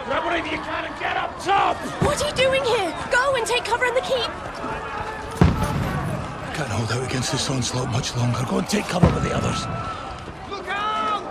Grab whatever you can and get up top! What are you doing here? Go and take cover in the keep! Can't hold out against this onslaught much longer. Go and take cover with the others. Look out!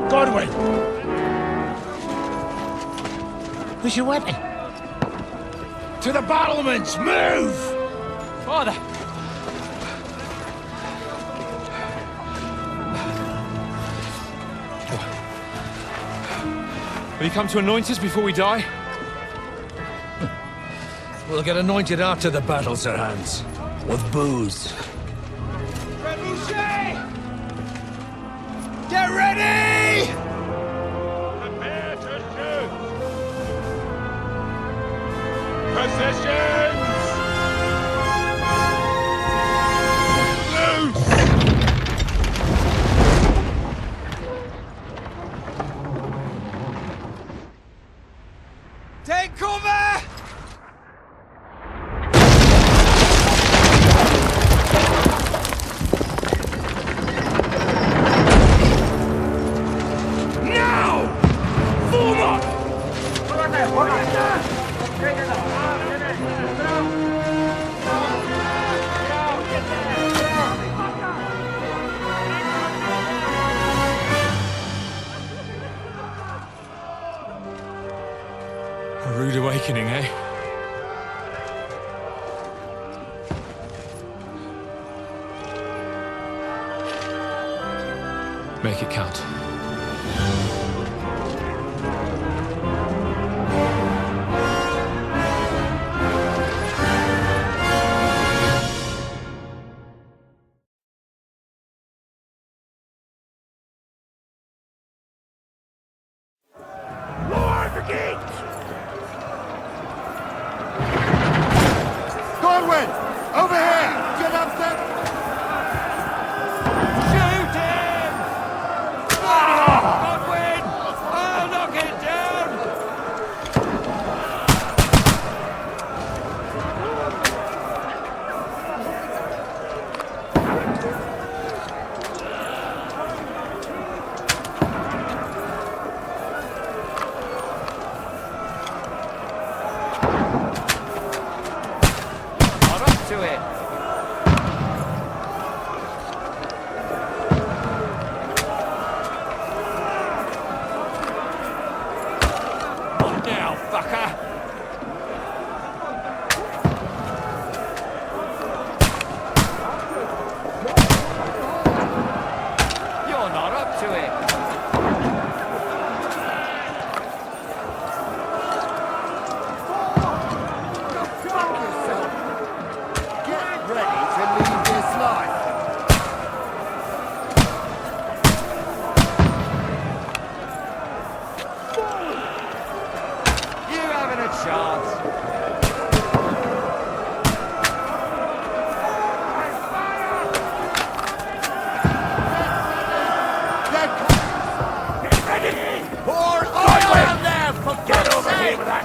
Godwin! Where's your weapon? To the battlements! Move! Father! Will you come to anoint us before we die? We'll get anointed after the battles are hands. With booze. Get ready! Prepare to shoot! Positions! Loose! Take cover! A rude awakening, eh? Make it count. Lower the gate! Godwin! Over here! Get up there! Shoot him! Godwin! I'll knock it down! Not up to it! Now, fucker! You're not up to it! Get ready to leave this life! You haven't a chance! Get ready! Pour oil on them! For Get God's over here sake! with that!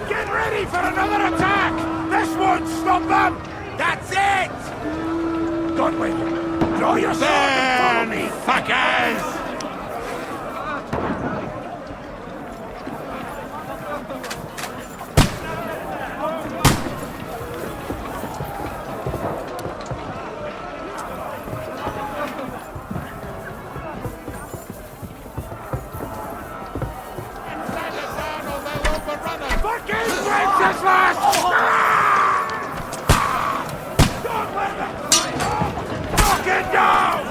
Get ready for another attack! This won't stop them! That's it! Godwin, draw your sword and follow me, fuckers! Fucking Wenceslas! Knock it down!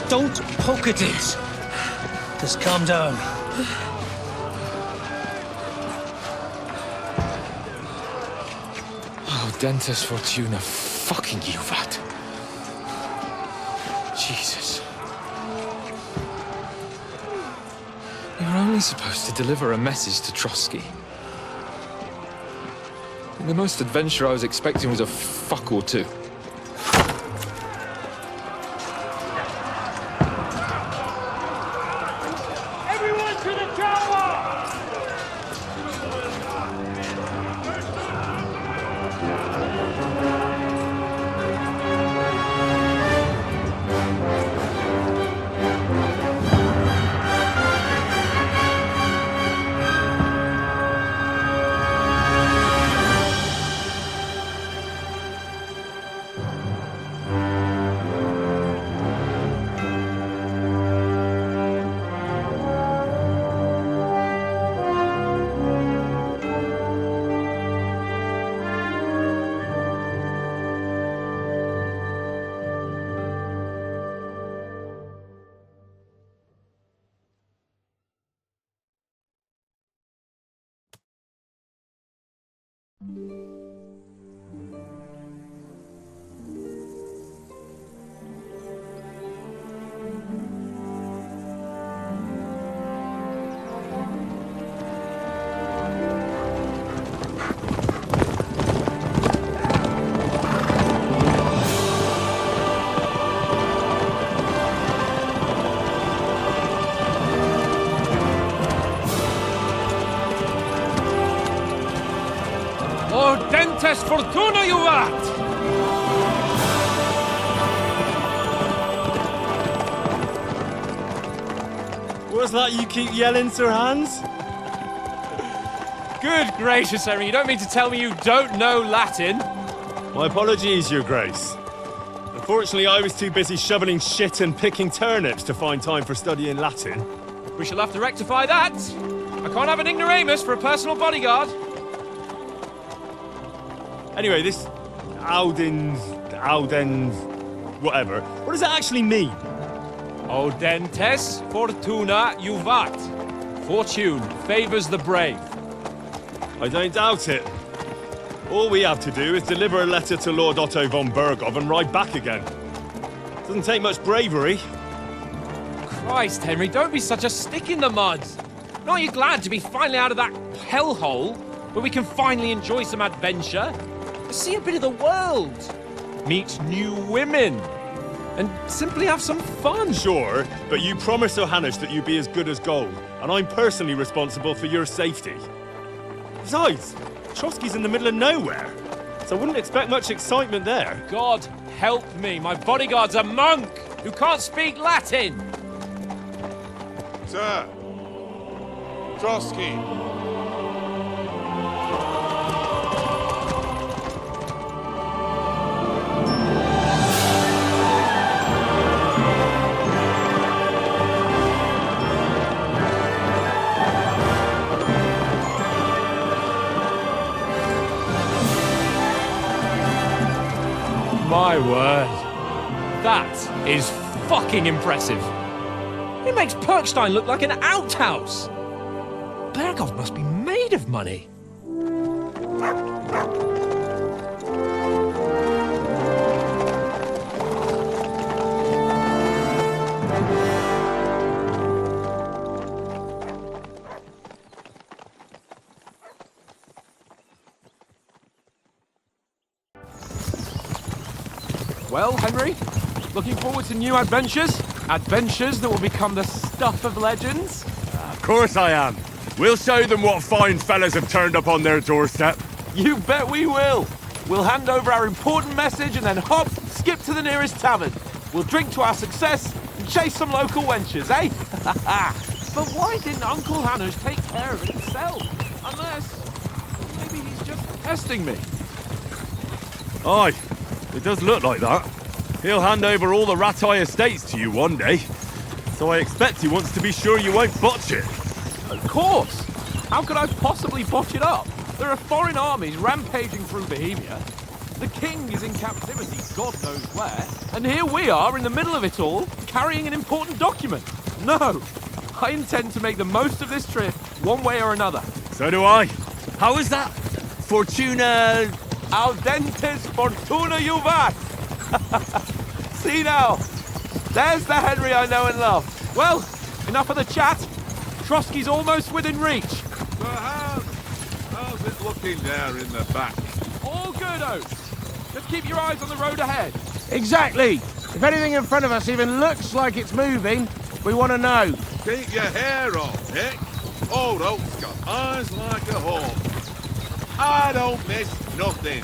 don't poke at it. Just calm down. Oh, Dentes Fortuna, fucking Juvat. Jesus. We were only supposed to deliver a message to Trotsky. And the most adventure I was expecting was a fuck or two. Everyone to the tower! Dentes Fortuna, Juvat! What's that you keep yelling, Sir Hans? Good gracious, Henry, you don't mean to tell me you don't know Latin? My apologies, Your Grace. Unfortunately, I was too busy shoveling shit and picking turnips to find time for studying Latin. We shall have to rectify that. I can't have an ignoramus for a personal bodyguard. Anyway, this Audens, whatever. What does that actually mean? O Dentes Fortuna Juvat. Fortune favors the brave. I don't doubt it. All we have to do is deliver a letter to Lord Otto von Bergov and ride back again. Doesn't take much bravery. Christ, Henry, don't be such a stick in the mud. Aren't you glad to be finally out of that hellhole where we can finally enjoy some adventure? See a bit of the world, meet new women, and simply have some fun. Sure, but you promised Johannes that you'd be as good as gold, and I'm personally responsible for your safety. Besides, Trotsky's in the middle of nowhere, so I wouldn't expect much excitement there. God help me, my bodyguard's a monk who can't speak Latin. Sir! Trotsky! My word. That is fucking impressive. It makes Perkstein look like an outhouse. Bergov must be made of money. Well, Henry, looking forward to new adventures? Adventures that will become the stuff of legends? Of course I am. We'll show them what fine fellas have turned up on their doorstep. You bet we will. We'll hand over our important message and then hop, skip to the nearest tavern. We'll drink to our success and chase some local wenches, eh? But why didn't Uncle Hannes take care of it himself? Unless, maybe he's just testing me. Aye, it does look like that. He'll hand over all the Ratai estates to you one day. So I expect he wants to be sure you won't botch it. Of course! How could I possibly botch it up? There are foreign armies rampaging through Bohemia. The king is in captivity, God knows where, and here we are in the middle of it all, carrying an important document. No, I intend to make the most of this trip, one way or another. So do I. How is that? Fortuna... Audentes fortuna juvat! See now, there's the Henry I know and love. Well, enough of the chat. Trotsky's almost within reach. How's it looking there in the back? All good, Oates. Just keep your eyes on the road ahead. Exactly. If anything in front of us even looks like it's moving, we want to know. Keep your hair on, Nick. Old Oak's got eyes like a hawk. I don't miss nothing.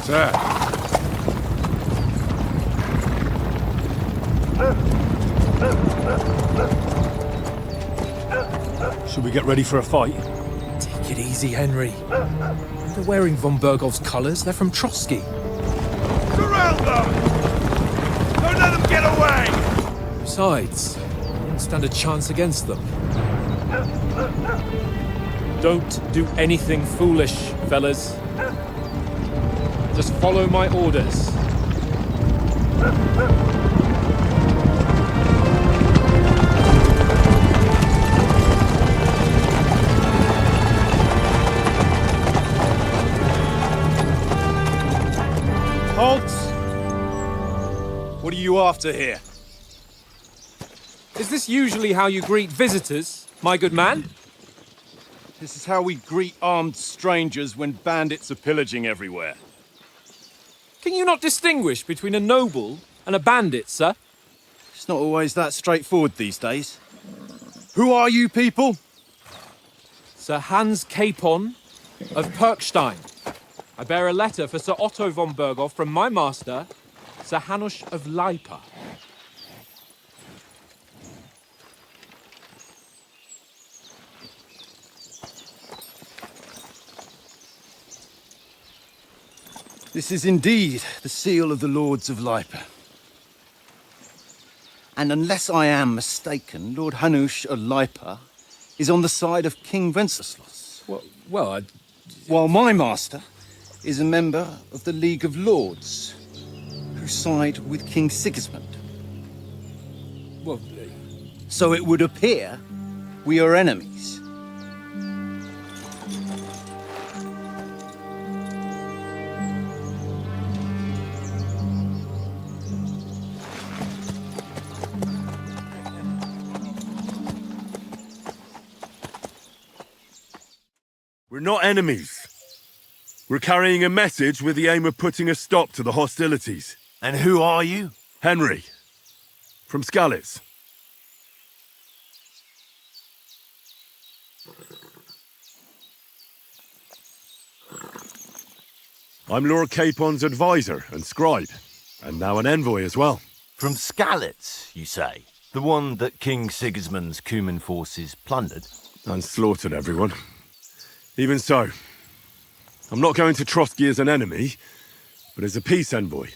Sir. Should we get ready for a fight? Take it easy, Henry. They're wearing von Bergov's colours. They're from Trotsky. Surround them! Don't let them get away! Besides, you wouldn't stand a chance against them. Don't do anything foolish, fellas. Just follow my orders. Halt! What are you after here? Is this usually how you greet visitors, my good man? This is how we greet armed strangers when bandits are pillaging everywhere. Can you not distinguish between a noble and a bandit, sir? It's not always that straightforward these days. Who are you people? Sir Hans Capon of Perkstein. I bear a letter for Sir Otto von Berghoff from my master, Sir Hanush of Lipa. This is indeed the seal of the Lords of Lipa. And unless I am mistaken, Lord Hanush of Lipa is on the side of King Wenceslas. Well, While my master is a member of the League of Lords, who side with King Sigismund. well, So it would appear we are enemies. We're not enemies. We're carrying a message with the aim of putting a stop to the hostilities. And who are you? Henry, from Skalitz. I'm Lord Capon's advisor and scribe, and now an envoy as well. From Skalitz, you say? The one that King Sigismund's Cuman forces plundered? And slaughtered everyone. Even so, I'm not going to Trotsky as an enemy, but as a peace envoy.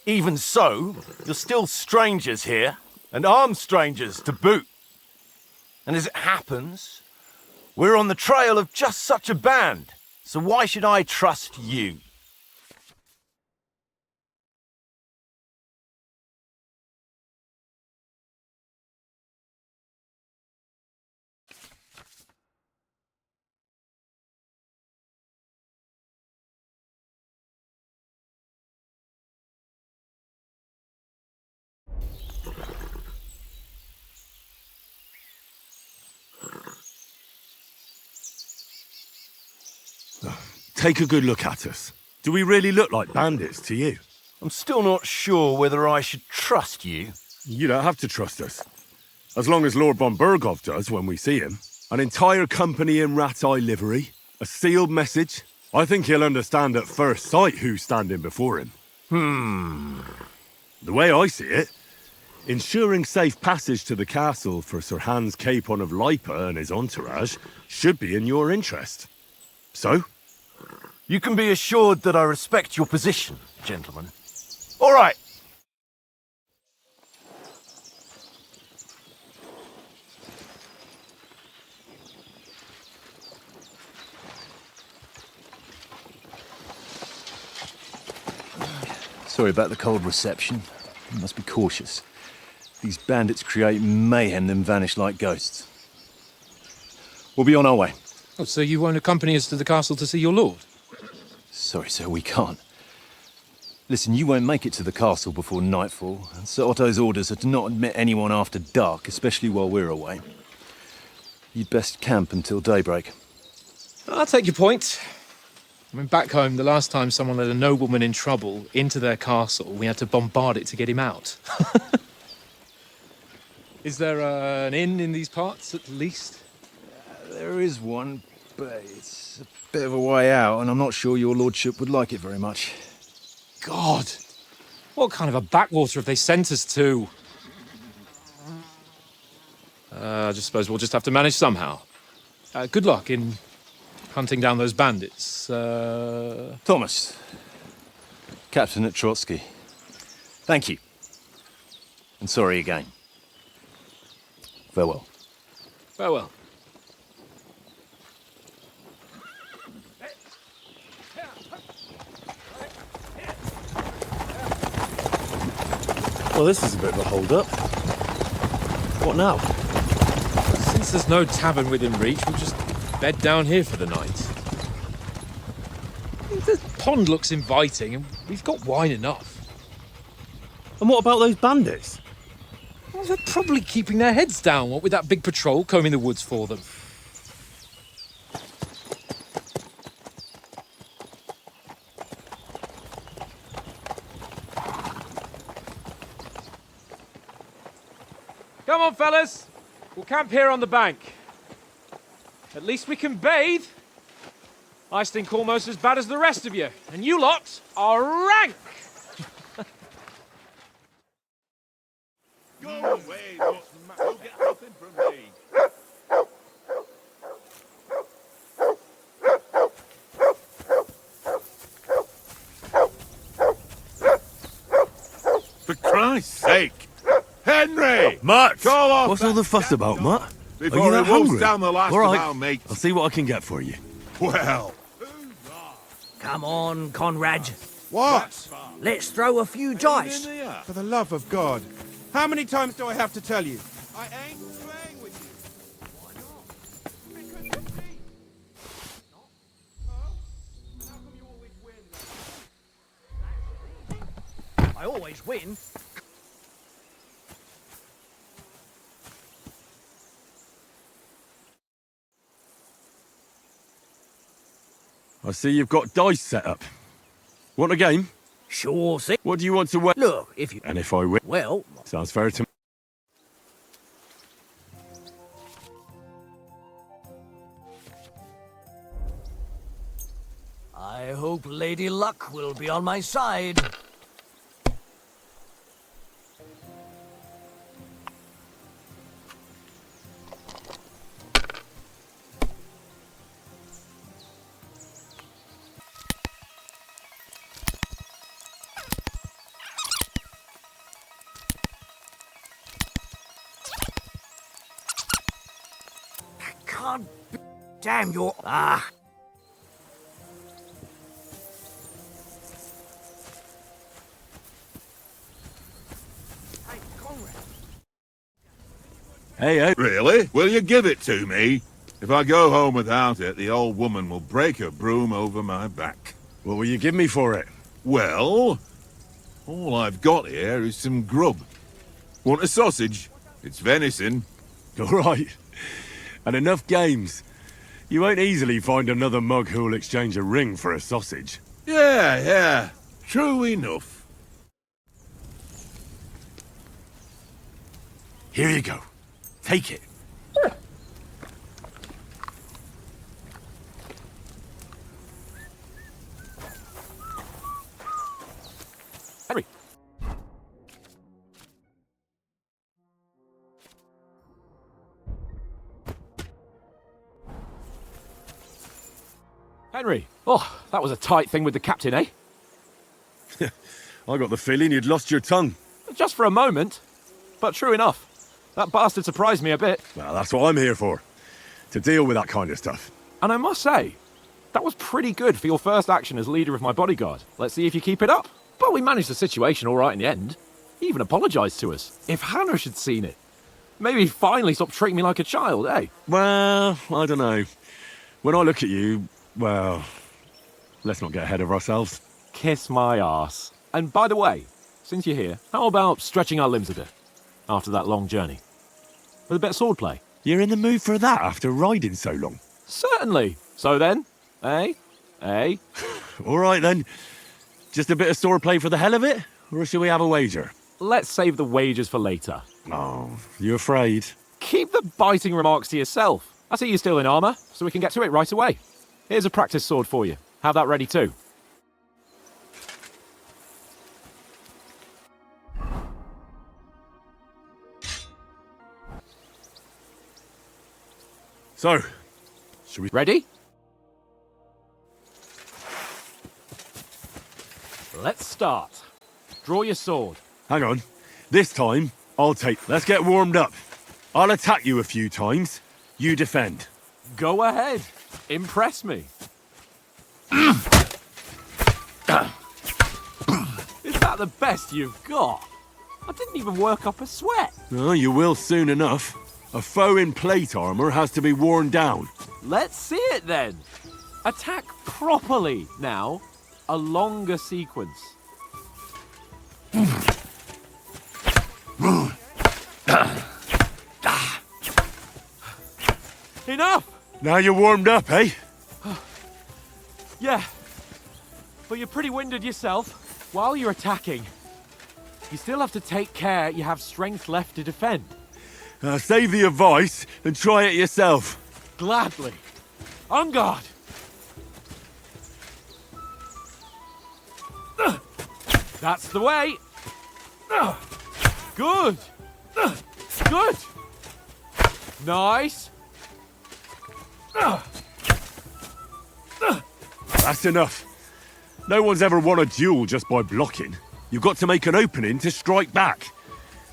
Even so, you're still strangers here, and armed strangers to boot. And as it happens, we're on the trail of just such a band, so why should I trust you? Take a good look at us. Do we really look like bandits to you? I'm still not sure whether I should trust you. You don't have to trust us. As long as Lord von Berghoff does when we see him. An entire company in rat-eye livery. A sealed message. I think he'll understand at first sight who's standing before him. The way I see it, ensuring safe passage to the castle for Sir Hans Capon of Lipa and his entourage should be in your interest. So, You can be assured that I respect your position, gentlemen. All right. Sorry about the cold reception. You must be cautious. These bandits create mayhem, then vanish like ghosts. We'll be on our way. Oh, so you won't accompany us to the castle to see your lord? Sorry, sir, we can't. Listen, you won't make it to the castle before nightfall, and Sir Otto's orders are to not admit anyone after dark, especially while we're away. You'd best camp until daybreak. I'll take your point. I mean, back home, the last time someone let a nobleman in trouble into their castle, we had to bombard it to get him out. Is there an inn in these parts, at least? There is one, but it's a bit of a way out, and I'm not sure your lordship would like it very much. God! What kind of a backwater have they sent us to? I just suppose we'll just have to manage somehow. Good luck in hunting down those bandits. Thomas, captain at Trotsky. Thank you. And sorry again. Farewell. Farewell. Well, this is a bit of a hold-up. What now? Since there's no tavern within reach, we'll just bed down here for the night. The pond looks inviting, and we've got wine enough. And what about those bandits? Well, they're probably keeping their heads down, what with that big patrol combing the woods for them. Come on, fellas. We'll camp here on the bank. At least we can bathe. I stink almost as bad as the rest of you, and you lot are rank! Go away, you'll get nothing from me. For Christ's sake! Henry! Mutt! Call off What's all the fuss about, Mutt? Are before you that he wolves hungry? down the last All right, of our mates. I'll see what I can get for you. Well, Come on, Conrad. What? Let's throw a few dice. For the love of God. How many times do I have to tell you? I ain't playing with you. Why not? Because you see. Not? Oh? And how come you always win? I always win. I see you've got dice set up. Want a game? Sure thing. What do you want to win? Look, if you... And if I win? Well... Sounds fair to me. I hope Lady Luck will be on my side. Can't be... Damn your... Ah! Hey, Conrad. Hey. really? Will you give it to me? If I go home without it, the old woman will break her broom over my back. What will you give me for it? Well, all I've got here is some grub. Want a sausage? It's venison. All right. And enough games. You won't easily find another mug who'll exchange a ring for a sausage. Yeah. True enough. Here you go. Take it. Henry. Henry, oh, that was a tight thing with the captain, eh? I got the feeling you'd lost your tongue. Just for a moment. But true enough. That bastard surprised me a bit. Well, that's what I'm here for. To deal with that kind of stuff. And I must say, that was pretty good for your first action as leader of my bodyguard. Let's see if you keep it up. But we managed the situation all right in the end. He even apologised to us. If Hanush had seen it, maybe he'd finally stop treating me like a child, eh? Well, I don't know. When I look at you, well, let's not get ahead of ourselves. Kiss my arse. And by the way, since you're here, how about stretching our limbs a bit after that long journey? With a bit of swordplay? You're in the mood for that after riding so long? Certainly. So then, eh? Eh? All right then. Just a bit of swordplay for the hell of it? Or shall we have a wager? Let's save the wagers for later. Oh, you afraid? Keep the biting remarks to yourself. I see you're still in armour, so we can get to it right away. Here's a practice sword for you. Have that ready too. So, should we... Ready? Let's start. Draw your sword. Hang on. This time, I'll take... Let's get warmed up. I'll attack you a few times. You defend. Go ahead. Impress me. Is that the best you've got? I didn't even work up a sweat. Oh, you will soon enough. A foe in plate armor has to be worn down. Let's see it then. Attack properly now. A longer sequence. Enough! Now you're warmed up, eh? Yeah. But you're pretty winded yourself. While you're attacking, you still have to take care you have strength left to defend. Save the advice and try it yourself. Gladly. On guard. That's the way. Good. Good. Nice. That's enough. No one's ever won a duel just by blocking. You've got to make an opening to strike back.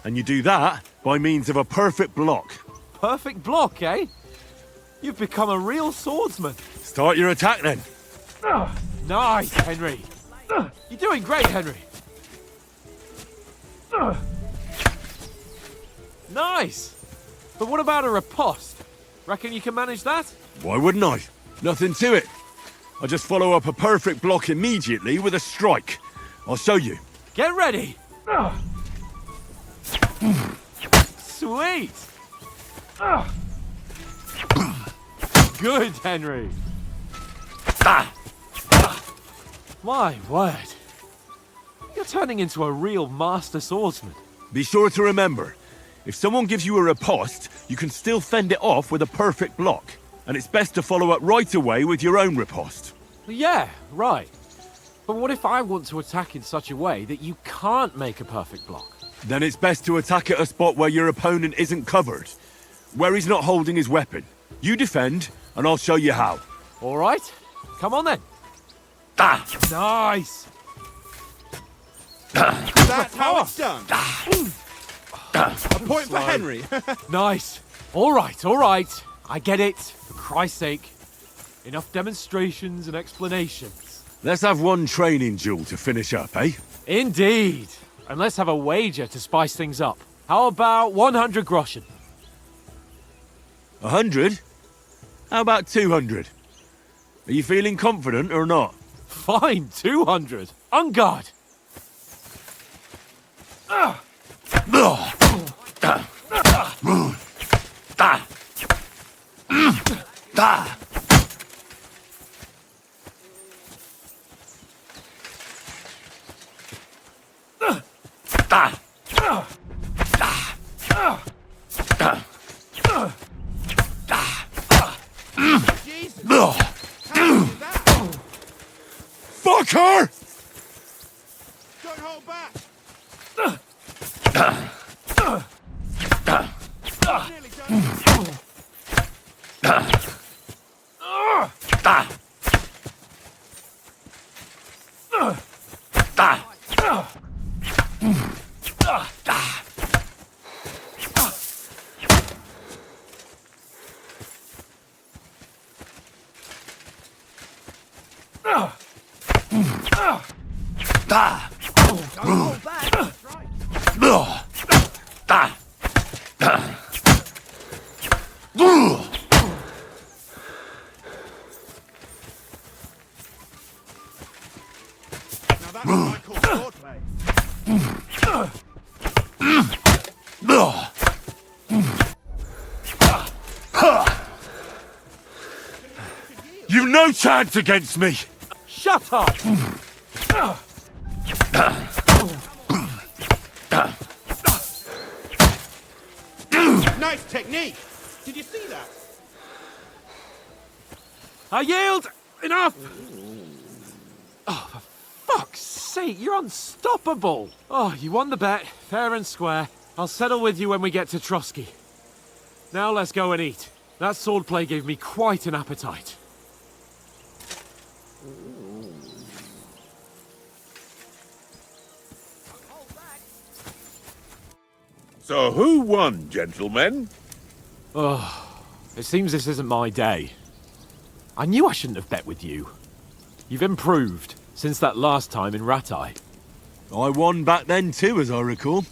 And you do that by means of a perfect block. Perfect block, eh? You've become a real swordsman. Start your attack then. Nice, Henry. You're doing great, Henry. Nice. But what about a riposte? Reckon you can manage that? Why wouldn't I? Nothing to it. I just follow up a perfect block immediately with a strike. I'll show you. Get ready. Sweet. Good, Henry. My word. You're turning into a real master swordsman. Be sure to remember, if someone gives you a riposte, you can still fend it off with a perfect block. And it's best to follow up right away with your own riposte. Yeah, right. But what if I want to attack in such a way that you can't make a perfect block? Then it's best to attack at a spot where your opponent isn't covered. Where he's not holding his weapon. You defend, and I'll show you how. All right. Come on then. Nice. That's how it's done. A point for Henry. Nice. All right, all right. I get it. For Christ's sake. Enough demonstrations and explanations. Let's have one training duel to finish up, eh? Indeed. And let's have a wager to spice things up. How about 100 groschen? 100? How about 200? Are you feeling confident or not? Fine, 200. On guard. Fuck her! Don't hold back. Nearly done. hold back. Now that's what I call swordplay. You've no chance against me! Shut up! Nice technique. Did you see that? I yield! Enough! Oh, for fuck's sake, you're unstoppable! Oh, you won the bet, fair and square. I'll settle with you when we get to Trotsky. Now let's go and eat. That swordplay gave me quite an appetite. So who won, gentlemen? Oh, it seems this isn't my day. I knew I shouldn't have bet with you. You've improved since that last time in Ratai. I won back then too, as I recall.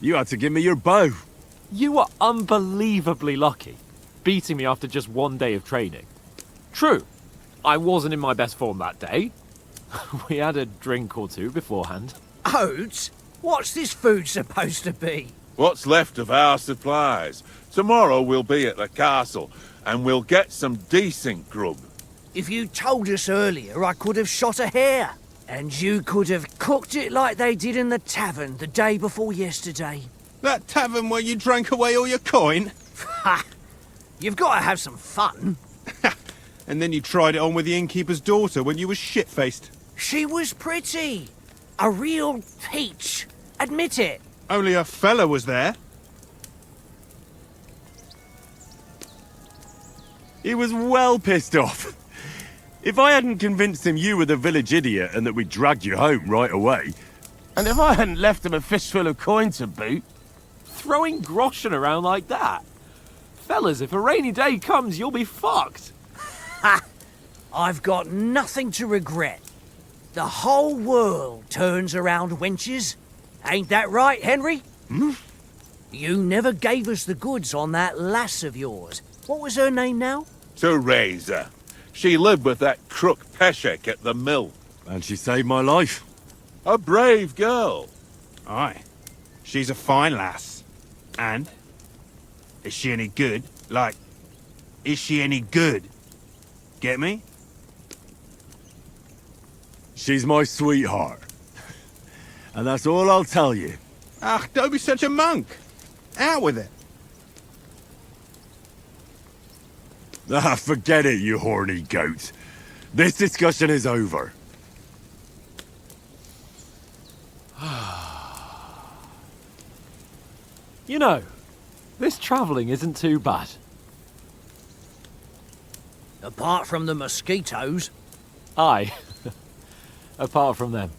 You had to give me your bow. You were unbelievably lucky, beating me after just one day of training. True, I wasn't in my best form that day. We had a drink or two beforehand. Oats? What's this food supposed to be? What's left of our supplies. Tomorrow we'll be at the castle, and we'll get some decent grub. If you told us earlier, I could have shot a hare. And you could have cooked it like they did in the tavern the day before yesterday. That tavern where you drank away all your coin? Ha! You've got to have some fun. And then you tried it on with the innkeeper's daughter when you were shit-faced. She was pretty. A real peach. Admit it. Only a fella was there. He was well pissed off. If I hadn't convinced him you were the village idiot and that we dragged you home right away... And if I hadn't left him a fistful of coin to boot... Throwing groschen around like that? Fellas, if a rainy day comes, you'll be fucked. Ha! I've got nothing to regret. The whole world turns around wenches. Ain't that right, Henry? Hmm? You never gave us the goods on that lass of yours. What was her name now? Teresa. She lived with that crook Peshek at the mill. And she saved my life. A brave girl. Aye. She's a fine lass. And? Is she any good? Like, is she any good? Get me? She's my sweetheart. And that's all I'll tell you. Ah, don't be such a monk. Out with it. Ah, forget it, you horny goat. This discussion is over. You know, this travelling isn't too bad. Apart from the mosquitoes. Aye. Apart from them.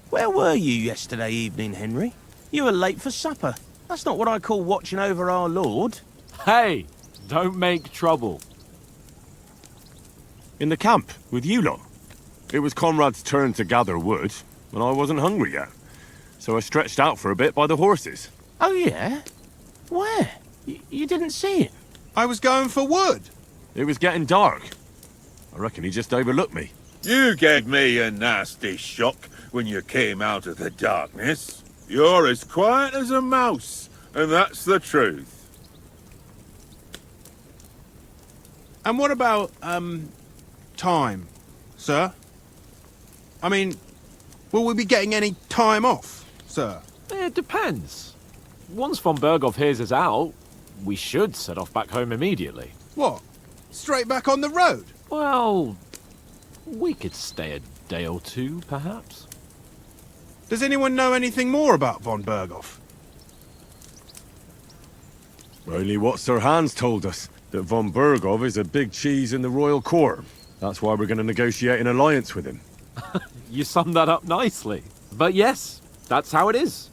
Where were you yesterday evening, Henry? You were late for supper. That's not what I call watching over our Lord. Hey, don't make trouble. In the camp, with you lot. It was Conrad's turn to gather wood, and I wasn't hungry yet. So I stretched out for a bit by the horses. Oh, yeah? Where? You didn't see him? I was going for wood. It was getting dark. I reckon he just overlooked me. You gave me a nasty shock when you came out of the darkness. You're as quiet as a mouse, and that's the truth. And what about, time, sir? I mean, will we be getting any time off, sir? It depends. Once von Berghoff hears us out, we should set off back home immediately. What? Straight back on the road? Well, we could stay a day or two, perhaps. Does anyone know anything more about von Berghoff? Only what Sir Hans told us, that von Berghoff is a big cheese in the royal court. That's why we're going to negotiate an alliance with him. You summed that up nicely. But yes, that's how it is.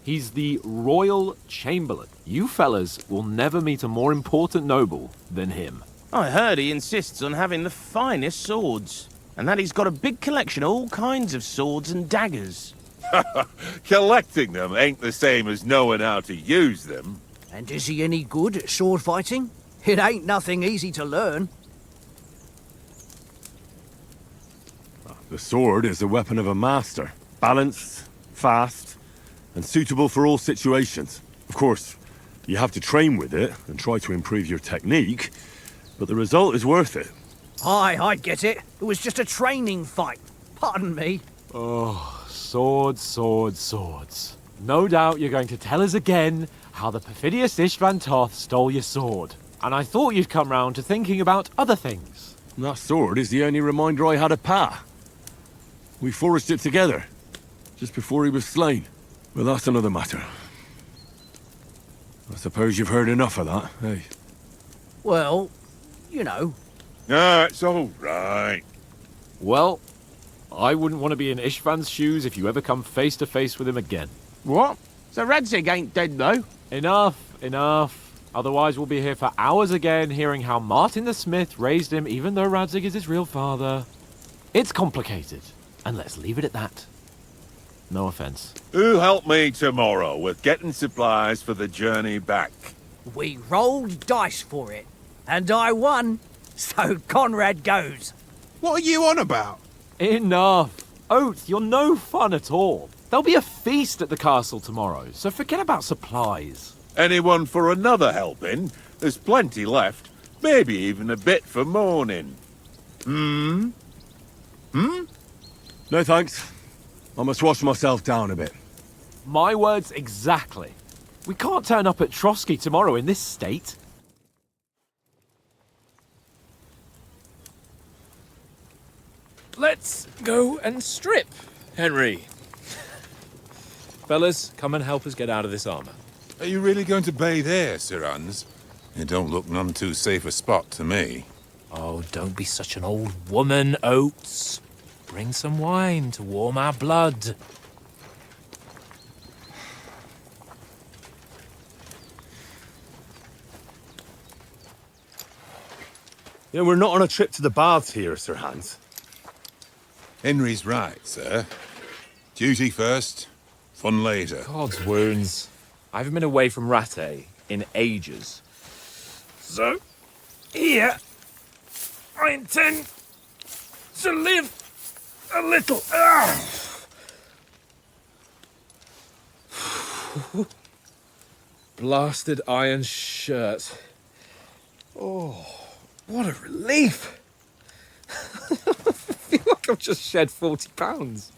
He's the Royal Chamberlain. You fellas will never meet a more important noble than him. I heard he insists on having the finest swords. and that he's got a big collection of all kinds of swords and daggers. Collecting them ain't the same as knowing how to use them. And is he any good at sword fighting? It ain't nothing easy to learn. The sword is the weapon of a master. Balanced, fast, and suitable for all situations. Of course, you have to train with it and try to improve your technique, but the result is worth it. Aye, I get it. It was just a training fight. Pardon me. Oh, swords, swords, swords. No doubt you're going to tell us again how the perfidious Istvan Toth stole your sword. And I thought you'd come round to thinking about other things. That sword is the only reminder I had of Pa. We forged it together, just before he was slain. But that's another matter. I suppose you've heard enough of that, eh? Well, you know. Ah, it's all right. Well, I wouldn't want to be in Istvan's shoes if you ever come face to face with him again. What? So Radzig ain't dead, though? Enough, enough. Otherwise we'll be here for hours again hearing how Martin the Smith raised him even though Radzig is his real father. It's complicated, and let's leave it at that. No offense. Who helped me tomorrow with getting supplies for the journey back? We rolled dice for it, and I won. So Conrad goes. What are you on about? Enough. Oath, you're no fun at all. There'll be a feast at the castle tomorrow, so forget about supplies. Anyone for another helping? There's plenty left. Maybe even a bit for morning. Hmm? No thanks. I must wash myself down a bit. My words exactly. We can't turn up at Trotsky tomorrow in this state. Let's go and strip, Henry. Fellas, come and help us get out of this armor. Are you really going to bathe there, Sir Hans? It don't look none too safe a spot to me. Oh, don't be such an old woman, Oates. Bring some wine to warm our blood. You know, we're not on a trip to the baths here, Sir Hans. Henry's right, sir. Duty first, fun later. God's wounds. I haven't been away from Rattay in ages. So, here, I intend to live a little. Blasted iron shirt. Oh, what a relief. I feel like I've just shed 40 pounds.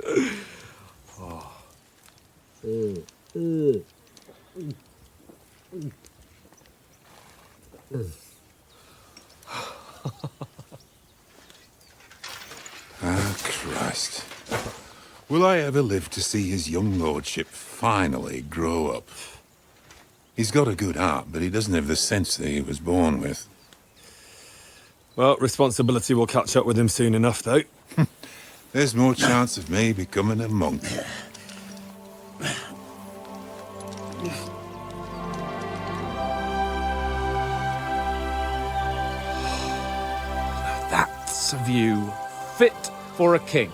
Oh. Ah, Christ. Will I ever live to see his young lordship finally grow up? He's got a good heart, but he doesn't have the sense that he was born with. Well, responsibility will catch up with him soon enough, though. There's more chance of me becoming a monk. That's a view fit for a king.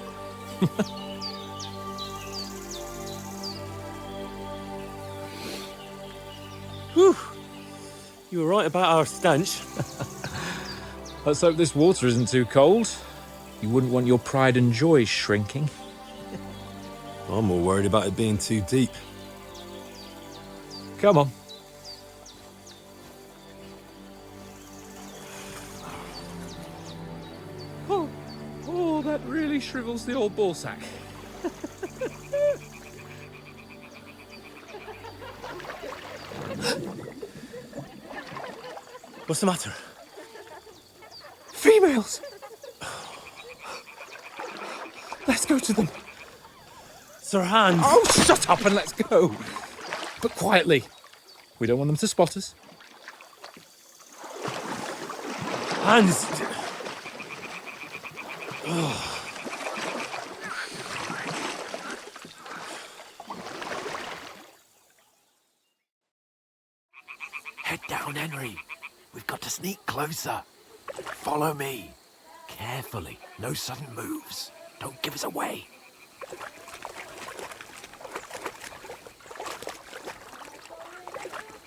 Whew. You were right about our stench. Let's hope this water isn't too cold. You wouldn't want your pride and joy shrinking. I'm more worried about it being too deep. Come on. Oh, that really shrivels the old ball sack. What's the matter? Females! Let's go to them. Sir Hans! Oh, shut up and let's go. But quietly. We don't want them to spot us. Hans! Oh. Head down, Henry. We've got to sneak closer. Follow me. carefully. No sudden moves. Don't give us away.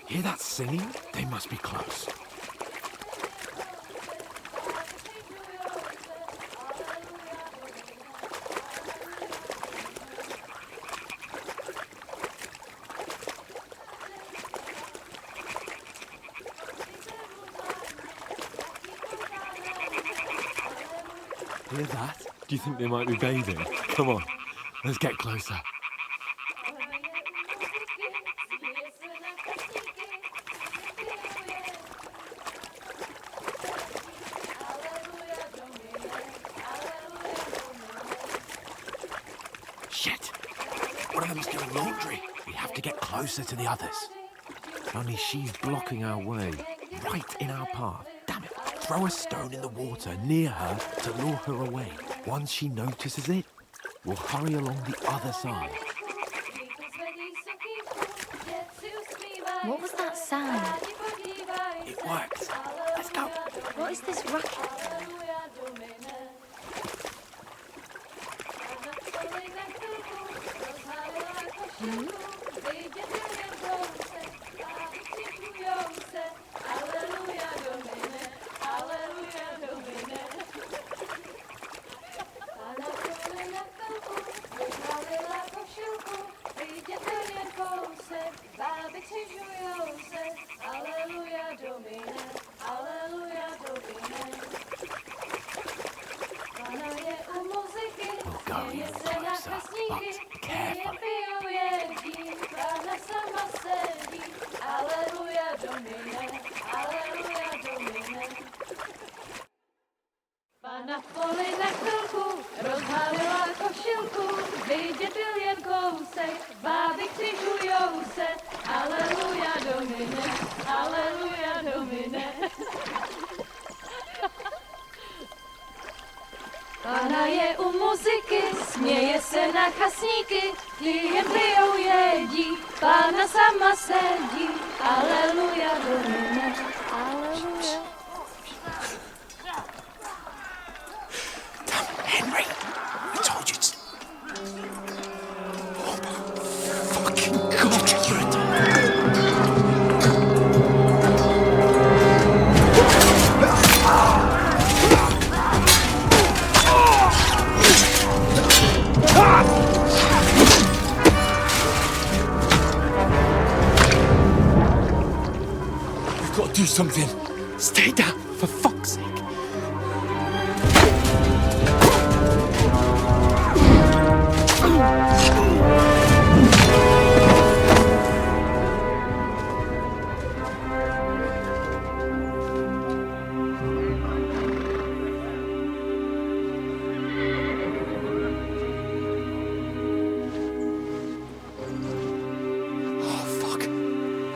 Hear that singing? They must be close. Hear that? Do you think they might be bathing? Come on, let's get closer. Shit! One of them's doing laundry. We have to get closer to the others. Only she's blocking our way, right in our path. Damn it! Throw a stone in the water near her to lure her away. Once she notices it, we'll hurry along the other side. What was that sound? It works. Let's go. What is this racket? We'll go even closer, but carefully. Pana v poli na chvilku rozhalila košilku, vidět byl jen kousek, báby křižujou se, aleluja Domine, aleluja Domine. Pana je u muziky, směje se na chasníky, klient pijou jedí, Pána sama sedí, aleluja Domine, aleluja. Henry, I told you to... Oh my fucking God, you're a We've got to do something. Stay down, for fuck's sake.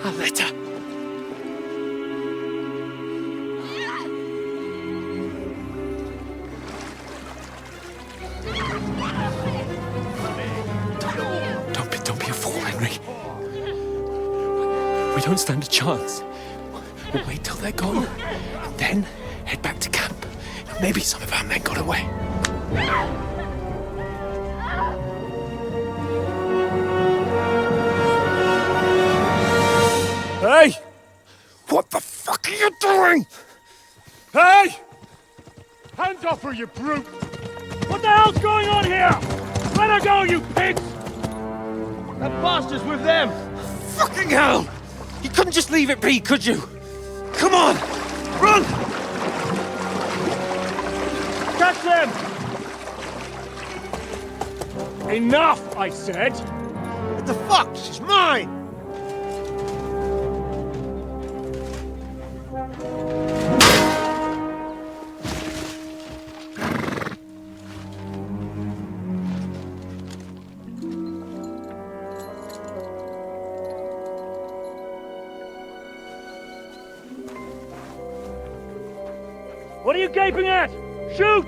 A letter. Don't be a fool, Henry. We don't stand a chance. We'll wait till they're gone, and then head back to camp. Maybe some of our men got away. Hey! What the fuck are you doing? Hey! Hands off her, you brute! What the hell's going on here? Let her go, you pigs! That bastard's with them! Fucking hell! You couldn't just leave it be, could you? Come on! Run! Catch them! Enough, I said! What the fuck? She's mine! What are you gaping at? Shoot!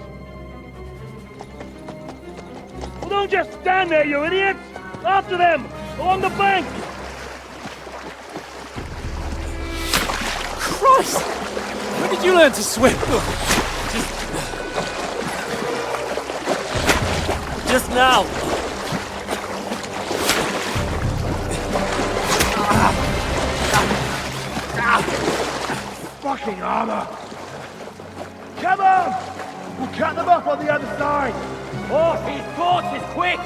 Well, don't just stand there, you idiots! After them! Along the bank! Christ! When did you learn to swim? Just now! Fucking armor! Come on! We'll cut them off on the other side! Horses, quick!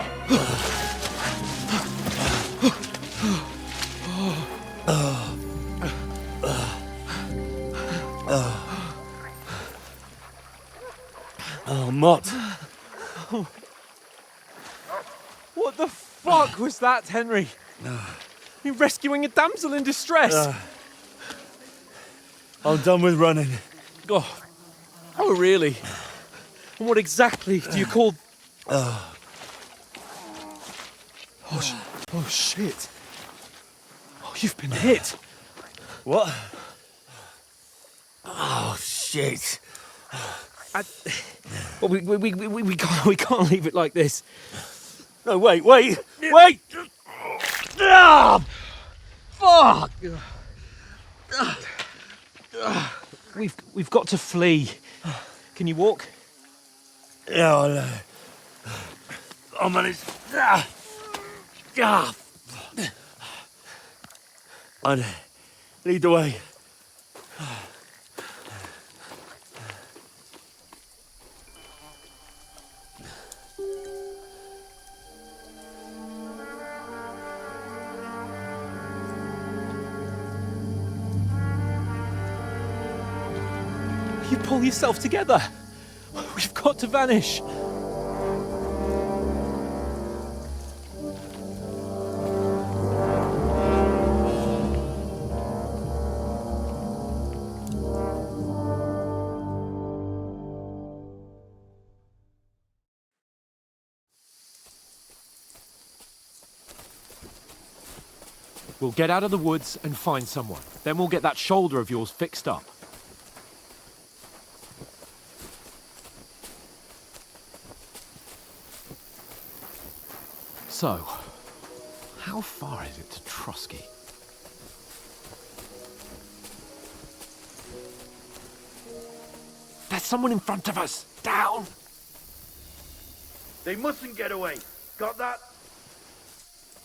Oh, Mott. What the fuck was that, Henry? You rescuing a damsel in distress? I'm done with running. Oh, really? And what exactly do you call... Oh, shit. Oh, you've been hit. What? Oh, shit. Well, we can't leave it like this. No, wait! Ah! Fuck! We've got to flee. Can you walk? Yeah, I'll manage. I'd lead the way. You pull yourself together. We've got to vanish. We'll get out of the woods and find someone. Then we'll get that shoulder of yours fixed up. So, how far is it to Trotsky? There's someone in front of us! Down! They mustn't get away. Got that?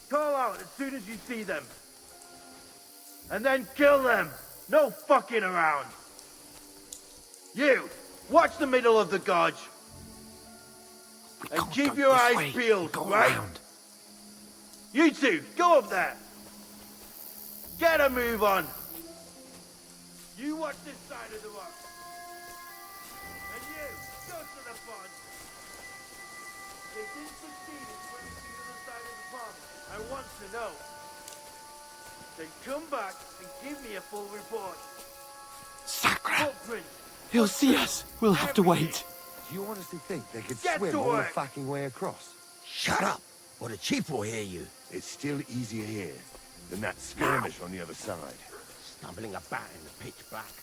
Call out as soon as you see them. And then kill them. No fucking around. You, watch the middle of the gorge. And keep your eyes peeled, right? Around. You two, go up there. Get a move on. You watch this side of the rock. And you, go to the pond. They didn't succeed in swimming to the other side of the pond. I want to know. Then come back and give me a full report. Sacra! Footprints. He'll see us. We'll have to wait. Do you honestly think they could Get swim to all the work. fucking way across? Shut up, or the chief will hear you. It's still easier here than that skirmish on the other side. Stumbling about in the pitch black,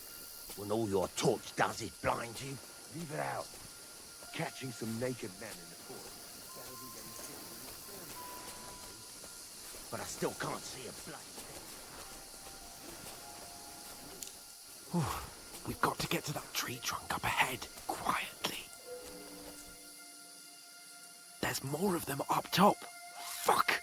when all your torch does is blind you. Leave it out. Catching some naked men in the forest. That'll be getting killed in the skirmish. But I still can't see a blade. We've got to get to that tree trunk up ahead, quietly. There's more of them up top. Fuck!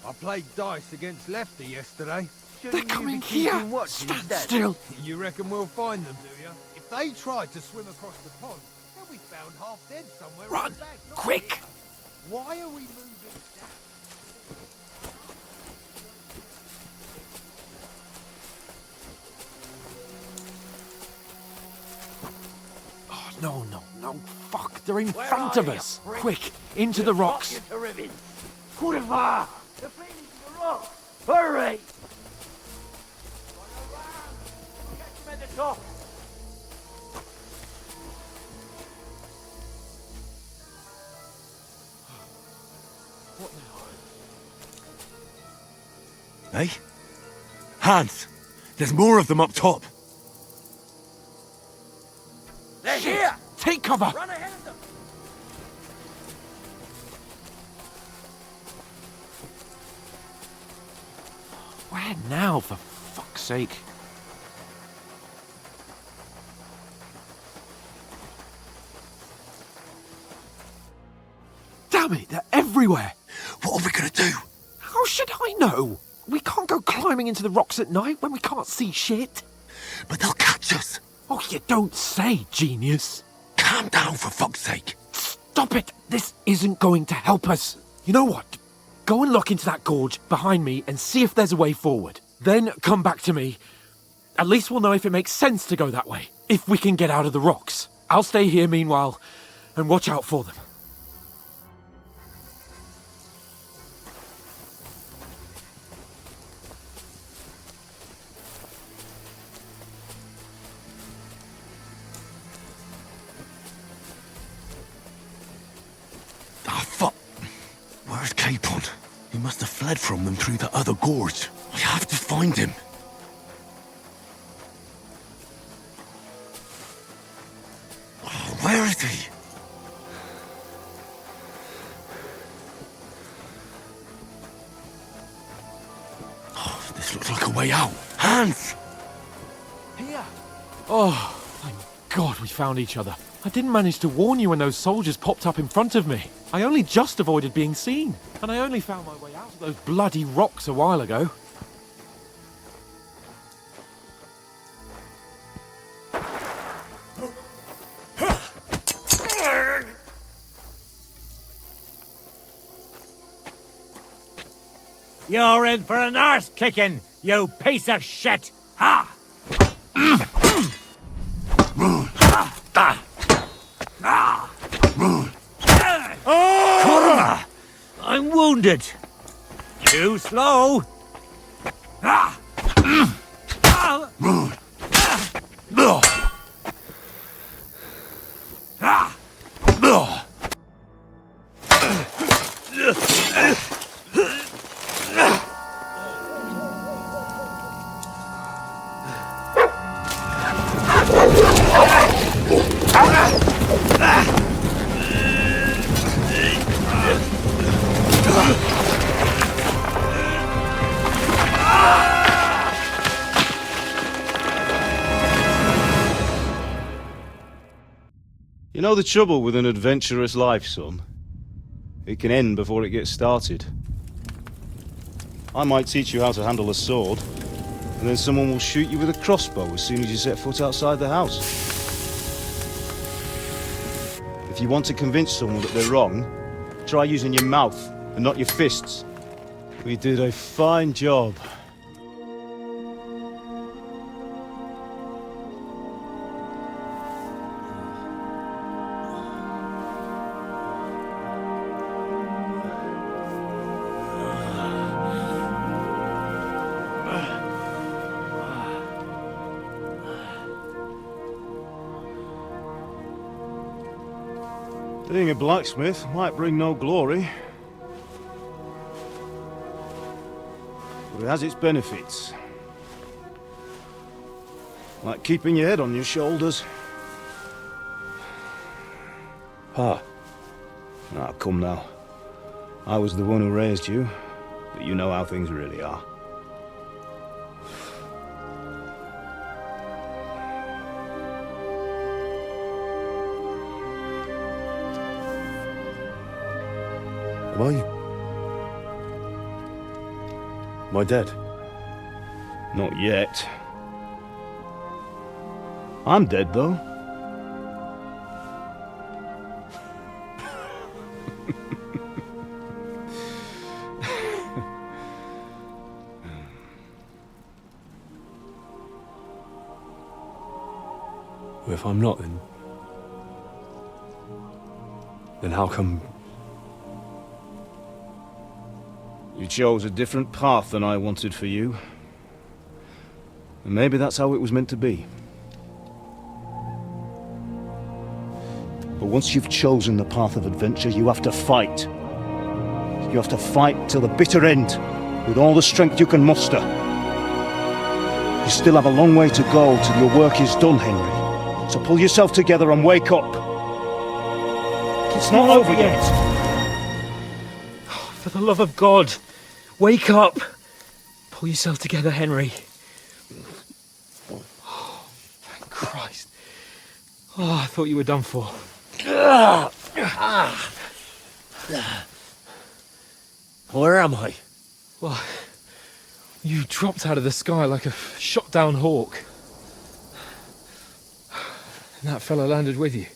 I played dice against Lefty yesterday. They're coming here! Stand still! You reckon we'll find them, do you? If they tried to swim across the pond, they'll be found half dead somewhere. Run! in the back, not Quick! here. Why are we moving down? Oh, no, fuck, they're in front of us! Quick, into the rocks! Kurwa! They're fleeing to the rocks! Hurry! Catch them at the top! What now? Hey? Hans! There's more of them up top! They're here! Take cover! Run ahead of them! Where now, for fuck's sake? Damn it, they're everywhere! What are we gonna do? How should I know? We can't go climbing into the rocks at night when we can't see shit. But they'll catch us. Oh, you don't say, genius. Calm down, for fuck's sake. Stop it! This isn't going to help us. You know what? Go and look into that gorge behind me and see if there's a way forward. Then come back to me. At least we'll know if it makes sense to go that way. If we can get out of the rocks. I'll stay here meanwhile and watch out for them. Ah, fuck. Where's Capon? He must have fled from them through the other gorge. I have to find him. Oh, where is he? Oh, this looks like a way out. Hans! Here! Oh, thank God we found each other. I didn't manage to warn you when those soldiers popped up in front of me. I only just avoided being seen. And I only found my way out of those bloody rocks a while ago. You're in for an arse kicking, you piece of shit! Ha! Kurva! I'm wounded. Too slow. You know the trouble with an adventurous life, son? It can end before it gets started. I might teach you how to handle a sword, and then someone will shoot you with a crossbow as soon as you set foot outside the house. If you want to convince someone that they're wrong, try using your mouth and not your fists. We did a fine job. Being a blacksmith might bring no glory, but it has its benefits. Like keeping your head on your shoulders. Ah. Ah, come now. I was the one who raised you, but you know how things really are. Am I dead? Not yet. I'm dead, though. Well, if I'm not, then how come... You chose a different path than I wanted for you. And maybe that's how it was meant to be. But once you've chosen the path of adventure, you have to fight. You have to fight till the bitter end, with all the strength you can muster. You still have a long way to go till your work is done, Henry. So pull yourself together and wake up. It's not over yet. For the love of God, wake up! Pull yourself together, Henry. Oh, thank Christ. Oh, I thought you were done for. Where am I? Well, you dropped out of the sky like a shot-down hawk. And that fella landed with you.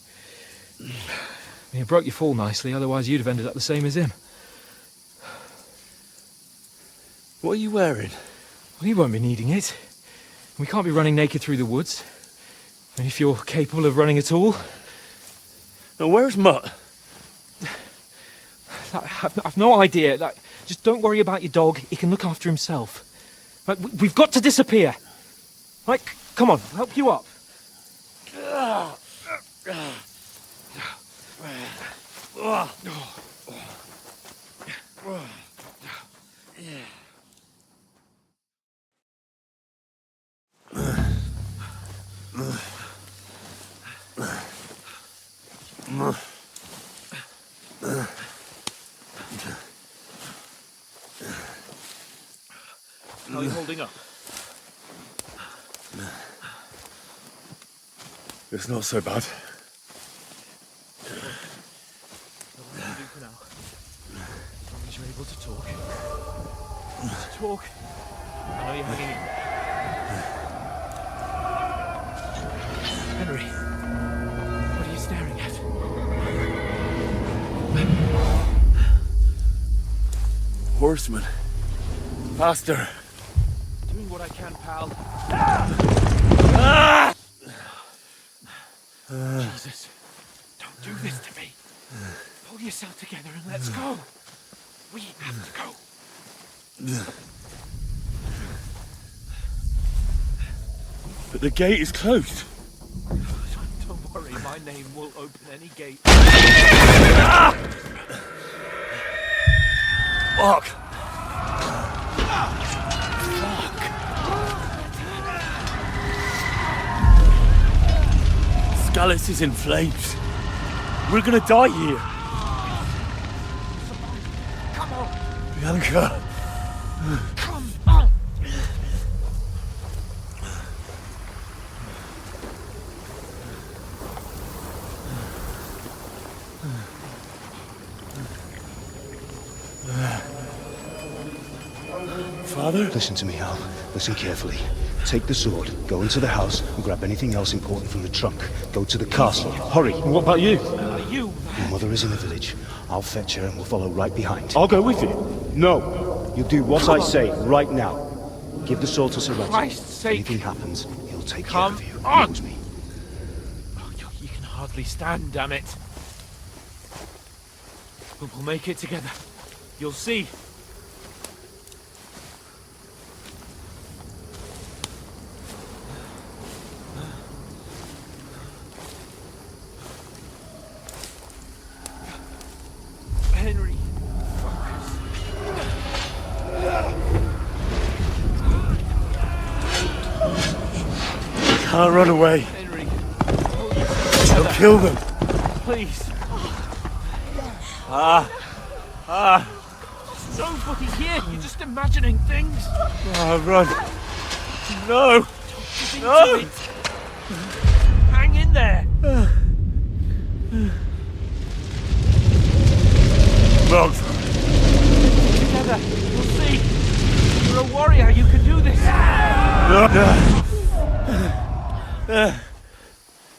He broke your fall nicely, otherwise you'd have ended up the same as him. What are you wearing? Well, you won't be needing it. We can't be running naked through the woods. And if you're capable of running at all... Now, where's Mutt? I've no idea. Just don't worry about your dog. He can look after himself. We've got to disappear. Right, come on, I'll help you up. How are you holding up? It's not so bad. What will you do for now? As long as you're able to talk. Just talk. I know you're hanging in there. Henry, what are you staring at? Horseman. Faster. Doing what I can, pal. Jesus, don't do this to me. Pull yourself together and let's go. We have to go. But the gate is closed. Don't worry, my name will open any gate. Fuck! Scallis is in flames. We're gonna die here. Come on! Bianca! Come on! Father? Listen to me, Hal. Listen carefully. Take the sword, go into the house, and grab anything else important from the trunk. Go to the castle. Hurry! What about you? You? Your mother is in the village. I'll fetch her and we'll follow right behind. I'll go with you. No! You do what I say, right now. Give the sword to Sir Reggie. Christ's sake! If anything happens, he'll take Come care of you. on! Knows me. Oh, you can hardly stand, damn it. But we'll make it together. You'll see. Henry, Can't run away. Henry, I'll kill them. please. Nobody here. You're just imagining things. Run. No. No. Hang in there. Wrong. Together. You'll see. You're a warrior. You can do this.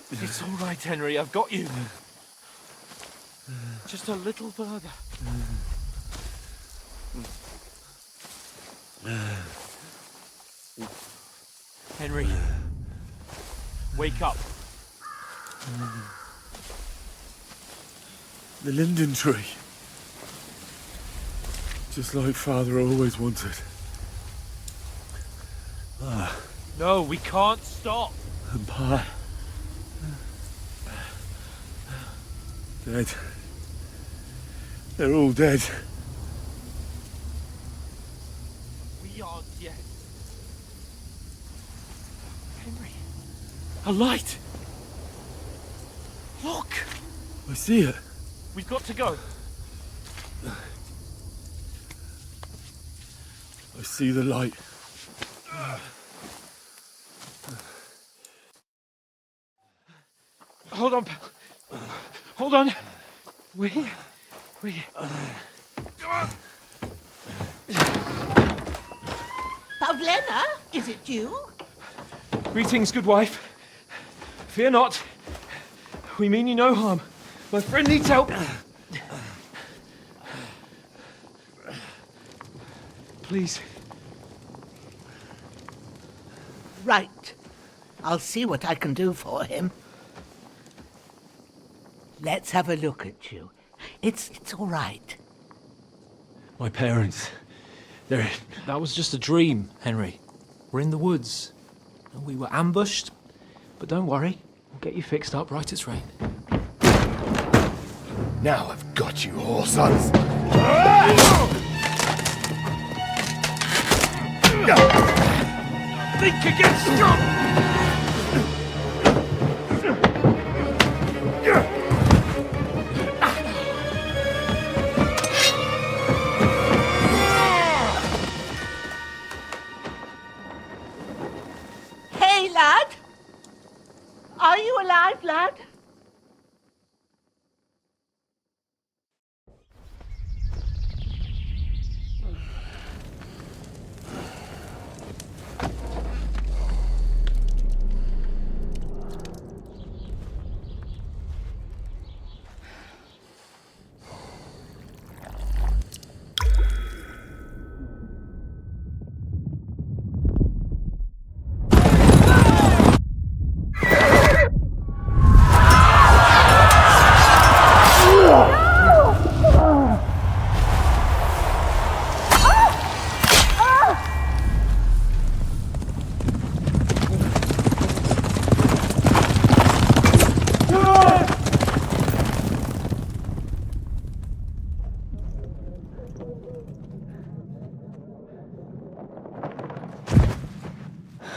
It's all right, Henry. I've got you. Just a little further. Henry, wake up. The linden tree. Just like Father always wanted. No, we can't stop. And Pa. Dead. They're all dead. We aren't yet. Henry, a light. Look. I see it. We've got to go. I see the light. Hold on, pal. Hold on. We... Pavlena, is it you? Greetings, good wife. Fear not. We mean you no harm. My friend needs help. Please. Right. I'll see what I can do for him. Let's have a look at you. It's all right. My parents. They're... That was just a dream, Henry. We're in the woods. And we were ambushed. But don't worry. We'll get you fixed up right as rain. Now I've got you, whoresons. Think again, stop! Hey, lad! Are you alive, lad?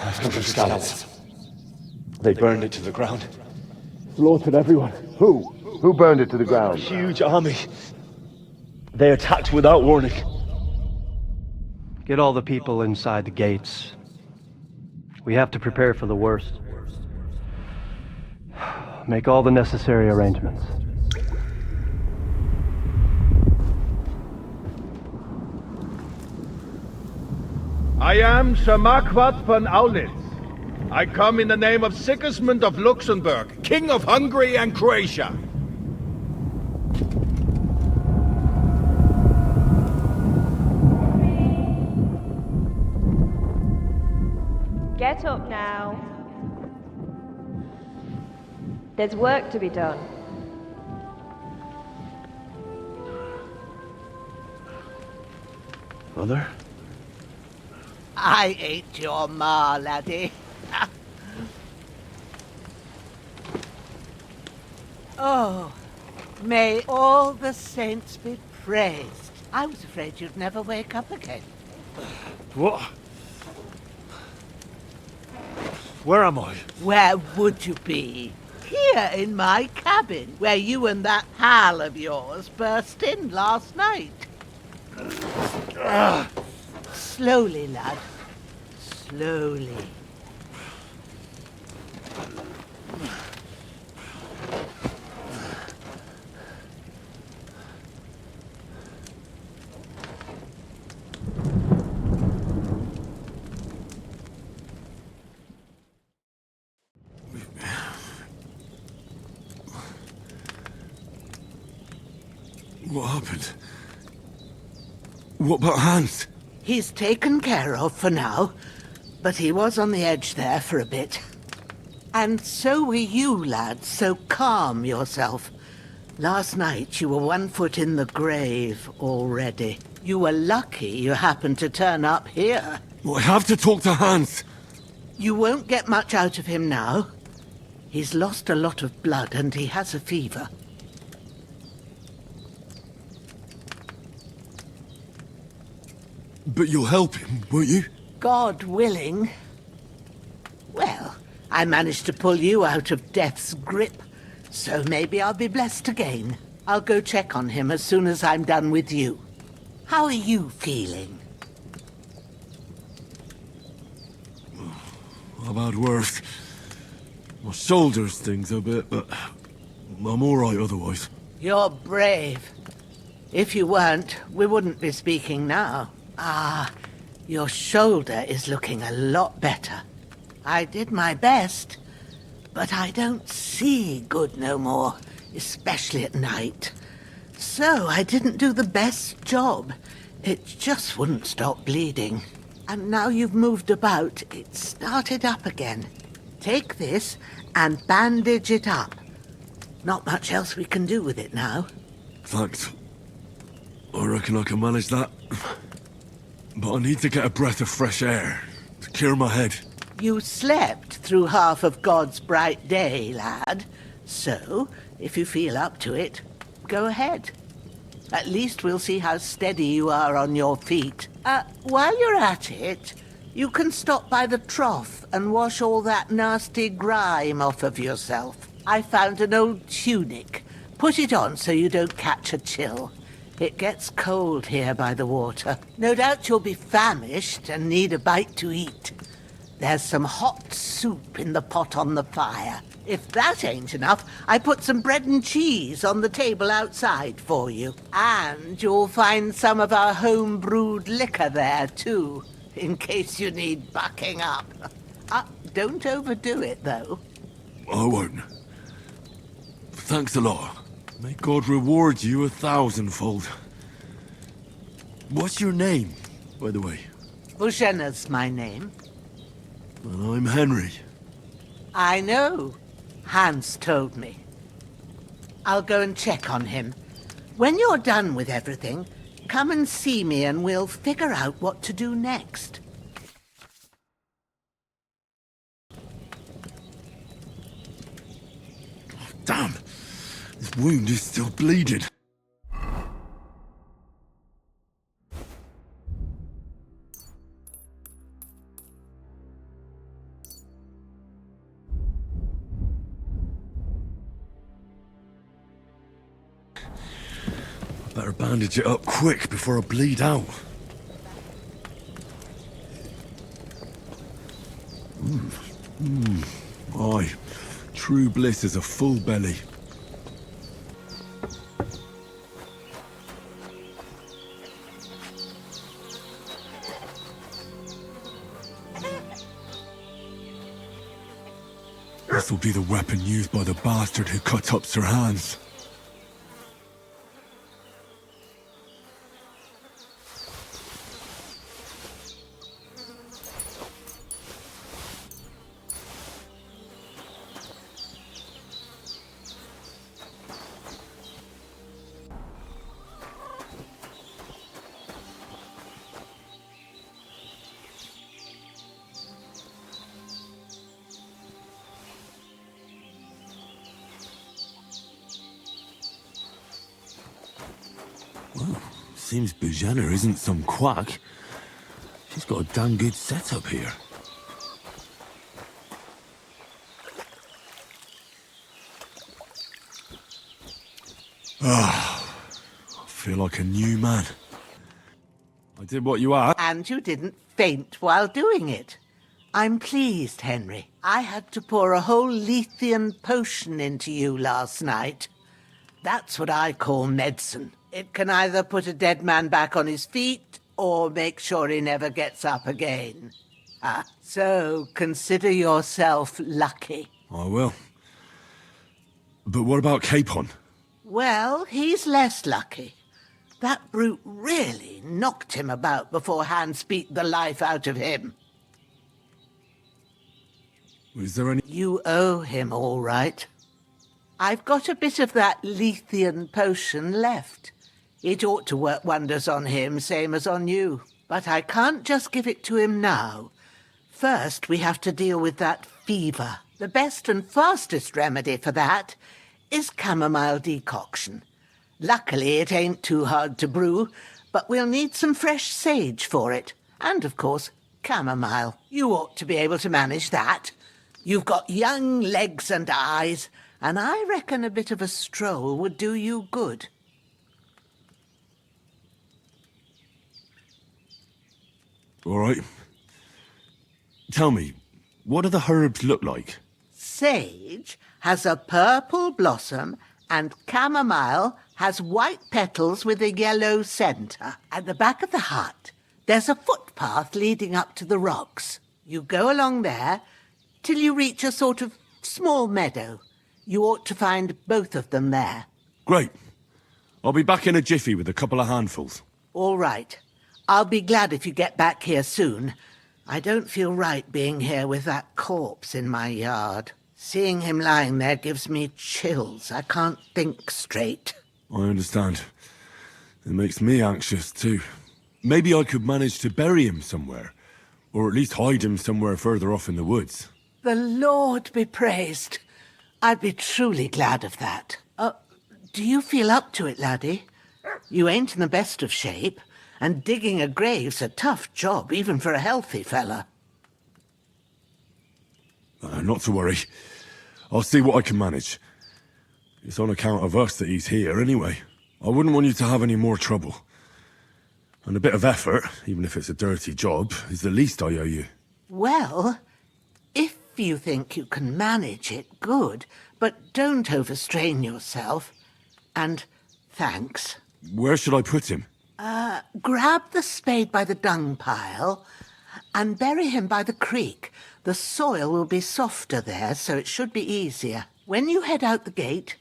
I've come from Scallops. They burned it to the ground. Slaughtered everyone. Who? Who burned it to the ground? A huge army. They attacked without warning. Get all the people inside the gates. We have to prepare for the worst. Make all the necessary arrangements. I am Sir Marquardt von Aulitz. I come in the name of Sigismund of Luxembourg, King of Hungary and Croatia. Get up now. There's work to be done. Mother? I ain't your ma, laddie. Oh, may all the saints be praised. I was afraid you'd never wake up again. What? Where am I? Where would you be? Here in my cabin, where you and that pal of yours burst in last night. Slowly, lad. Slowly. What happened? What about Hans? He's taken care of for now, but he was on the edge there for a bit. And so were you, lad, so calm yourself. Last night you were 1 foot in the grave already. You were lucky you happened to turn up here. Well, I have to talk to Hans. You won't get much out of him now. He's lost a lot of blood and he has a fever. But you'll help him, won't you? God willing. Well, I managed to pull you out of death's grip, so maybe I'll be blessed again. I'll go check on him as soon as I'm done with you. How are you feeling? I've had worse. My shoulder stings a bit, but I'm all right otherwise. You're brave. If you weren't, we wouldn't be speaking now. Ah, your shoulder is looking a lot better. I did my best, but I don't see good no more, especially at night. So I didn't do the best job. It just wouldn't stop bleeding. And now you've moved about, it started up again. Take this and bandage it up. Not much else we can do with it now. Thanks. I reckon I can manage that. But I need to get a breath of fresh air to clear my head. You slept through half of God's bright day, lad. So, if you feel up to it, go ahead. At least we'll see how steady you are on your feet. While you're at it, you can stop by the trough and wash all that nasty grime off of yourself. I found an old tunic. Put it on so you don't catch a chill. It gets cold here by the water. No doubt you'll be famished and need a bite to eat. There's some hot soup in the pot on the fire. If that ain't enough, I put some bread and cheese on the table outside for you. And you'll find some of our home-brewed liquor there, too, in case you need bucking up. Don't overdo it, though. I won't. Thanks a lot. May God reward you 1,000-fold. What's your name, by the way? Bushenna's my name. And I'm Henry. I know. Hans told me. I'll go and check on him. When you're done with everything, come and see me and we'll figure out what to do next. Damn! This wound is still bleeding. Better bandage it up quick before I bleed out. Aye, true bliss is a full belly. This will be the weapon used by the bastard who cut up Sir Hans. Well, seems Bujana isn't some quack. She's got a damn good setup here. Ah, I feel like a new man. I did what you asked. And you didn't faint while doing it. I'm pleased, Henry. I had to pour a whole Lethean potion into you last night. That's what I call medicine. It can either put a dead man back on his feet or make sure he never gets up again. So consider yourself lucky. I will. But what about Capon? Well, he's less lucky. That brute really knocked him about before Hans beat the life out of him. Is there any... You owe him, all right. I've got a bit of that Lethean potion left. It ought to work wonders on him, same as on you. But I can't just give it to him now. First, we have to deal with that fever. The best and fastest remedy for that is chamomile decoction. Luckily, it ain't too hard to brew, but we'll need some fresh sage for it. And, of course, chamomile. You ought to be able to manage that. You've got young legs and eyes, and I reckon a bit of a stroll would do you good. All right. Tell me, What do the herbs look like? Sage has a purple blossom and chamomile has white petals with a yellow centre. At the back of the hut, there's a footpath leading up to the rocks. You go along there till you reach a sort of small meadow. You ought to find both of them there. Great. I'll be back in a jiffy with a couple of handfuls. All right. I'll be glad if you get back here soon. I don't feel right being here with that corpse in my yard. Seeing him lying there gives me chills. I can't think straight. I understand. It makes me anxious too. Maybe I could manage to bury him somewhere. Or at least hide him somewhere further off in the woods. The Lord be praised. I'd be truly glad of that. Do you feel up to it, laddie? You ain't in the best of shape, and digging a grave's a tough job, even for a healthy fella. Not to worry. I'll see what I can manage. It's on account of us that he's here anyway. I wouldn't want you to have any more trouble. And a bit of effort, even if it's a dirty job, is the least I owe you. Well, if you think you can manage it, good, but don't overstrain yourself. And thanks. Where should I put him? Grab the spade by the dung pile and bury him by the creek. The soil will be softer there, so it should be easier. When you head out the gate,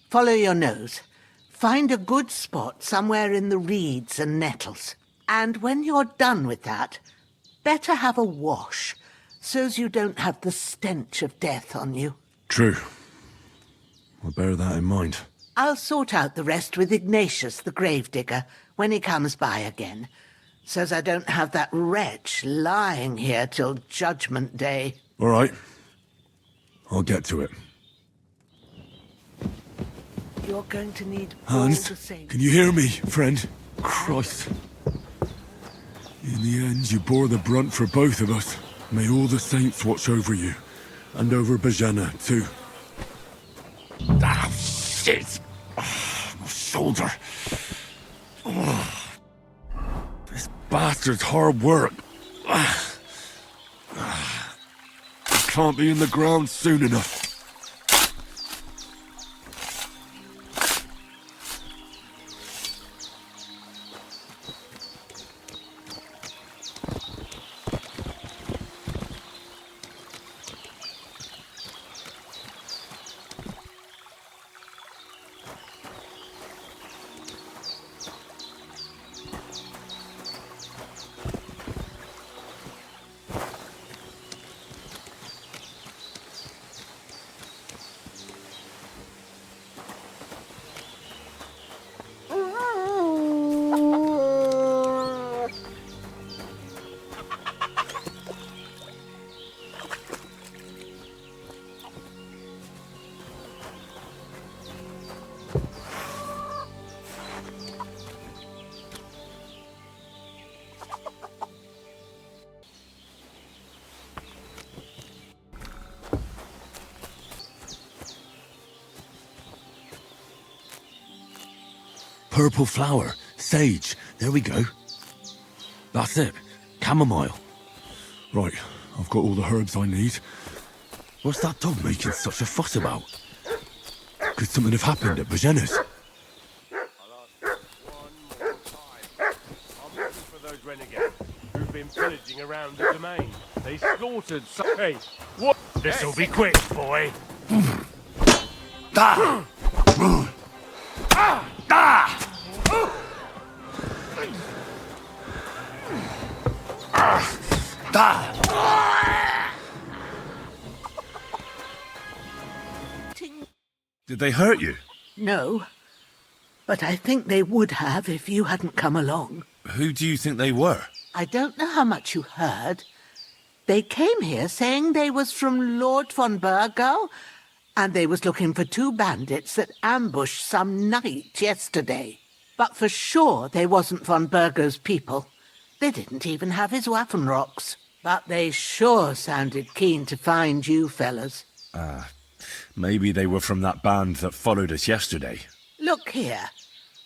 follow your nose. Find a good spot somewhere in the reeds and nettles. And when you're done with that, better have a wash, so's you don't have the stench of death on you. True. I'll bear that in mind. I'll sort out the rest with Ignatius, the gravedigger, when he comes by again, so's I don't have that wretch lying here till Judgment Day. All right. I'll get to it. You're going to need all Hans, the same. can you hear me, friend? Christ. In the end, you bore the brunt for both of us. May all the saints watch over you. And over Bajana, too. Ah, shit! Oh, my shoulder. Oh. This bastard's hard work. I can't be in the ground soon enough. Purple flower, sage, there we go. That's it, chamomile. Right, I've got all the herbs I need. What's that dog making such a fuss about? Could something have happened at Bajena's? Those renegades who've been pillaging around the domain. They slaughtered some... Hey, what? This'll be quick, boy. Da! Da! Da! Did they hurt you? No, but I think they would have if you hadn't come along. Who do you think they were? I don't know how much you heard. They came here saying they was from Lord von Burgo, and they was looking for 2 bandits that ambushed some knight yesterday. But for sure they wasn't von Burgo's people. They didn't even have his Waffenrocks. But they sure sounded keen to find you fellas. Maybe they were from that band that followed us yesterday. Look here.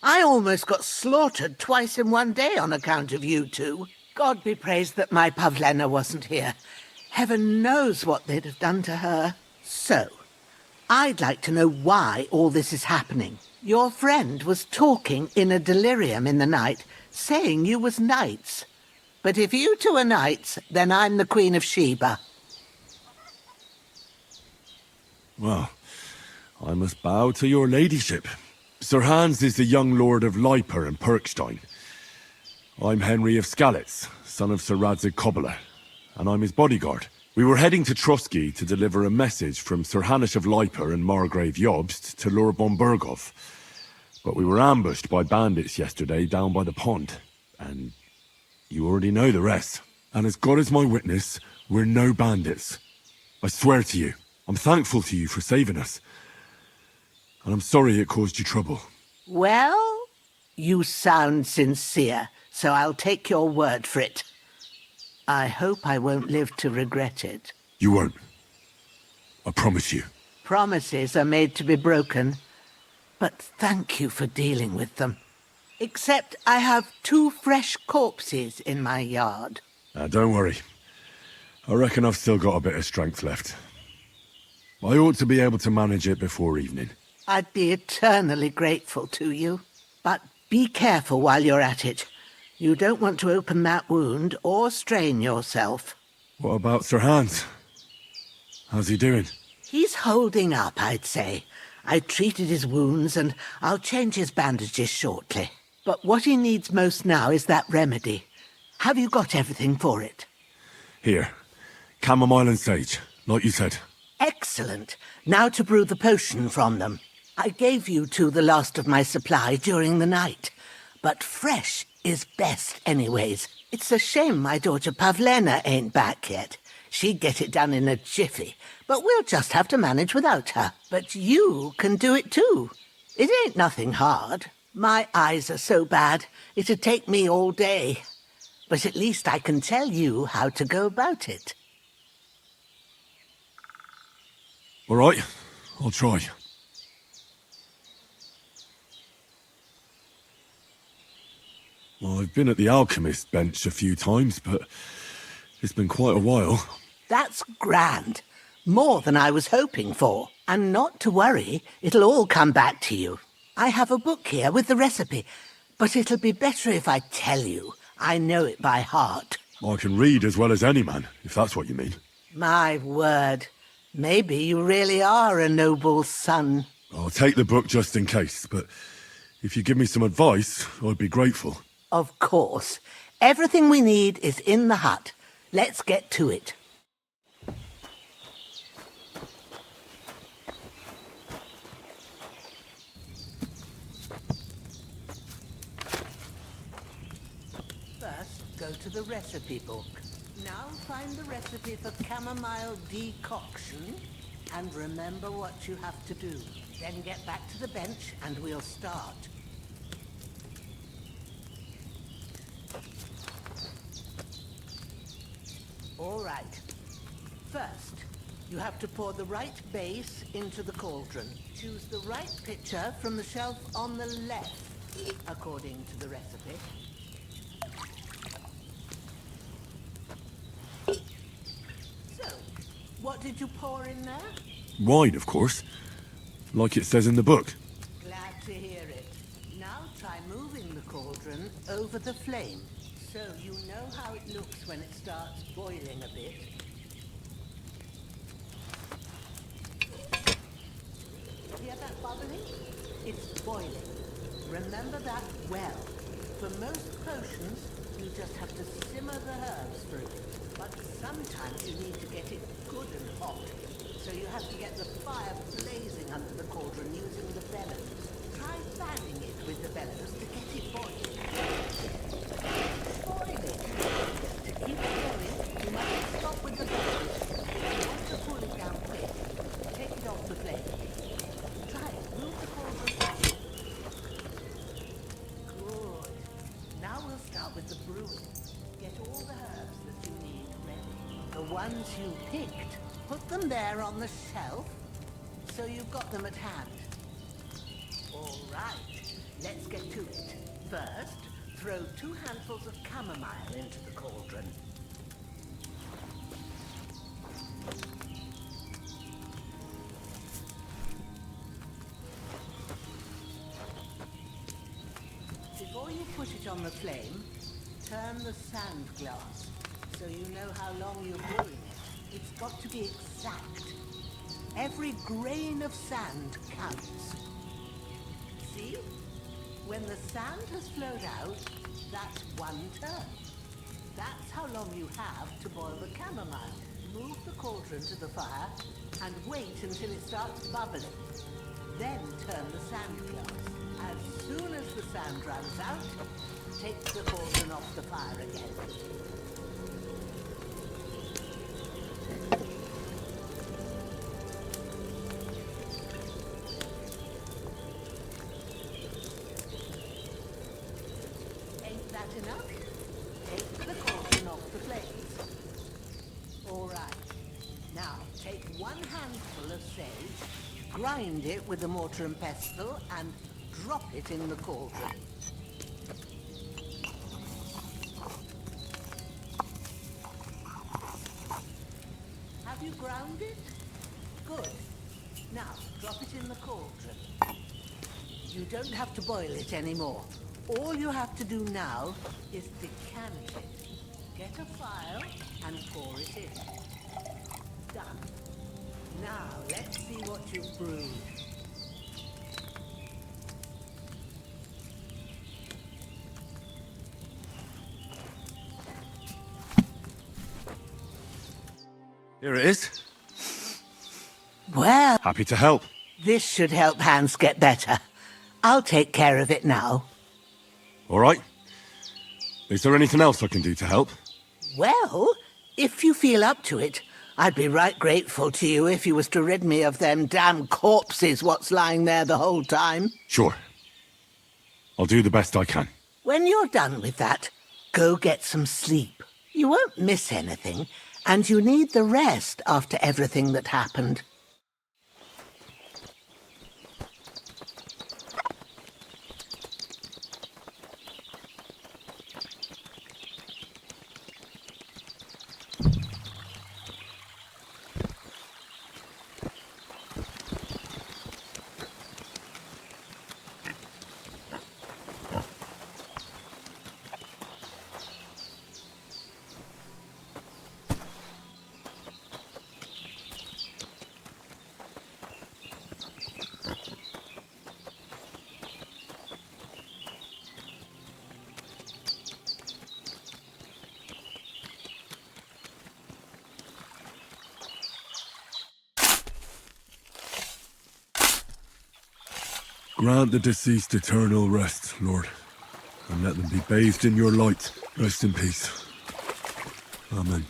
I almost got slaughtered twice in one day on account of you two. God be praised that my Pavlena wasn't here. Heaven knows what they'd have done to her. So, I'd like to know why all this is happening. Your friend was talking in a delirium in the night, saying you was knights. But if you two are knights, then I'm the Queen of Sheba. Well, I must bow to your ladyship. Sir Hans is the young lord of Leiper and Perkstein. I'm Henry of Skalitz, son of Sir Radzig Cobbler, and I'm his bodyguard. We were heading to Trotsky to deliver a message from Sir Hanush of Leiper and Margrave Jobst to Lord von Berghoff. But we were ambushed by bandits yesterday down by the pond, and you already know the rest. And as God is my witness, we're no bandits. I swear to you, I'm thankful to you for saving us. And I'm sorry it caused you trouble. Well, you sound sincere, so I'll take your word for it. I hope I won't live to regret it. You won't. I promise you. Promises are made to be broken, but thank you for dealing with them. Except I have 2 fresh corpses in my yard. Don't worry. I reckon I've still got a bit of strength left. I ought to be able to manage it before evening. I'd be eternally grateful to you. But be careful while you're at it. You don't want to open that wound or strain yourself. What about Sir Hans? How's he doing? He's holding up, I'd say. I treated his wounds and I'll change his bandages shortly. But what he needs most now is that remedy. Have you got everything for it? Here. Chamomile and sage, like you said. Excellent. Now to brew the potion from them. I gave you 2 the last of my supply during the night. But fresh is best anyways. It's a shame my daughter Pavlena ain't back yet. She'd get it done in a jiffy, but we'll just have to manage without her. But you can do it too. It ain't nothing hard. My eyes are so bad, it'd take me all day. But at least I can tell you how to go about it. All right, I'll try. Well, I've been at the alchemist bench a few times, but it's been quite a while. That's grand. More than I was hoping for. And not to worry, it'll all come back to you. I have a book here with the recipe, but it'll be better if I tell you. I know it by heart. I can read as well as any man, if that's what you mean. My word. Maybe you really are a noble son. I'll take the book just in case, but if you give me some advice, I'd be grateful. Of course. Everything we need is in the hut. Let's get to it. First, go to the recipe book. Now find the recipe for chamomile decoction and remember what you have to do. Then get back to the bench and we'll start. All right. First, you have to pour the right base into the cauldron. Choose the right pitcher from the shelf on the left, according to the recipe. So, what did you pour in there? Wine, of course. Like it says in the book. Glad to hear it. Now try moving the cauldron over the flame, so you know how it looks when it starts boiling a bit. Hear that bubbling? It's boiling. Remember that well. For most potions, you just have to simmer the herbs for a bit. But sometimes you need to get it good and hot. So you have to get the fire blazing under the cauldron using the bellows. Try fanning it with the bellows to get it boiling. Boiling. To keep it going, you must stop with the bellows. If you want to cool it down quick, take it off the flame. Try it. Move the cauldron back. Good. Now we'll start with the brewing. Get all the herbs that you need ready. The ones you picked, put them there on the shelf, so you've got them at hand. All right, let's get to it. First, throw 2 handfuls of chamomile into the cauldron. you put it on the flame, turn the sand glass so you know how long you're brewing it. It's got to be exact. Every grain of sand counts. See? When the sand has flowed out, that's 1 turn. That's how long you have to boil the chamomile. Move the cauldron to the fire and wait until it starts bubbling. Then turn the sand glass. As soon as the sand runs out, take the cauldron off the fire again. Ain't that enough? Take the cauldron off the flames. All right. Now, take 1 handful of sage, grind it with a mortar and pestle, and drop it in the cauldron. Have you ground it? Good. Now, drop it in the cauldron. You don't have to boil it anymore. All you have to do now is decant it. Get a file and pour it in. Done. Now, let's see what you've brewed. Here it is. Well, Happy to help. this should help Hans get better. I'll take care of it now. All right. Is there anything else I can do to help? Well, if you feel up to it, I'd be right grateful to you if you was to rid me of them damn corpses what's lying there the whole time. Sure. I'll do the best I can. When you're done with that, go get some sleep. You won't miss anything, and you need the rest after everything that happened. Grant the deceased eternal rest, Lord, and let them be bathed in your light. Rest in peace. Amen.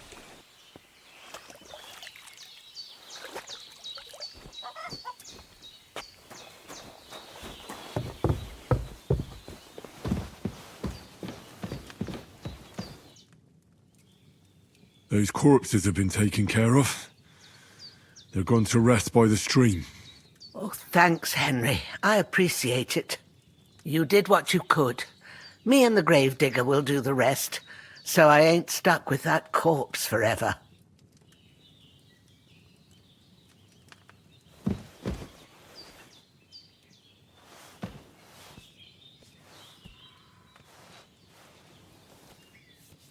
Those corpses have been taken care of. They're gone to rest by the stream. Oh, thanks, Henry. I appreciate it. You did what you could. Me and the gravedigger will do the rest, so I ain't stuck with that corpse forever.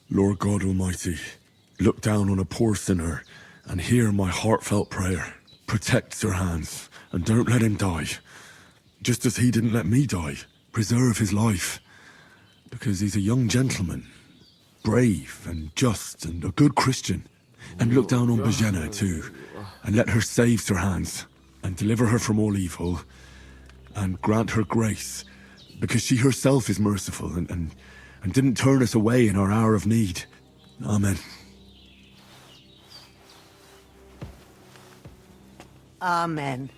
Lord God Almighty, look down on a poor sinner and hear my heartfelt prayer. Protect Sir Hans, and don't let him die. Just as he didn't let me die. Preserve his life. Because he's a young gentleman. Brave and just and a good Christian. And look down on Bajena too. And let her save Sir Hans. And deliver her from all evil. And grant her grace. Because she herself is merciful and didn't turn us away in our hour of need. Amen. Amen.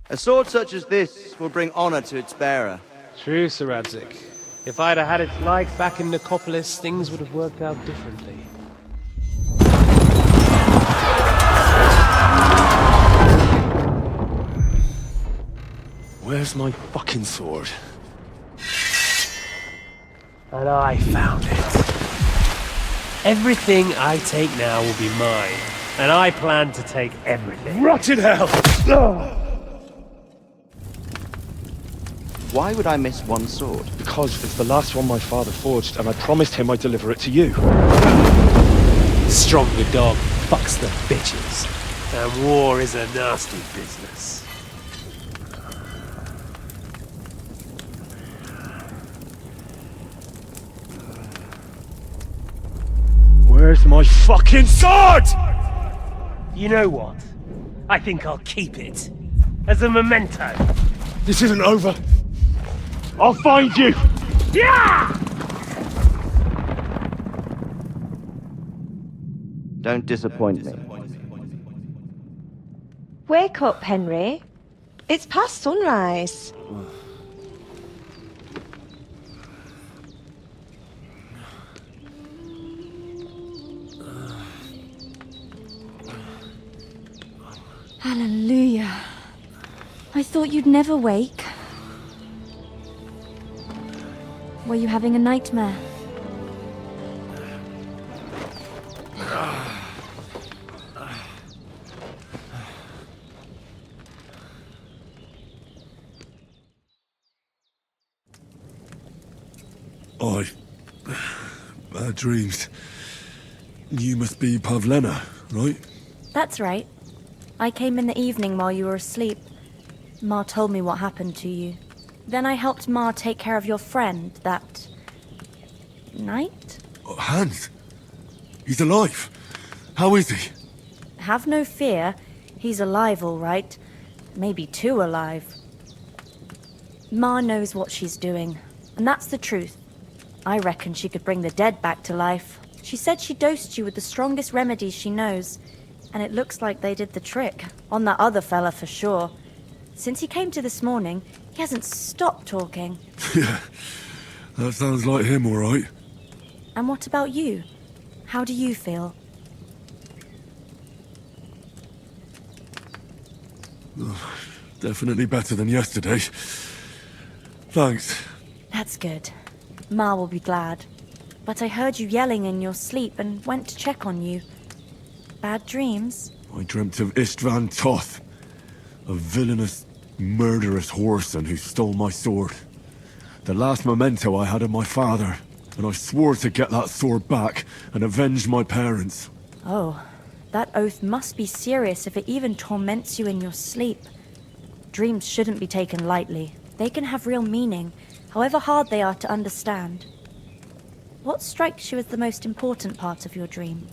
A sword such as this will bring honor to its bearer. True, Sir Radzik. If I'd have had its like back in Nicopolis, things would have worked out differently. Where's my fucking sword? And I found it. Everything I take now will be mine, and I plan to take everything. Rotted hell! Why would I miss one sword? Because it's the last one my father forged, and I promised him I'd deliver it to you. Stronger dog fucks the bitches, and war is a nasty business. Where's my fucking sword? You know what? I think I'll keep it. As a memento. This isn't over. I'll find you! Yeah! Don't disappoint me. Wake up, Henry. It's past sunrise. Hallelujah. I thought you'd never wake. Were you having a nightmare? Bad dreams. You must be Pavlena, right? That's right. I came in the evening while you were asleep. Ma told me what happened to you. Then I helped Ma take care of your friend that night? Hans? He's alive. How is he? Have no fear. He's alive, all right. Maybe too alive. Ma knows what she's doing, and that's the truth. I reckon she could bring the dead back to life. She said she dosed you with the strongest remedies she knows, and it looks like they did the trick. On that other fella for sure. Since he came to this morning, he hasn't stopped talking. Yeah, that sounds like him, all right. And what about you? How do you feel? Definitely better than yesterday. Thanks. That's good. Ma will be glad. But I heard you yelling in your sleep and went to check on you. Bad dreams? I dreamt of Istvan Toth, a villainous, murderous whoreson who stole my sword. The last memento I had of my father, and I swore to get that sword back and avenge my parents. Oh, that oath must be serious if it even torments you in your sleep. Dreams shouldn't be taken lightly. They can have real meaning, however hard they are to understand. What strikes you as the most important part of your dream?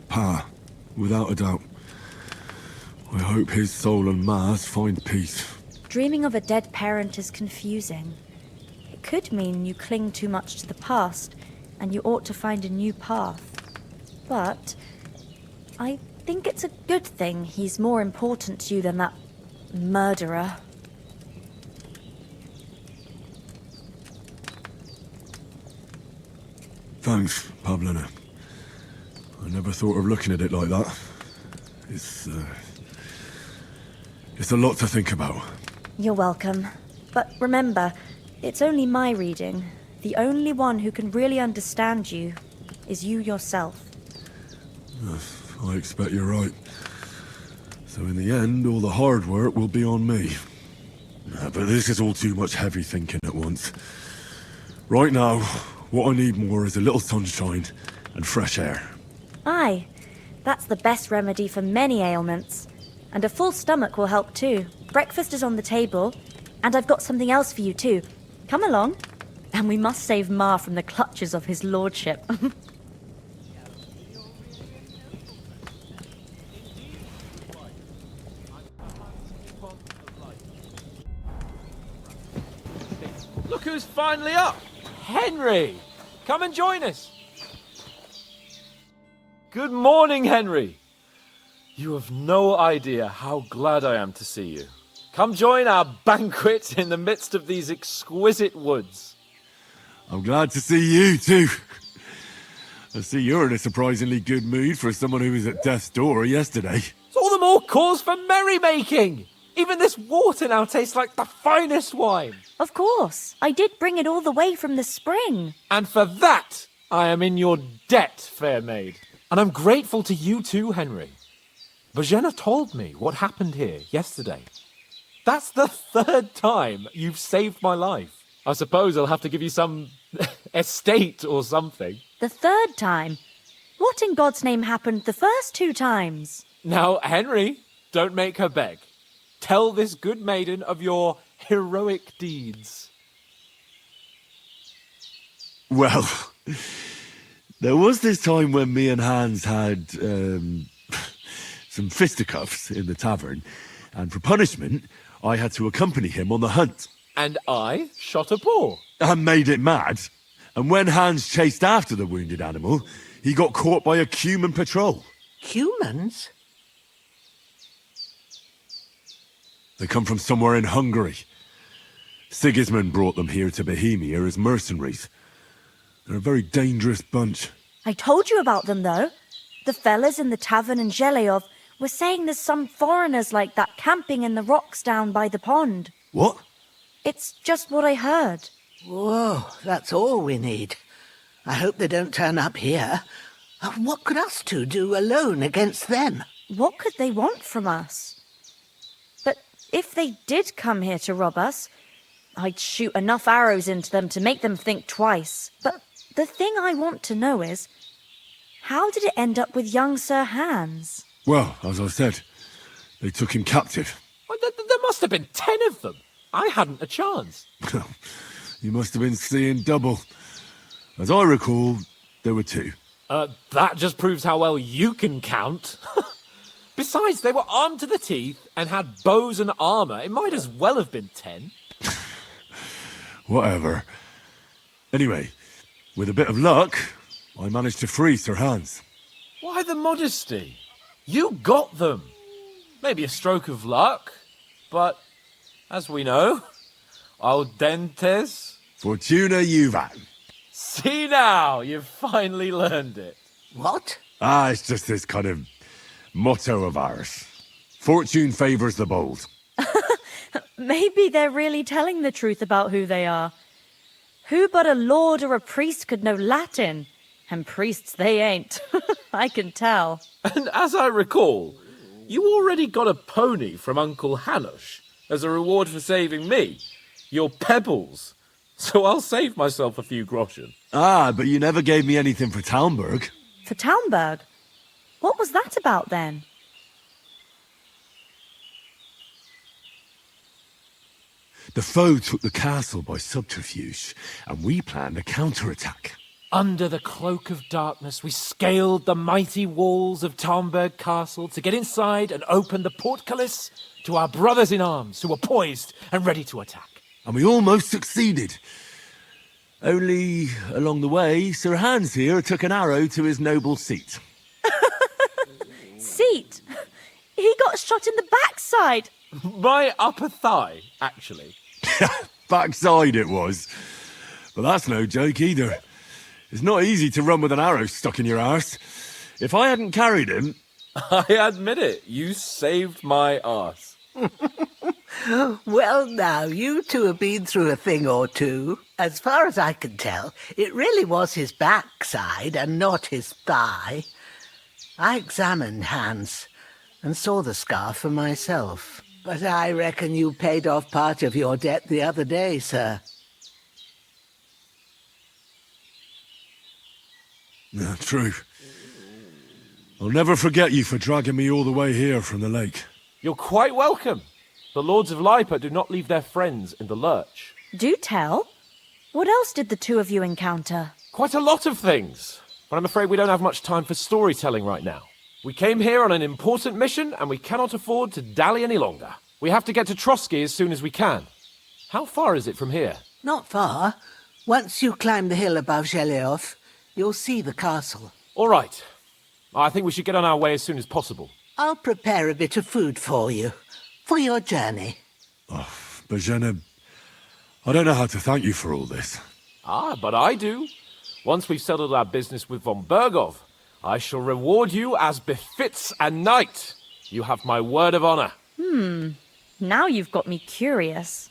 Pa, without a doubt. I hope his soul and Ma's find peace. Dreaming of a dead parent is confusing. It could mean you cling too much to the past, and you ought to find a new path. But I think it's a good thing he's more important to you than that murderer. Thanks, Pavlena. I never thought of looking at it like that. It's a lot to think about. You're welcome. But remember, it's only my reading. The only one who can really understand you is you yourself. I expect you're right. So in the end, all the hard work will be on me. But this is all too much heavy thinking at once. Right now, what I need more is a little sunshine and fresh air. Aye, that's the best remedy for many ailments. And a full stomach will help too. Breakfast is on the table, and I've got something else for you too. Come along. And we must save Ma from the clutches of his lordship. Look who's finally up! Henry! Come and join us! Good morning, Henry! You have no idea how glad I am to see you. Come join our banquet in the midst of these exquisite woods. I'm glad to see you too. I see you're in a surprisingly good mood for someone who was at death's door yesterday. It's all the more cause for merrymaking. Even this water now tastes like the finest wine. Of course. I did bring it all the way from the spring. And for that, I am in your debt, fair maid. And I'm grateful to you too, Henry. Bojena told me what happened here yesterday. That's the 3rd time you've saved my life. I suppose I'll have to give you some estate or something. The 3rd time? What in God's name happened the first 2 times? Now, Henry, don't make her beg. Tell this good maiden of your heroic deeds. Well, there was this time when me and Hans had some fisticuffs in the tavern, and for punishment, I had to accompany him on the hunt. And I shot a boar. And made it mad. And when Hans chased after the wounded animal, he got caught by a Cuman patrol. Humans? They come from somewhere in Hungary. Sigismund brought them here to Bohemia as mercenaries. They're a very dangerous bunch. I told you about them, though. The fellas in the tavern in Zheleyov were saying there's some foreigners like that camping in the rocks down by the pond. What? It's just what I heard. Whoa, that's all we need. I hope they don't turn up here. What could us two do alone against them? What could they want from us? But if they did come here to rob us, I'd shoot enough arrows into them to make them think twice. But the thing I want to know is, how did it end up with young Sir Hans? Well, as I said, they took him captive. Well, there must have been 10 of them. I hadn't a chance. You must have been seeing double. As I recall, there were 2. That just proves how well you can count. Besides, they were armed to the teeth and had bows and armour. It might as well have been 10. Whatever. Anyway, with a bit of luck, I managed to free Sir Hans. Why the modesty? You got them. Maybe a stroke of luck, but as we know, audentes. Fortuna juvat. See now, you've finally learned it. What? It's just this kind of motto of ours. Fortune favours the bold. Maybe they're really telling the truth about who they are. Who but a lord or a priest could know Latin? And priests they ain't. I can tell. And as I recall, you already got a pony from Uncle Hanush as a reward for saving me. Your pebbles. So I'll save myself a few groschen. But you never gave me anything for Talmberg. For Talmberg? What was that about then? The foe took the castle by subterfuge, and we planned a counterattack. Under the cloak of darkness, we scaled the mighty walls of Talmberg Castle to get inside and open the portcullis to our brothers in arms who were poised and ready to attack. And we almost succeeded. Only, along the way, Sir Hans here took an arrow to his noble seat. Seat? He got shot in the backside. My upper thigh, actually. Backside it was. But that's no joke either. It's not easy to run with an arrow stuck in your arse. If I hadn't carried him... I admit it, you saved my arse. Well, now, you two have been through a thing or two. As far as I can tell, it really was his backside and not his thigh. I examined Hans and saw the scar for myself. But I reckon you paid off part of your debt the other day, sir. No, true. I'll never forget you for dragging me all the way here from the lake. You're quite welcome. The Lords of Lipa do not leave their friends in the lurch. Do tell. What else did the two of you encounter? Quite a lot of things. But I'm afraid we don't have much time for storytelling right now. We came here on an important mission, and we cannot afford to dally any longer. We have to get to Trotsky as soon as we can. How far is it from here? Not far. Once you climb the hill above Zheleyov, you'll see the castle. All right. I think we should get on our way as soon as possible. I'll prepare a bit of food for you, for your journey. Bojena, I don't know how to thank you for all this. Ah, but I do. Once we've settled our business with von Bergov, I shall reward you as befits a knight. You have my word of honor. Now you've got me curious.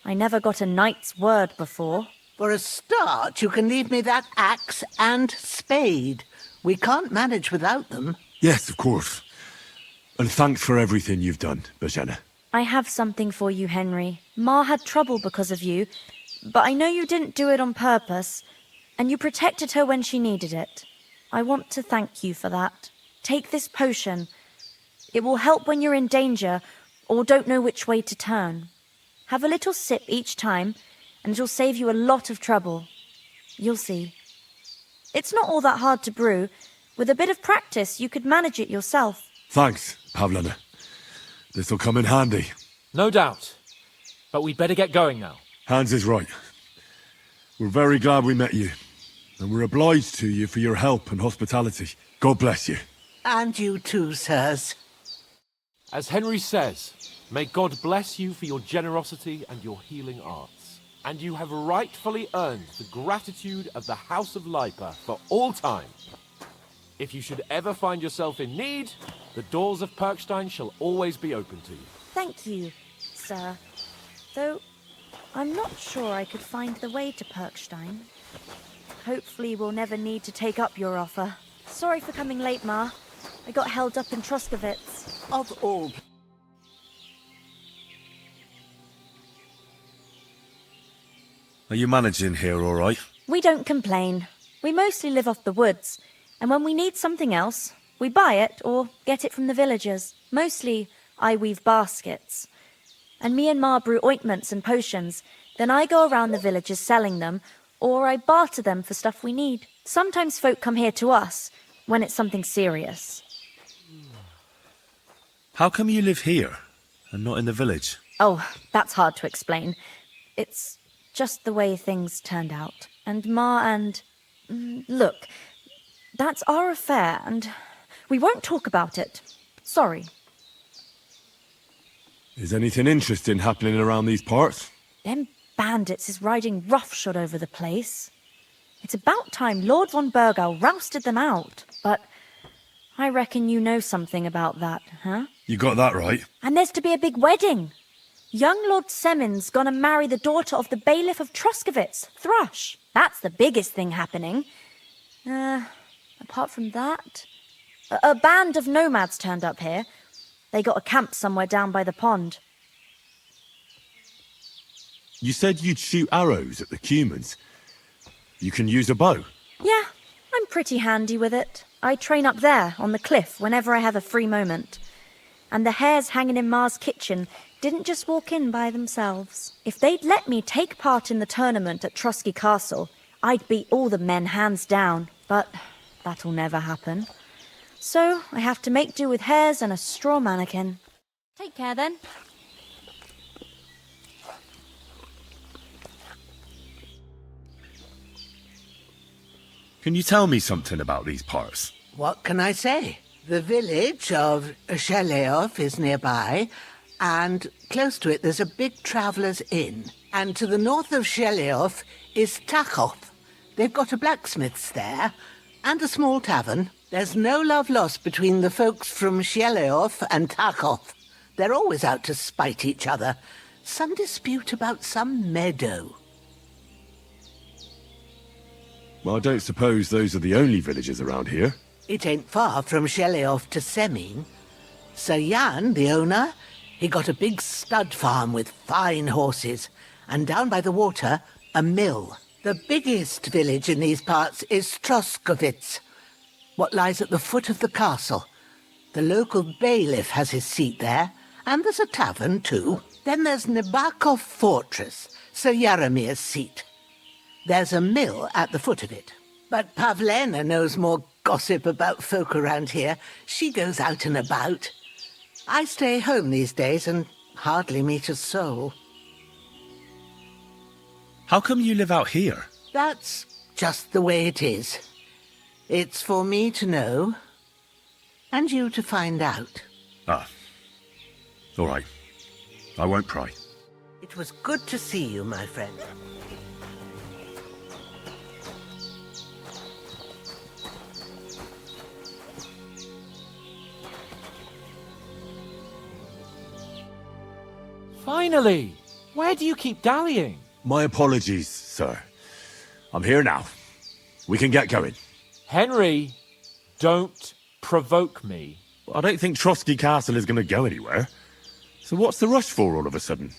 I never got a knight's word before. For a start, you can leave me that axe and spade. We can't manage without them. Yes, of course. And thanks for everything you've done, Bajana. I have something for you, Henry. Ma had trouble because of you, but I know you didn't do it on purpose, and you protected her when she needed it. I want to thank you for that. Take this potion. It will help when you're in danger or don't know which way to turn. Have a little sip each time, and it'll save you a lot of trouble. You'll see. It's not all that hard to brew. With a bit of practice, you could manage it yourself. Thanks, Pavlana. This'll come in handy. No doubt. But we'd better get going now. Hans is right. We're very glad we met you. And we're obliged to you for your help and hospitality. God bless you. And you too, sirs. As Henry says, may God bless you for your generosity and your healing arts. And you have rightfully earned the gratitude of the House of Lipa for all time. If you should ever find yourself in need, the doors of Perkstein shall always be open to you. Thank you, sir. Though, I'm not sure I could find the way to Perkstein. Hopefully we'll never need to take up your offer. Sorry for coming late, Ma. I got held up in Troskovitz. Of all... Are you managing here all right? We don't complain. We mostly live off the woods, and when we need something else, we buy it or get it from the villagers. Mostly, I weave baskets. And me and Ma brew ointments and potions. Then I go around the villages selling them, or I barter them for stuff we need. Sometimes folk come here to us, when it's something serious. How come you live here, and not in the village? Oh, that's hard to explain. It's just the way things turned out. And Ma and... Look, that's our affair, and we won't talk about it. Sorry. Is anything interesting happening around these parts? Them bandits is riding roughshod over the place. It's about time Lord von Burgau rousted them out. But I reckon you know something about that, huh? You got that right. And there's to be a big wedding. Young Lord Semin's gonna marry the daughter of the bailiff of Troskovitz, Thrush. That's the biggest thing happening. Apart from that... A band of nomads turned up here. They got a camp somewhere down by the pond. You said you'd shoot arrows at the Cumans. You can use a bow. Yeah, I'm pretty handy with it. I train up there, on the cliff, whenever I have a free moment. And the hares hanging in Ma's kitchen didn't just walk in by themselves. If they'd let me take part in the tournament at Trotsky Castle, I'd beat all the men hands down. But that'll never happen. So I have to make do with hares and a straw mannequin. Take care, then. Can you tell me something about these parts? What can I say? The village of Sheleov is nearby, and close to it there's a big traveller's inn. And to the north of Sheleov is Tachov. They've got a blacksmith's there, and a small tavern. There's no love lost between the folks from Sheleov and Tachov. They're always out to spite each other. Some dispute about some meadow. Well, I don't suppose those are the only villages around here. It ain't far from Sheleov to Semin. Sir Jan, the owner, he got a big stud farm with fine horses, and down by the water, a mill. The biggest village in these parts is Troskovitz, what lies at the foot of the castle. The local bailiff has his seat there, and there's a tavern too. Then there's Nebakov Fortress, Sir Yaramir's seat. There's a mill at the foot of it. But Pavlena knows more gossip about folk around here. She goes out and about. I stay home these days and hardly meet a soul. How come you live out here? That's just the way it is. It's for me to know, and you to find out. Ah. All right. I won't pry. It was good to see you, my friend. Finally! Where do you keep dallying? My apologies, sir. I'm here now. We can get going. Henry, don't provoke me. I don't think Trotsky Castle is going to go anywhere. So what's the rush for all of a sudden?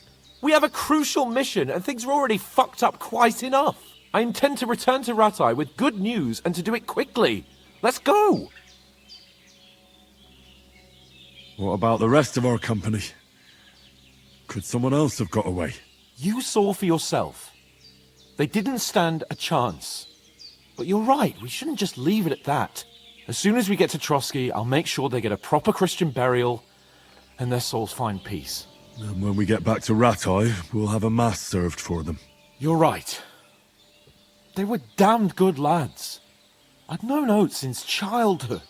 We have a crucial mission and things are already fucked up quite enough. I intend to return to Rattay with good news and to do it quickly. Let's go! What about the rest of our company? Could someone else have got away? You saw for yourself. They didn't stand a chance. But you're right, we shouldn't just leave it at that. As soon as we get to Trotsky, I'll make sure they get a proper Christian burial and their souls find peace. And when we get back to Rattay, we'll have a mass served for them. You're right. They were damned good lads. I'd known Oates since childhood.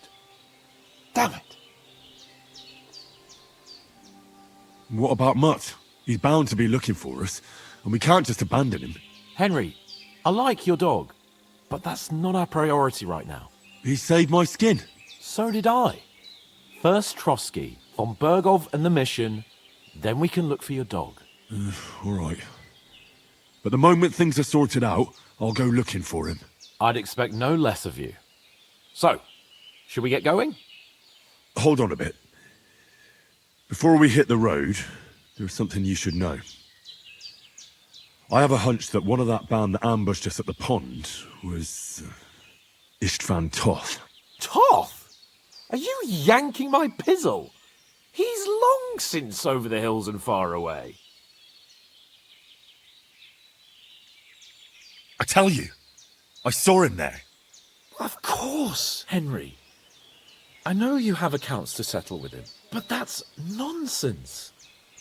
Damn it. What about Mutt? He's bound to be looking for us, and we can't just abandon him. Henry, I like your dog, but that's not our priority right now. He saved my skin. So did I. First Trotsky, von Bergov and the mission, then we can look for your dog. All right. But the moment things are sorted out, I'll go looking for him. I'd expect no less of you. So, should we get going? Hold on a bit. Before we hit the road, there's something you should know. I have a hunch that one of that band that ambushed us at the pond was Istvan Toth. Toth? Are you yanking my pizzle? He's long since over the hills and far away. I tell you, I saw him there. Of course, Henry. I know you have accounts to settle with him, but that's nonsense.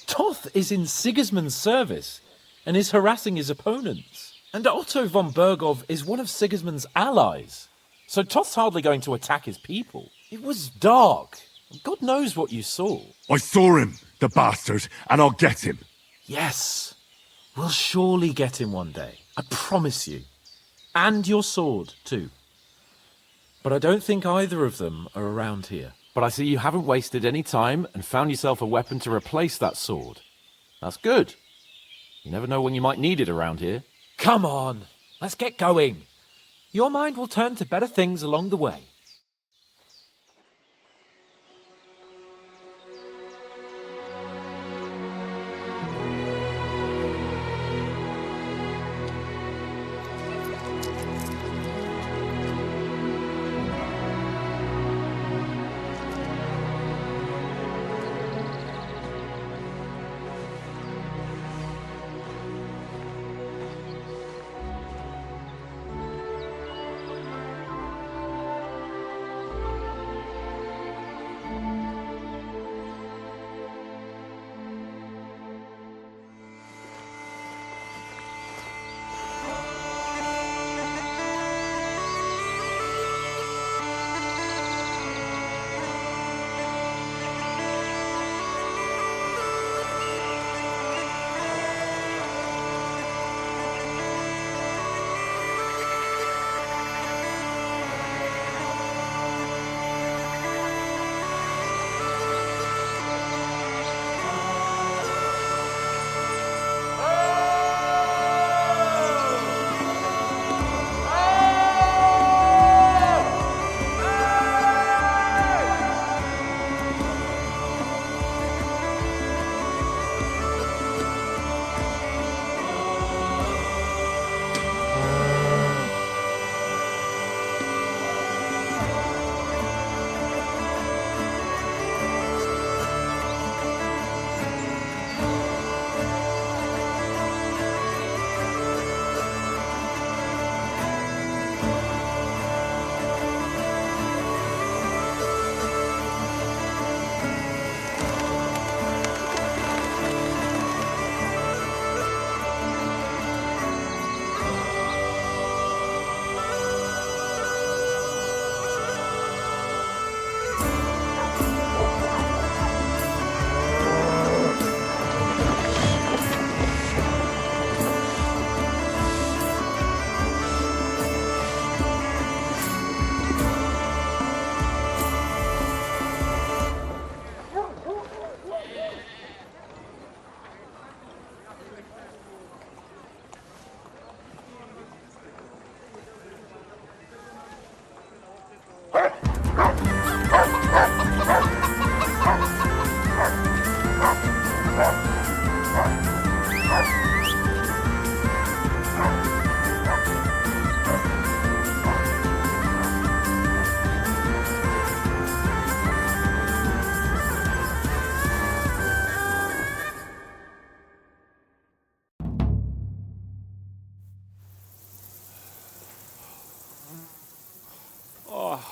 Toth is in Sigismund's service and is harassing his opponents. And Otto von Bergov is one of Sigismund's allies. So Toth's hardly going to attack his people. It was dark. God knows what you saw. I saw him, the bastard, and I'll get him. Yes. We'll surely get him one day. I promise you. And your sword, too. But I don't think either of them are around here. But I see you haven't wasted any time and found yourself a weapon to replace that sword. That's good. You never know when you might need it around here. Come on, let's get going. Your mind will turn to better things along the way.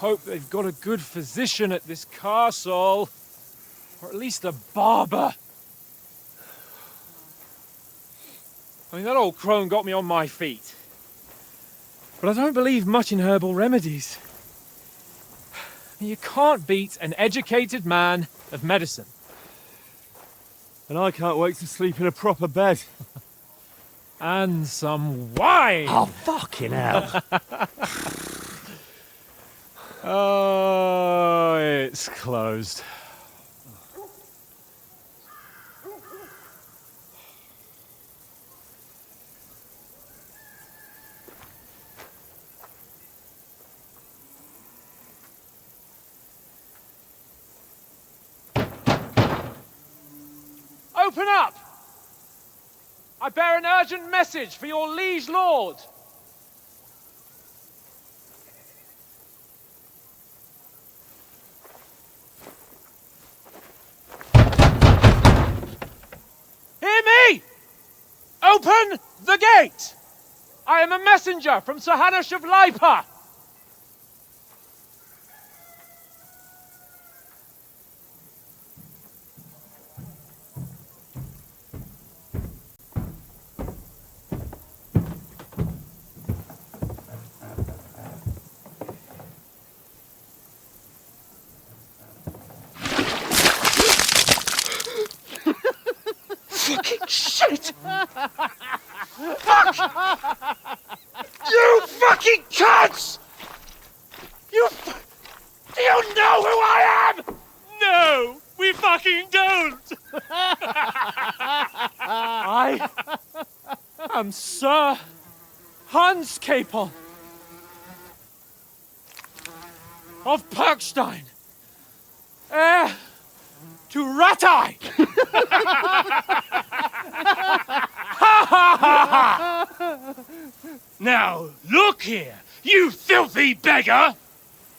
hope they've got a good physician at this castle. Or at least a barber. I mean, that old crone got me on my feet. But I don't believe much in herbal remedies. You can't beat an educated man of medicine. And I can't wait to sleep in a proper bed. And some wine! Oh, fucking hell. Oh, it's closed. Open up! I bear an urgent message for your liege lord. Hear me! Open the gate! I am a messenger from Sir Hanush of Lipa. Fucking shit! Fuck! You fucking cunts! Do you know who I am? No, we fucking don't! I am Sir Hans Capon of Perkstein, heir to Ratai! Now, look here, you filthy beggar!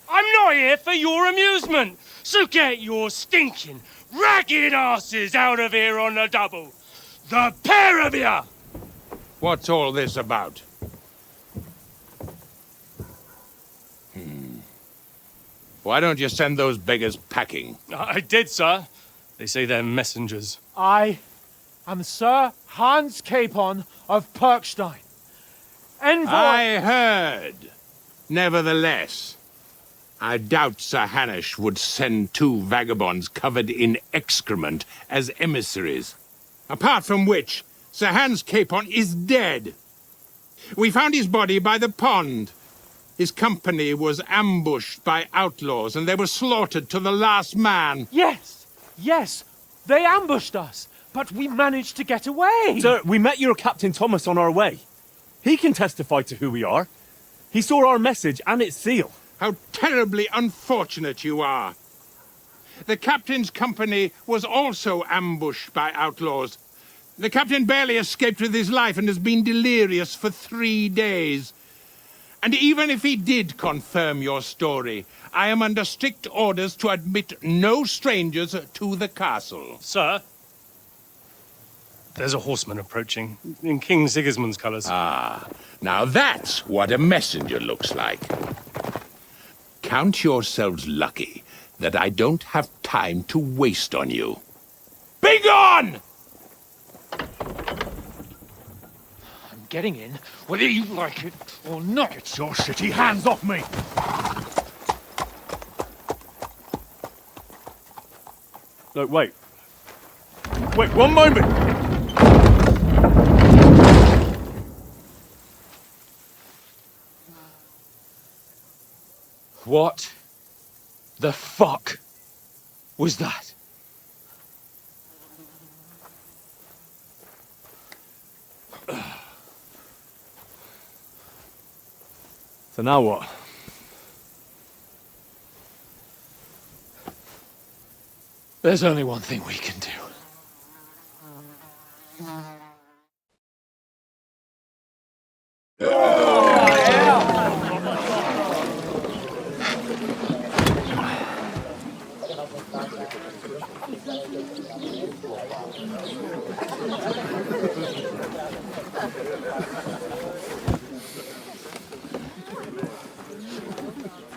I'm not here for your amusement, so get your stinking, ragged asses out of here on the double. The pair of you! What's all this about? Why don't you send those beggars packing? I did, sir. They say they're messengers. I am Sir Hans Capon of Perkstein. Envoy... I heard. Nevertheless, I doubt Sir Hanush would send two vagabonds covered in excrement as emissaries. Apart from which, Sir Hans Capon is dead. We found his body by the pond. His company was ambushed by outlaws, and they were slaughtered to the last man. Yes, yes, they ambushed us, but we managed to get away. Sir, we met your Captain Thomas on our way. He can testify to who we are. He saw our message and its seal. How terribly unfortunate you are. The captain's company was also ambushed by outlaws. The captain barely escaped with his life and has been delirious for 3 days. And even if he did confirm your story, I am under strict orders to admit no strangers to the castle. Sir, there's a horseman approaching, in King Sigismund's colours. Ah, now that's what a messenger looks like. Count yourselves lucky that I don't have time to waste on you. Be gone! I'm getting in, whether you like it or not. Get your shitty hands off me! No, wait. Wait, one moment! What the fuck was that? So now what? There's only one thing we can do.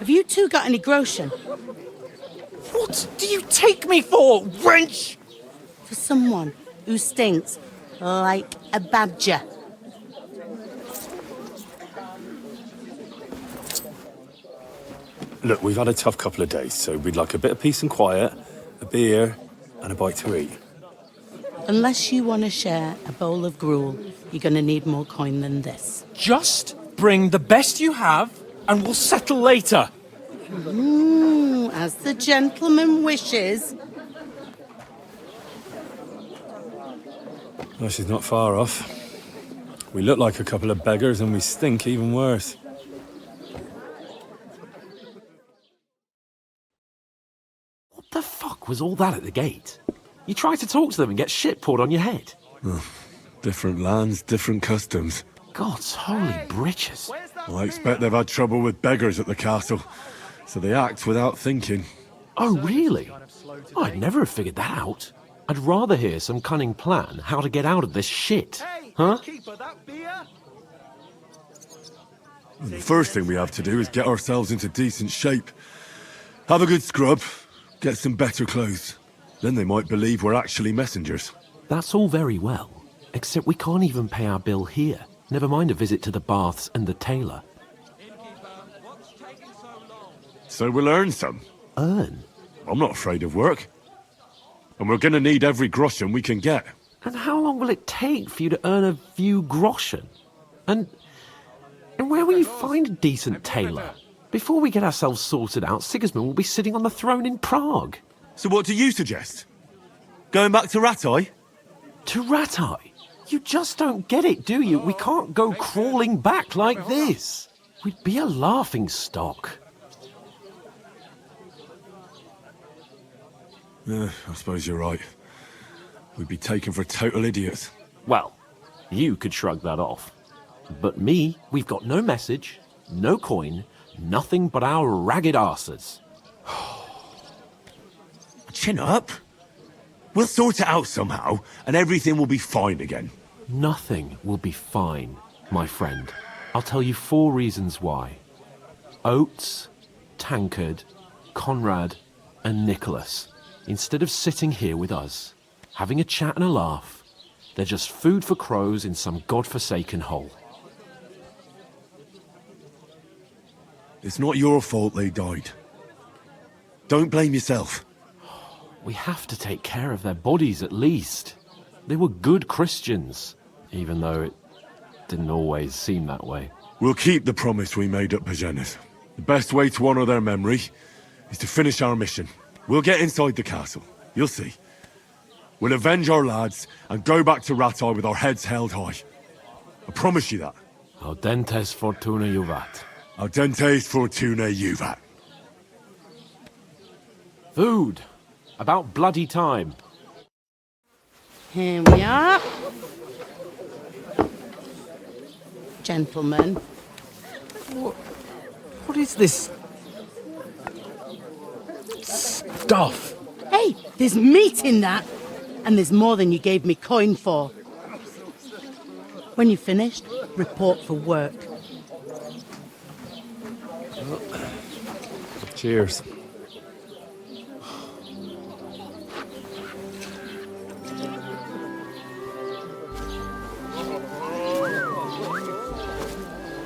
Have you two got any groschen? What do you take me for, wench? For someone who stinks like a badger. Look, we've had a tough couple of days, so we'd like a bit of peace and quiet, a beer, and a bite to eat. Unless you want to share a bowl of gruel, you're going to need more coin than this. Just bring the best you have, and we'll settle later. As the gentleman wishes. Well, she's not far off. We look like a couple of beggars, and we stink even worse. What the fuck was all that at the gate? You tried to talk to them and get shit poured on your head. Different lands, different customs. God's holy britches. I expect they've had trouble with beggars at the castle, so they act without thinking. Oh, really? I'd never have figured that out. I'd rather hear some cunning plan how to get out of this shit. Huh? The first thing we have to do is get ourselves into decent shape. Have a good scrub, get some better clothes. Then they might believe we're actually messengers. That's all very well, except we can't even pay our bill here. Never mind a visit to the baths and the tailor. So we'll earn some. Earn? I'm not afraid of work. And we're gonna need every groschen we can get. And how long will it take for you to earn a few groschen? And where will you find a decent tailor? Before we get ourselves sorted out, Sigismund will be sitting on the throne in Prague. So what do you suggest? Going back to Ratai? To Ratai? You just don't get it, do you? We can't go crawling back like this. We'd be a laughing stock. I suppose you're right. We'd be taken for total idiots. Well, you could shrug that off. But me, we've got no message, no coin, nothing but our ragged arses. Chin up. We'll sort it out somehow, and everything will be fine again. Nothing will be fine, my friend. I'll tell you 4 reasons why. Oates, Tankard, Conrad, and Nicholas, instead of sitting here with us, having a chat and a laugh, they're just food for crows in some godforsaken hole. It's not your fault they died. Don't blame yourself. We have to take care of their bodies at least. They were good Christians, even though it didn't always seem that way. We'll keep the promise we made at Pagenis. The best way to honor their memory is to finish our mission. We'll get inside the castle. You'll see. We'll avenge our lads and go back to Ratai with our heads held high. I promise you that. Audentes fortuna juvat. Audentes fortuna juvat. Food. About bloody time. Here we are. Gentlemen. What is this stuff? Hey, there's meat in that. And there's more than you gave me coin for. When you're finished, report for work. Cheers.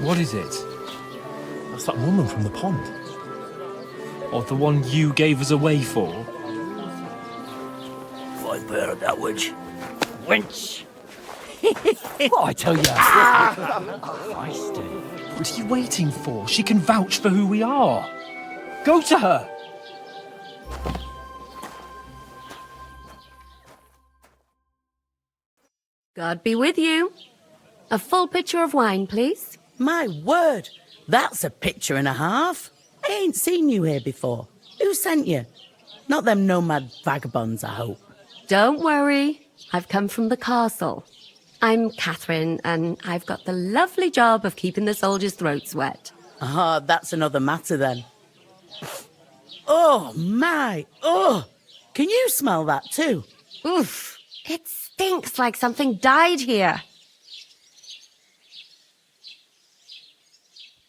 What is it? That's that woman from the pond. Or the one you gave us away for? I bear that witch. Wench! What I tell you? Feisty. What are you waiting for? She can vouch for who we are. Go to her. God be with you. A full pitcher of wine, please. My word, that's a picture and a half. I ain't seen you here before. Who sent you? Not them nomad vagabonds, I hope. Don't worry. I've come from the castle. I'm Catherine, and I've got the lovely job of keeping the soldiers' throats wet. Ah, that's another matter then. Oh, my. Oh, can you smell that too? Oof. It stinks like something died here.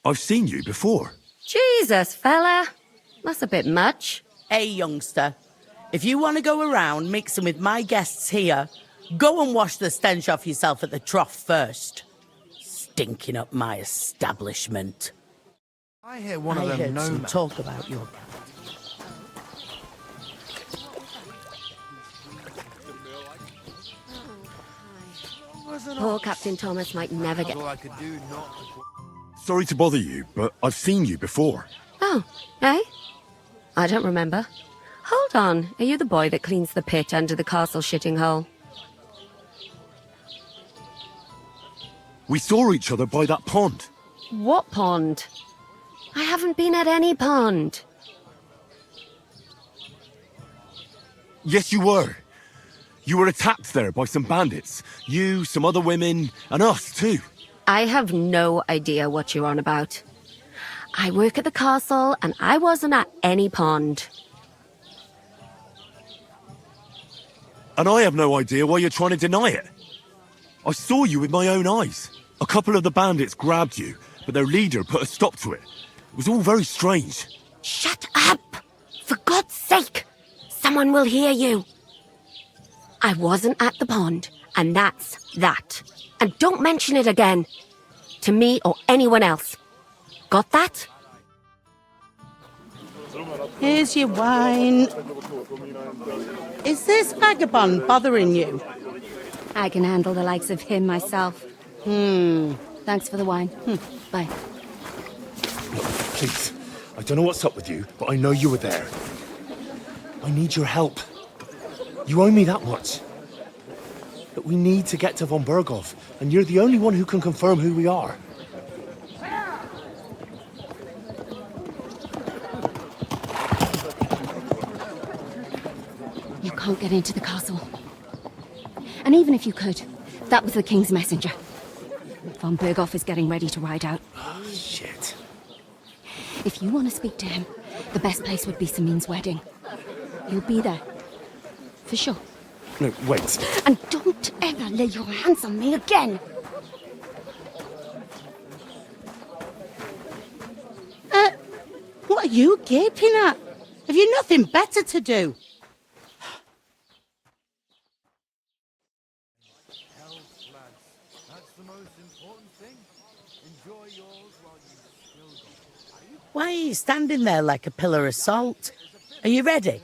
I've seen you before. Jesus, fella. That's a bit much. Hey, youngster. If you want to go around mixing with my guests here, go and wash the stench off yourself at the trough first. Stinking up my establishment. I hear one of them heard some nomads. talk about your Poor Captain Thomas might never get... Sorry to bother you, but I've seen you before. Oh, eh? I don't remember. Hold on, are you the boy that cleans the pit under the castle shitting hole? We saw each other by that pond. What pond? I haven't been at any pond. Yes, you were. You were attacked there by some bandits. You, some other women, and us too. I have no idea what you're on about. I work at the castle, and I wasn't at any pond. And I have no idea why you're trying to deny it. I saw you with my own eyes. A couple of the bandits grabbed you, but their leader put a stop to it. It was all very strange. Shut up! For God's sake! Someone will hear you. I wasn't at the pond, and that's that. And don't mention it again. To me or anyone else. Got that? Here's your wine. Is this vagabond bothering you? I can handle the likes of him myself. Thanks for the wine. Bye. Please, I don't know what's up with you, but I know you were there. I need your help. You owe me that much. But we need to get to von Berghoff, and you're the only one who can confirm who we are. You can't get into the castle. And even if you could, that was the King's messenger. Von Berghoff is getting ready to ride out. Oh, shit. If you want to speak to him, the best place would be Samin's wedding. You'll be there. For sure. No, wait. And don't ever lay your hands on me again! What are you gaping at? Have you nothing better to do? Why are you standing there like a pillar of salt? Are you ready?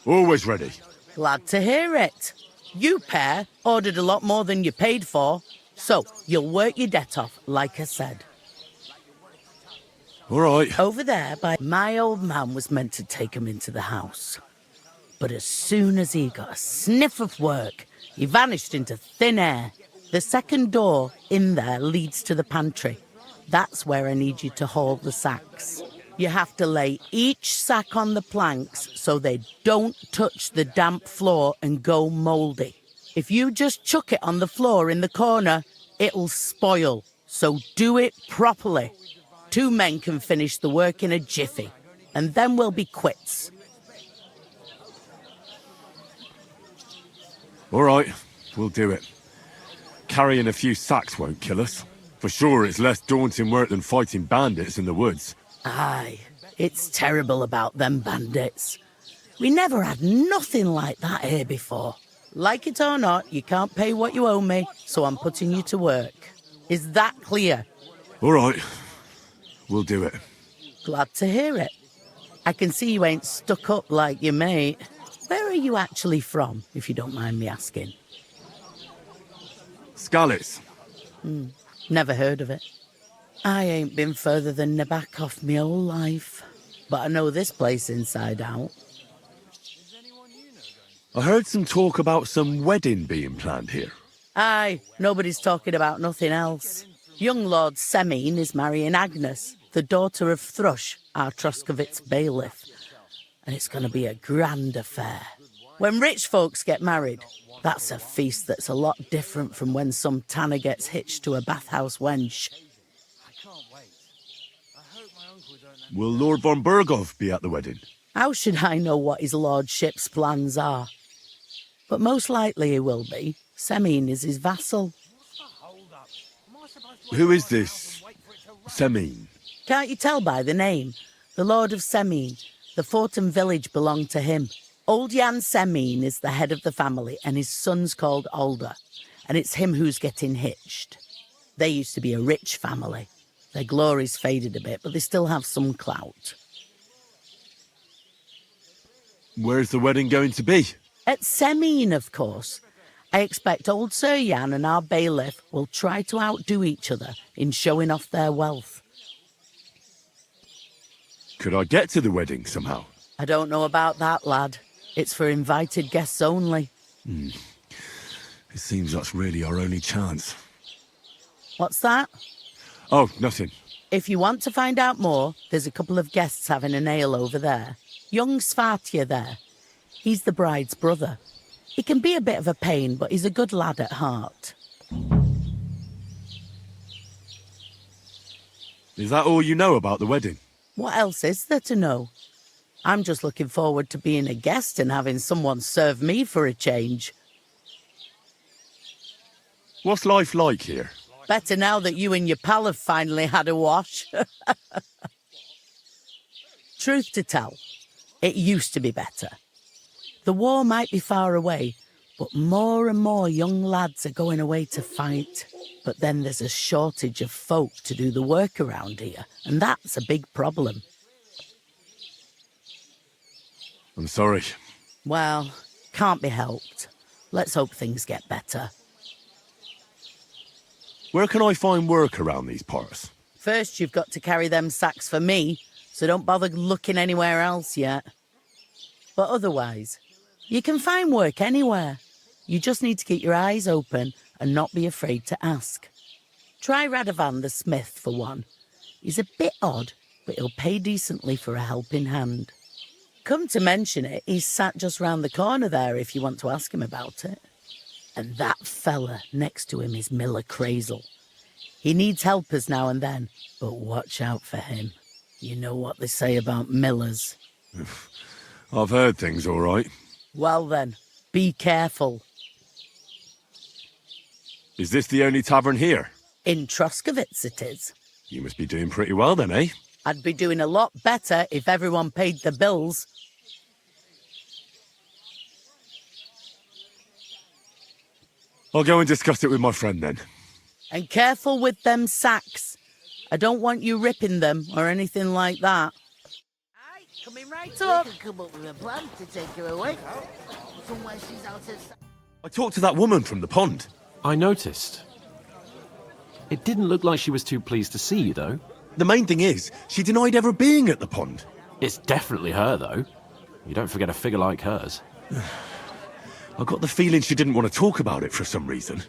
Always ready. Glad to hear it. You pair ordered a lot more than you paid for, so you'll work your debt off, like I said. All right. Over there, my old man was meant to take him into the house. But as soon as he got a sniff of work, he vanished into thin air. The second door in there leads to the pantry. That's where I need you to haul the sacks. You have to lay each sack on the planks so they don't touch the damp floor and go mouldy. If you just chuck it on the floor in the corner, it'll spoil. So do it properly. 2 men can finish the work in a jiffy, and then we'll be quits. All right, we'll do it. Carrying a few sacks won't kill us. For sure, it's less daunting work than fighting bandits in the woods. Aye, it's terrible about them bandits. We never had nothing like that here before. Like it or not, you can't pay what you owe me, so I'm putting you to work. Is that clear? All right, we'll do it. Glad to hear it. I can see you ain't stuck up like your mate. Where are you actually from, if you don't mind me asking? Skalitz. Never heard of it. I ain't been further than Nabakov my whole life, but I know this place inside out. I heard some talk about some wedding being planned here. Aye, nobody's talking about nothing else. Young Lord Semin is marrying Agnes, the daughter of Thrush, our Troskovitz bailiff. And it's going to be a grand affair. When rich folks get married, that's a feast that's a lot different from when some tanner gets hitched to a bathhouse wench. Will Lord von Berghoff be at the wedding? How should I know what his lordship's plans are? But most likely he will be. Semin is his vassal. Who is this Semine? Can't you tell by the name? The Lord of Semine. The fort and village belong to him. Old Jan Semine is the head of the family, and his son's called Alder. And it's him who's getting hitched. They used to be a rich family. Their glory's faded a bit, but they still have some clout. Where's the wedding going to be? At Semine, of course. I expect old Sir Jan and our bailiff will try to outdo each other in showing off their wealth. Could I get to the wedding somehow? I don't know about that, lad. It's for invited guests only. It seems that's really our only chance. What's that? Oh, nothing. If you want to find out more, there's a couple of guests having an ale over there. Young Svartje there. He's the bride's brother. He can be a bit of a pain, but he's a good lad at heart. Is that all you know about the wedding? What else is there to know? I'm just looking forward to being a guest and having someone serve me for a change. What's life like here? Better now that you and your pal have finally had a wash. Truth to tell, it used to be better. The war might be far away, but more and more young lads are going away to fight. But then there's a shortage of folk to do the work around here, and that's a big problem. I'm sorry. Well, can't be helped. Let's hope things get better. Where can I find work around these parts? First, you've got to carry them sacks for me, so don't bother looking anywhere else yet. But otherwise, you can find work anywhere. You just need to keep your eyes open and not be afraid to ask. Try Radovan the smith for one. He's a bit odd, but he'll pay decently for a helping hand. Come to mention it, he's sat just round the corner there if you want to ask him about it. And that fella next to him is Miller Crazel. He needs helpers now and then, but watch out for him. You know what they say about Millers. I've heard things all right. Well then, be careful. Is this the only tavern here? In Troskovitz it is. You must be doing pretty well then, eh? I'd be doing a lot better if everyone paid the bills. I'll go and discuss it with my friend then. And careful with them sacks. I don't want you ripping them or anything like that. Aye, coming right up. We can come up with a plan to take her away. Somewhere she's out of... I talked to that woman from the pond. I noticed. It didn't look like she was too pleased to see you, though. The main thing is, she denied ever being at the pond. It's definitely her, though. You don't forget a figure like hers. I got the feeling she didn't want to talk about it for some reason.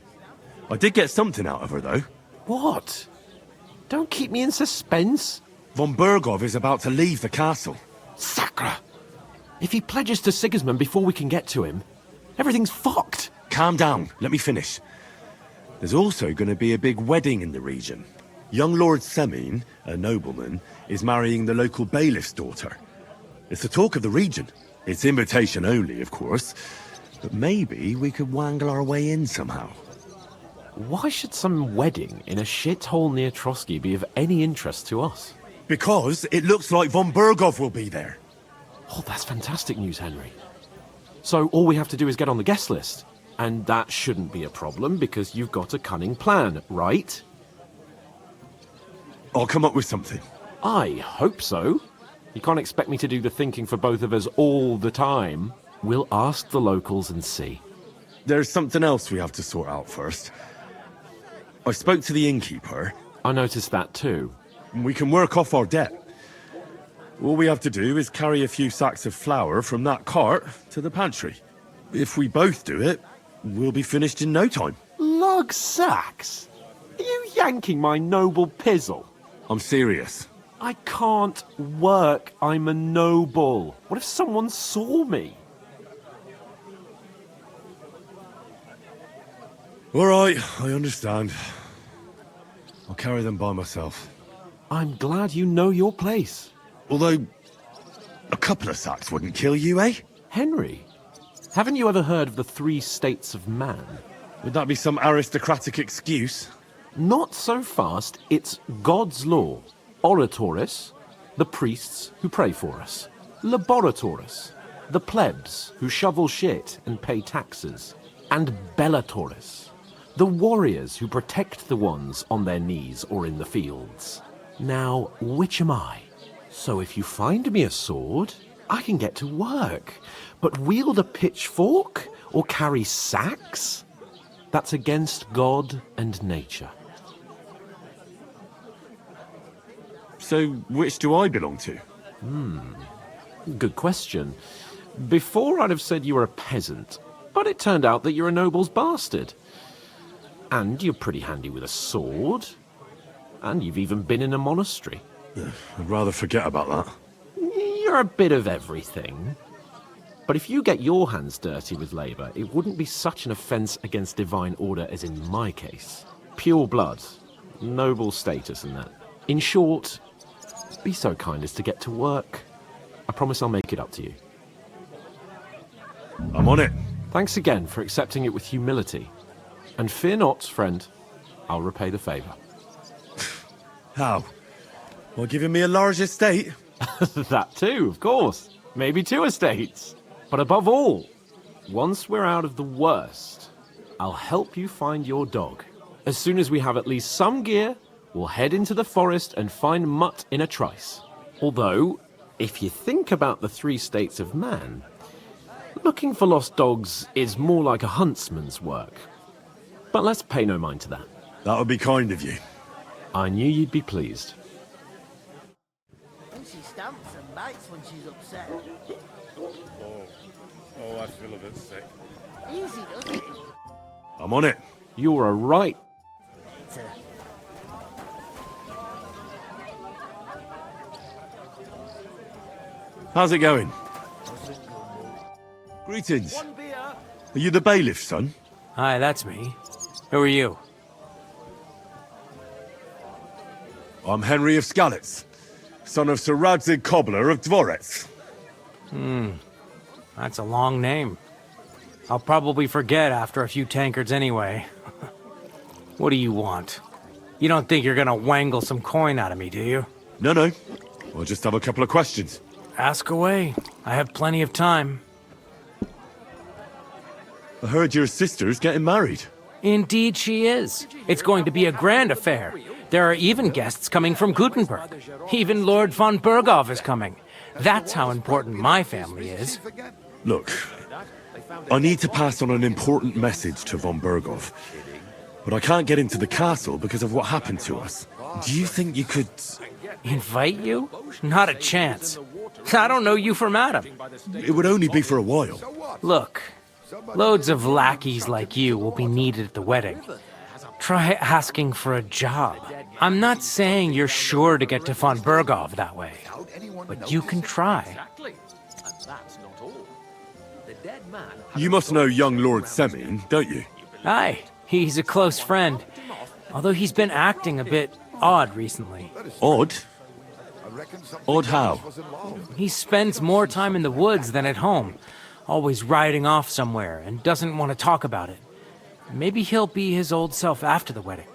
I did get something out of her, though. What? Don't keep me in suspense. Von Bergov is about to leave the castle. Sacra! If he pledges to Sigismund before we can get to him, everything's fucked. Calm down. Let me finish. There's also going to be a big wedding in the region. Young Lord Semine, a nobleman, is marrying the local bailiff's daughter. It's the talk of the region. It's invitation only, of course. But maybe we could wangle our way in somehow. Why should some wedding in a shithole near Trotsky be of any interest to us? Because it looks like von Bergov will be there. Oh, that's fantastic news, Henry. So all we have to do is get on the guest list. And that shouldn't be a problem because you've got a cunning plan, right? I'll come up with something. I hope so. You can't expect me to do the thinking for both of us all the time. We'll ask the locals and see. There's something else we have to sort out first. I spoke to the innkeeper. I noticed that too. We can work off our debt. All we have to do is carry a few sacks of flour from that cart to the pantry. If we both do it, we'll be finished in no time. Lug sacks? Are you yanking my noble pizzle? I'm serious. I can't work. I'm a noble. What if someone saw me? All right, I understand. I'll carry them by myself. I'm glad you know your place. Although, a couple of sacks wouldn't kill you, eh? Henry, haven't you ever heard of the 3 states of man? Would that be some aristocratic excuse? Not so fast, it's God's law. Oratoris, the priests who pray for us. Laboratoris, the plebs who shovel shit and pay taxes. And Bellatoris, the warriors who protect the ones on their knees or in the fields. Now, which am I? So if you find me a sword, I can get to work. But wield a pitchfork or carry sacks? That's against God and nature. So, which do I belong to? Good question. Before I'd have said you were a peasant, but it turned out that you're a noble's bastard. And you're pretty handy with a sword. And you've even been in a monastery. I'd rather forget about that. You're a bit of everything. But if you get your hands dirty with labour, it wouldn't be such an offence against divine order as in my case. Pure blood, noble status and that. In short, be so kind as to get to work. I promise I'll make it up to you. I'm on it. Thanks again for accepting it with humility. And fear not, friend, I'll repay the favour. How? Well, giving me a large estate? That too, of course. Maybe 2 estates. But above all, once we're out of the worst, I'll help you find your dog. As soon as we have at least some gear, we'll head into the forest and find Mutt in a trice. Although, if you think about the 3 states of man, looking for lost dogs is more like a huntsman's work. But let's pay no mind to that. That would be kind of you. I knew you'd be pleased. And she stamps and bites when she's upset. Oh, I feel a bit sick. Easy, doesn't it? I'm on it. You're a right. How's it going? Greetings. Are you the bailiff, son? Hi, that's me. Who are you? I'm Henry of Skalitz, son of Sir Radzig Cobbler of Dvorets. That's a long name. I'll probably forget after a few tankards anyway. What do you want? You don't think you're gonna wangle some coin out of me, do you? No. I'll just have a couple of questions. Ask away. I have plenty of time. I heard your sister's getting married. Indeed she is. It's going to be a grand affair. There are even guests coming from Gutenberg. Even Lord von Berghoff is coming. That's how important my family is. Look, I need to pass on an important message to von Berghoff, but I can't get into the castle because of what happened to us. Do you think you could... Invite you? Not a chance. I don't know you from Adam. It would only be for a while. Look, loads of lackeys like you will be needed at the wedding. Try asking for a job. I'm not saying you're sure to get to von Berghoff that way, but you can try. You must know young Lord Semin, don't you? Aye, he's a close friend. Although he's been acting a bit odd recently. Odd? Odd how? He spends more time in the woods than at home, always riding off somewhere and doesn't want to talk about it. Maybe he'll be his old self after the wedding.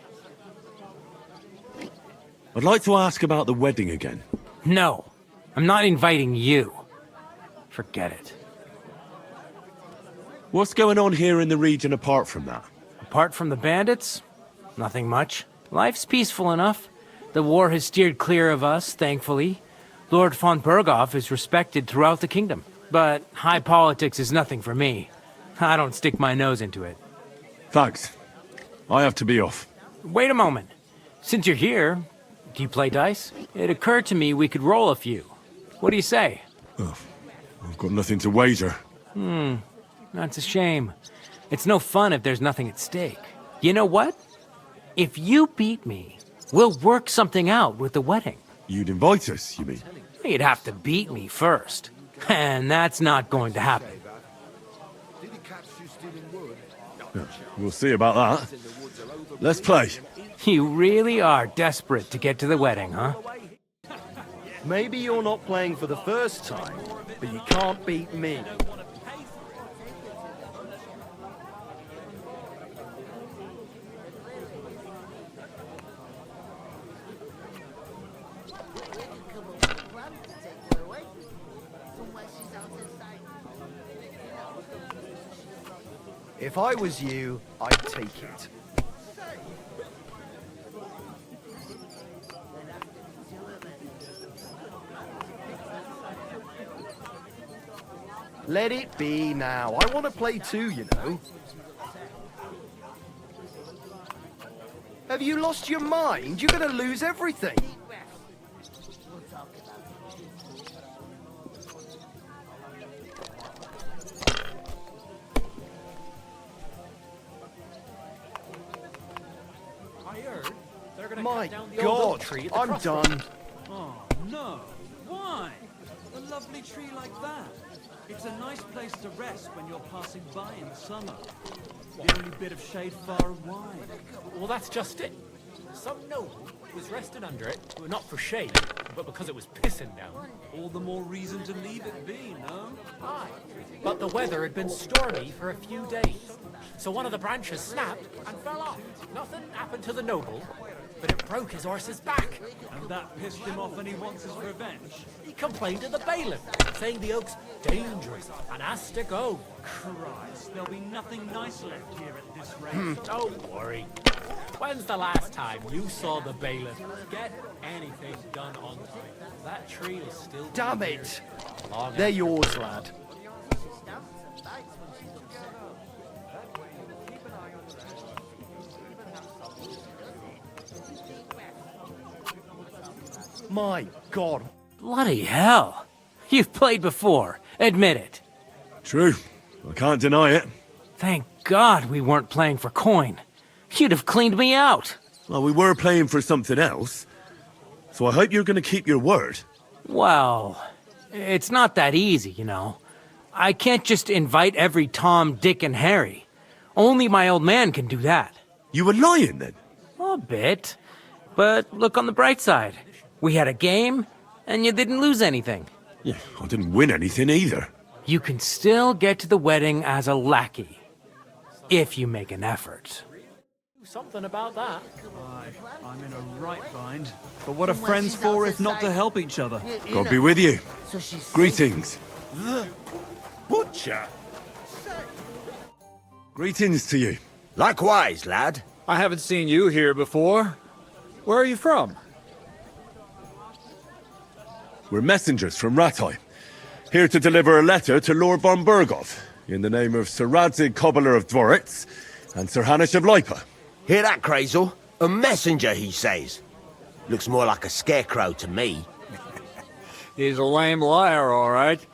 I'd like to ask about the wedding again. No, I'm not inviting you. Forget it. What's going on here in the region apart from that? Apart from the bandits? Nothing much. Life's peaceful enough. The war has steered clear of us, thankfully. Lord von Berghoff is respected throughout the kingdom. But high politics is nothing for me. I don't stick my nose into it. Thanks. I have to be off. Wait a moment. Since you're here, do you play dice? It occurred to me we could roll a few. What do you say? Oh, I've got nothing to wager. That's a shame. It's no fun if there's nothing at stake. You know what? If you beat me, we'll work something out with the wedding. You'd invite us, you mean? You'd have to beat me first. And that's not going to happen. Yeah, we'll see about that. Let's play. You really are desperate to get to the wedding, huh? Maybe you're not playing for the first time, but you can't beat me. If I was you, I'd take it. Let it be now. I want to play too, you know. Have you lost your mind? You're going to lose everything. I heard they're gonna My cut down the old oak God, tree at the I'm crossroads. done. Oh, no. Why? A lovely tree like that. It's a nice place to rest when you're passing by in the summer. The only bit of shade far and wide. Well, that's just it. Some noble was resting under it, well, not for shade, but because it was pissing down. All the more reason to leave it be, no? Aye. But the weather had been stormy for a few days, so one of the branches snapped and fell off. Nothing happened to the noble, but it broke his horse's back. And that pissed him off and he wants his revenge. He complained to the bailiff, saying the oak's dangerous and has to go. Christ, there'll be nothing nice left here at this rate. Don't worry. When's the last time you saw the bailiff get anything done on time? That tree is still... Damn it! They're yours, lad. My God. Bloody hell. You've played before. Admit it. True. I can't deny it. Thank God we weren't playing for coin. You'd have cleaned me out. Well, we were playing for something else. So I hope you're going to keep your word. Well, it's not that easy, you know. I can't just invite every Tom, Dick, and Harry. Only my old man can do that. You were lying, then? A bit. But look on the bright side. We had a game, and you didn't lose anything. Yeah, I didn't win anything either. You can still get to the wedding as a lackey. If you make an effort. Something about that. Aye, I'm in a right bind. But what are friends for if not to help each other? God be with you. Greetings. The butcher? Greetings to you. Likewise, lad. I haven't seen you here before. Where are you from? We're messengers from Rattay, here to deliver a letter to Lord von Burgov, in the name of Sir Radzig Cobbler of Dworitz and Sir Hanish of Lipa. Hear that, Crazel? A messenger, he says. Looks more like a scarecrow to me. He's a lame liar, all right.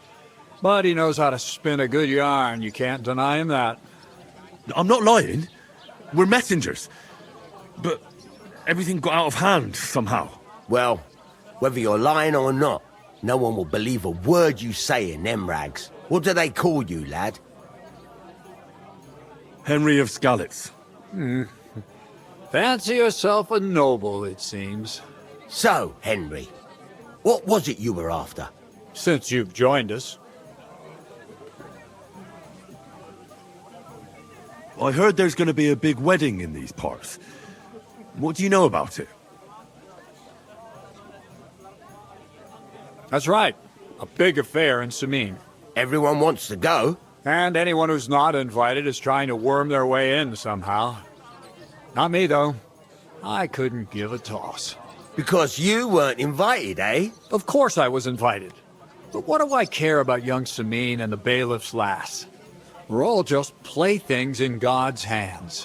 But he knows how to spin a good yarn. You can't deny him that. I'm not lying. We're messengers. But everything got out of hand somehow. Well, whether you're lying or not, no one will believe a word you say in them rags. What do they call you, lad? Henry of Skalitz. Fancy yourself a noble, it seems. So, Henry, what was it you were after? Since you've joined us. I heard there's going to be a big wedding in these parts. What do you know about it? That's right. A big affair in Samin. Everyone wants to go. And anyone who's not invited is trying to worm their way in somehow. Not me, though. I couldn't give a toss. Because you weren't invited, eh? Of course I was invited. But what do I care about young Samin and the bailiff's lass? We're all just playthings in God's hands.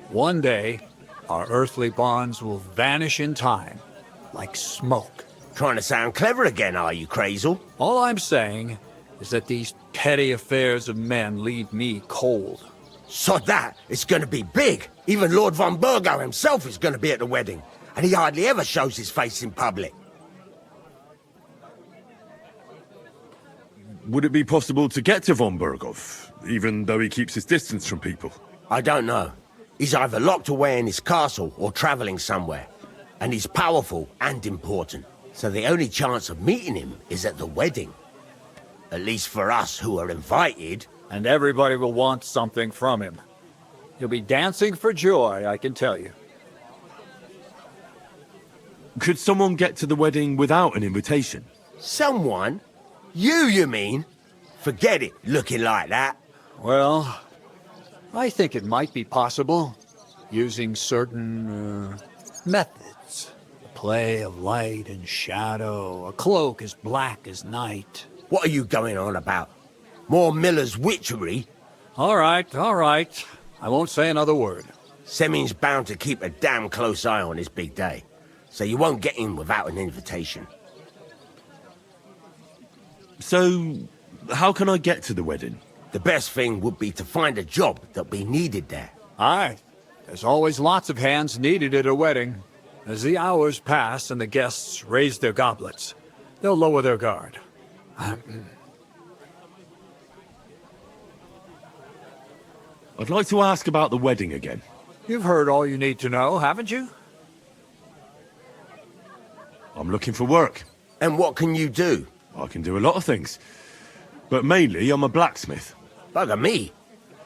One day, our earthly bonds will vanish in time, like smoke. Trying to sound clever again, are you, Crazel? All I'm saying is that these petty affairs of men leave me cold. So that it's going to be big. Even Lord von Burgo himself is going to be at the wedding. And he hardly ever shows his face in public. Would it be possible to get to von Burgov, even though he keeps his distance from people? I don't know. He's either locked away in his castle or travelling somewhere. And he's powerful and important. So the only chance of meeting him is at the wedding. At least for us who are invited. And everybody will want something from him. He'll be dancing for joy, I can tell you. Could someone get to the wedding without an invitation? I think it might be possible, using certain methods. The play of light and shadow, a cloak as black as night. What are you going on about? More Miller's witchery? All right, all right. I won't say another word. Semin's bound to keep a damn close eye on his big day, so you won't get in without an invitation. So, how can I get to the wedding? The best thing would be to find a job that'll be needed there. Aye. There's always lots of hands needed at a wedding. As the hours pass and the guests raise their goblets, they'll lower their guard. I'd like to ask about the wedding again. You've heard all you need to know, haven't you? I'm looking for work. And what can you do? I can do a lot of things. But mainly, I'm a blacksmith. Bugger me.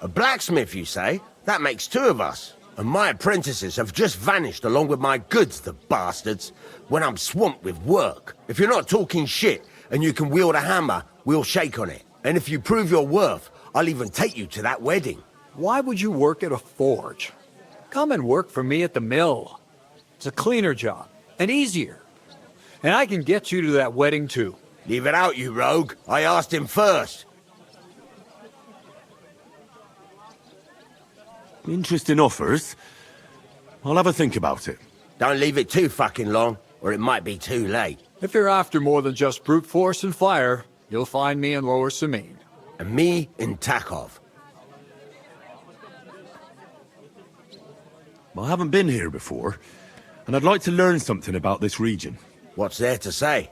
A blacksmith, you say? That makes two of us. And my apprentices have just vanished along with my goods, the bastards, when I'm swamped with work. If you're not talking shit and you can wield a hammer, we'll shake on it. And if you prove your worth, I'll even take you to that wedding. Why would you work at a forge? Come and work for me at the mill. It's a cleaner job, and easier. And I can get you to that wedding too. Leave it out, you rogue. I asked him first. Interesting offers. I'll have a think about it. Don't leave it too fucking long, or it might be too late. If you're after more than just brute force and fire, you'll find me in Lower Samine. And me in Takov. I haven't been here before, and I'd like to learn something about this region. What's there to say?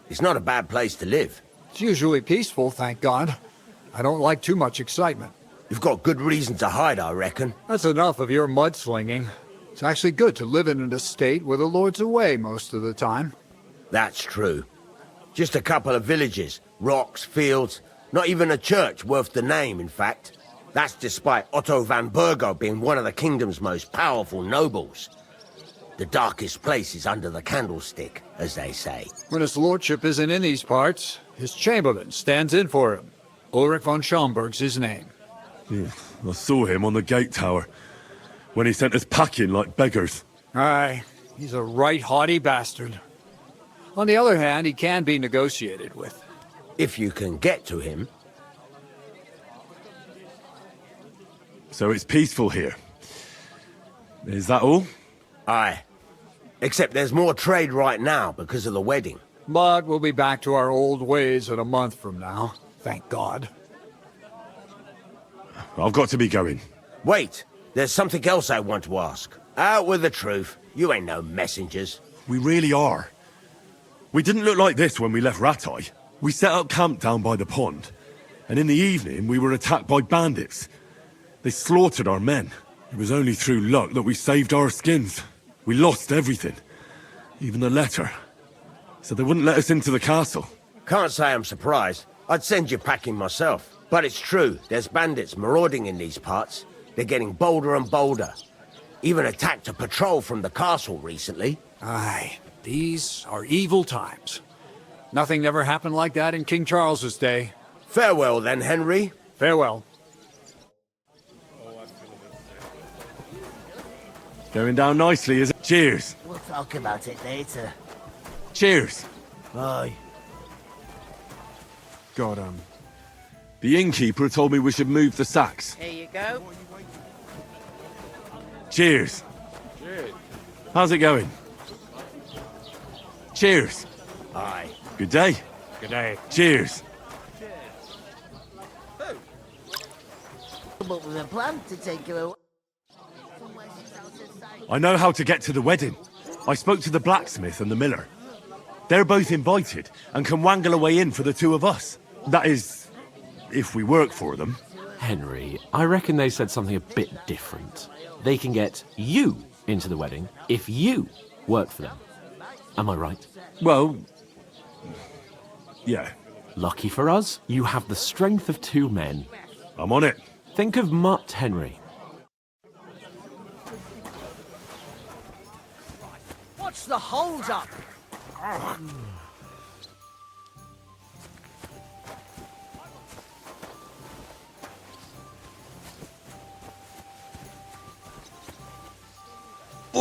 It's not a bad place to live. It's usually peaceful, thank God. I don't like too much excitement. You've got good reason to hide, I reckon. That's enough of your mudslinging. It's actually good to live in an estate where the Lord's away most of the time. That's true. Just a couple of villages, rocks, fields, not even a church worth the name, in fact. That's despite Otto van Burgo being one of the kingdom's most powerful nobles. The darkest place is under the candlestick, as they say. When his lordship isn't in these parts, his chamberlain stands in for him. Ulrich von Schomberg's his name. Yeah, I saw him on the gate tower, when he sent us packing like beggars. Aye, he's a right haughty bastard. On the other hand, he can be negotiated with. If you can get to him. So it's peaceful here. Is that all? Aye. Except there's more trade right now because of the wedding. But we'll be back to our old ways in a month from now. Thank God. I've got to be going. Wait, there's something else I want to ask. Out with the truth. You ain't no messengers. We really are. We didn't look like this when we left Ratai. We set up camp down by the pond, and in the evening we were attacked by bandits. They slaughtered our men. It was only through luck that we saved our skins. We lost everything, even the letter. So they wouldn't let us into the castle. Can't say I'm surprised. I'd send you packing myself. But it's true, there's bandits marauding in these parts. They're getting bolder and bolder. Even attacked a patrol from the castle recently. Aye, these are evil times. Nothing ever happened like that in King Charles's day. Farewell then, Henry. Farewell. Going down nicely, is it? Cheers. We'll talk about it later. Cheers. Bye. God, the innkeeper told me we should move the sacks. Here you go. Cheers. Cheers. How's it going? Cheers. Aye. Good day. Good day. Cheers. Come up with a plan to take her away. I know how to get to the wedding. I spoke to the blacksmith and the miller. They're both invited and can wangle a way in for the two of us. That is, if we work for them. Henry, I reckon they said something a bit different. They can get you into the wedding if you work for them. Am I right? Well, yeah. Lucky for us, you have the strength of two men. I'm on it. Think of Mutt, Henry. What's the hold up?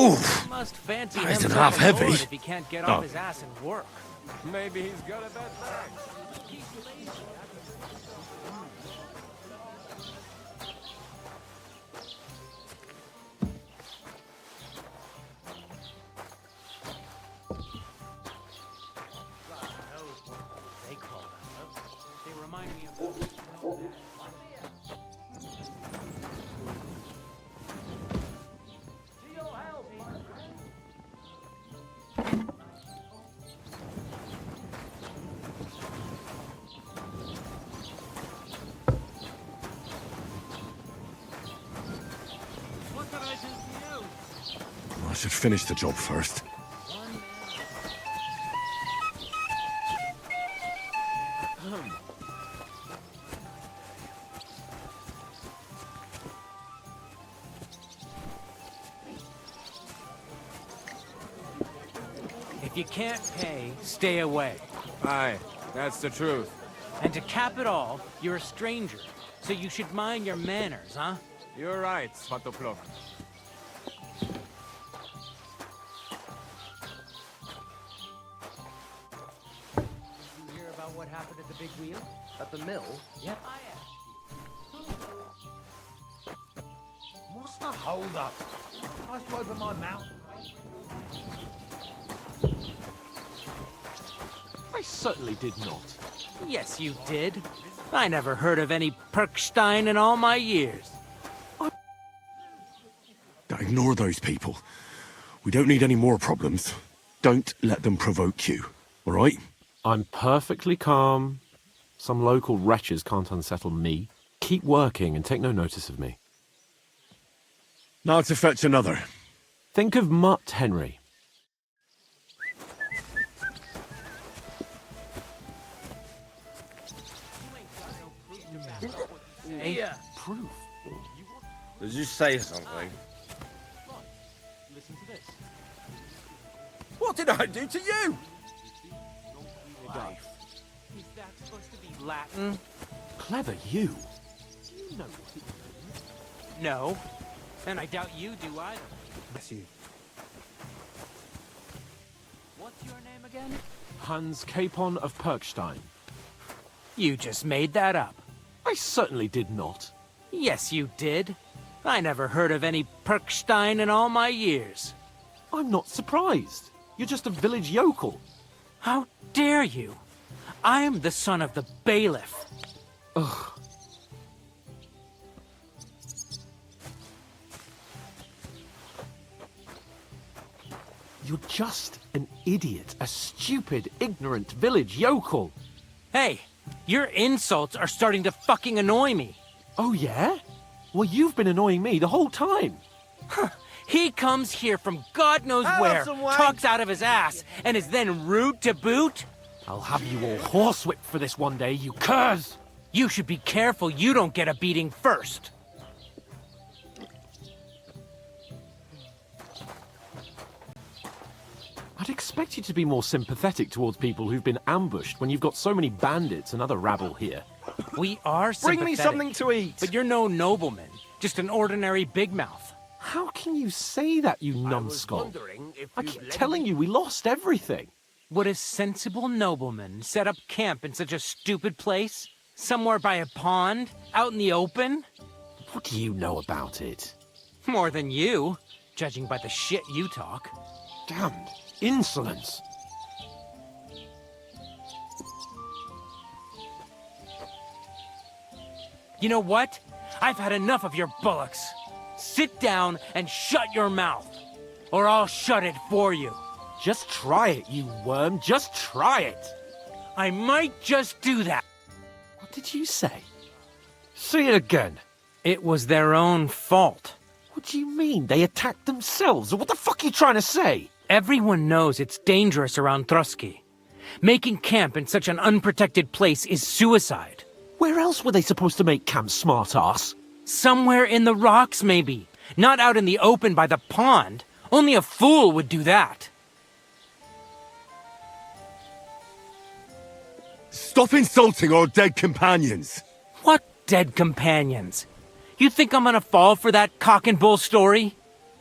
Oof. Must fancy That isn't himself half a heavy. lord if he can't get Oh. off his ass and work. Maybe he's got a bad leg. They remind me of... What can I do for you? I should finish the job first. If you can't pay, stay away. Aye, that's the truth. And to cap it all, you're a stranger, so you should mind your manners, huh? You're right, Svatopluk. Did you hear about what happened at the big wheel? At the mill? Yep. What's the hold up? I have to open my mouth. I certainly did not. Yes, you did. I never heard of any Perkstein in all my years. Now, ignore those people. We don't need any more problems. Don't let them provoke you, all right? I'm perfectly calm. Some local wretches can't unsettle me. Keep working and take no notice of me. Now to fetch another. Think of Mutt, Henry. Yeah. Proof. Did you say something? Listen to this. What did I do to you? Is that supposed to be Latin? Clever you. You know what it means. No. And I doubt you do either. Bless you. What's your name again? Hans Capon of Perkstein. You just made that up. I certainly did not. Yes, you did. I never heard of any Perkstein in all my years. I'm not surprised. You're just a village yokel. How dare you? I am the son of the bailiff. Ugh. You're just an idiot, a stupid, ignorant village yokel. Hey, your insults are starting to fucking annoy me. Oh, yeah? Well, you've been annoying me the whole time. He comes here from God knows where, talks out of his ass, and is then rude to boot? I'll have you all horsewhipped for this one day, you curs! You should be careful you don't get a beating first. I'd expect you to be more sympathetic towards people who've been ambushed when you've got so many bandits and other rabble here. We are sympathetic. Bring me something to eat! But you're no nobleman, just an ordinary big mouth. How can you say that, you numbskull? I keep telling you we lost everything. Would a sensible nobleman set up camp in such a stupid place? Somewhere by a pond? Out in the open? What do you know about it? More than you, judging by the shit you talk. Damned insolence! You know what? I've had enough of your bullocks. Sit down and shut your mouth, or I'll shut it for you. Just try it, you worm. Just try it. I might just do that. What did you say? Say it again. It was their own fault. What do you mean? They attacked themselves? Or what the fuck are you trying to say? Everyone knows it's dangerous around Trotsky. Making camp in such an unprotected place is suicide. Where else were they supposed to make camp, smartass? Somewhere in the rocks, maybe. Not out in the open by the pond. Only a fool would do that. Stop insulting our dead companions! What dead companions? You think I'm gonna fall for that cock and bull story?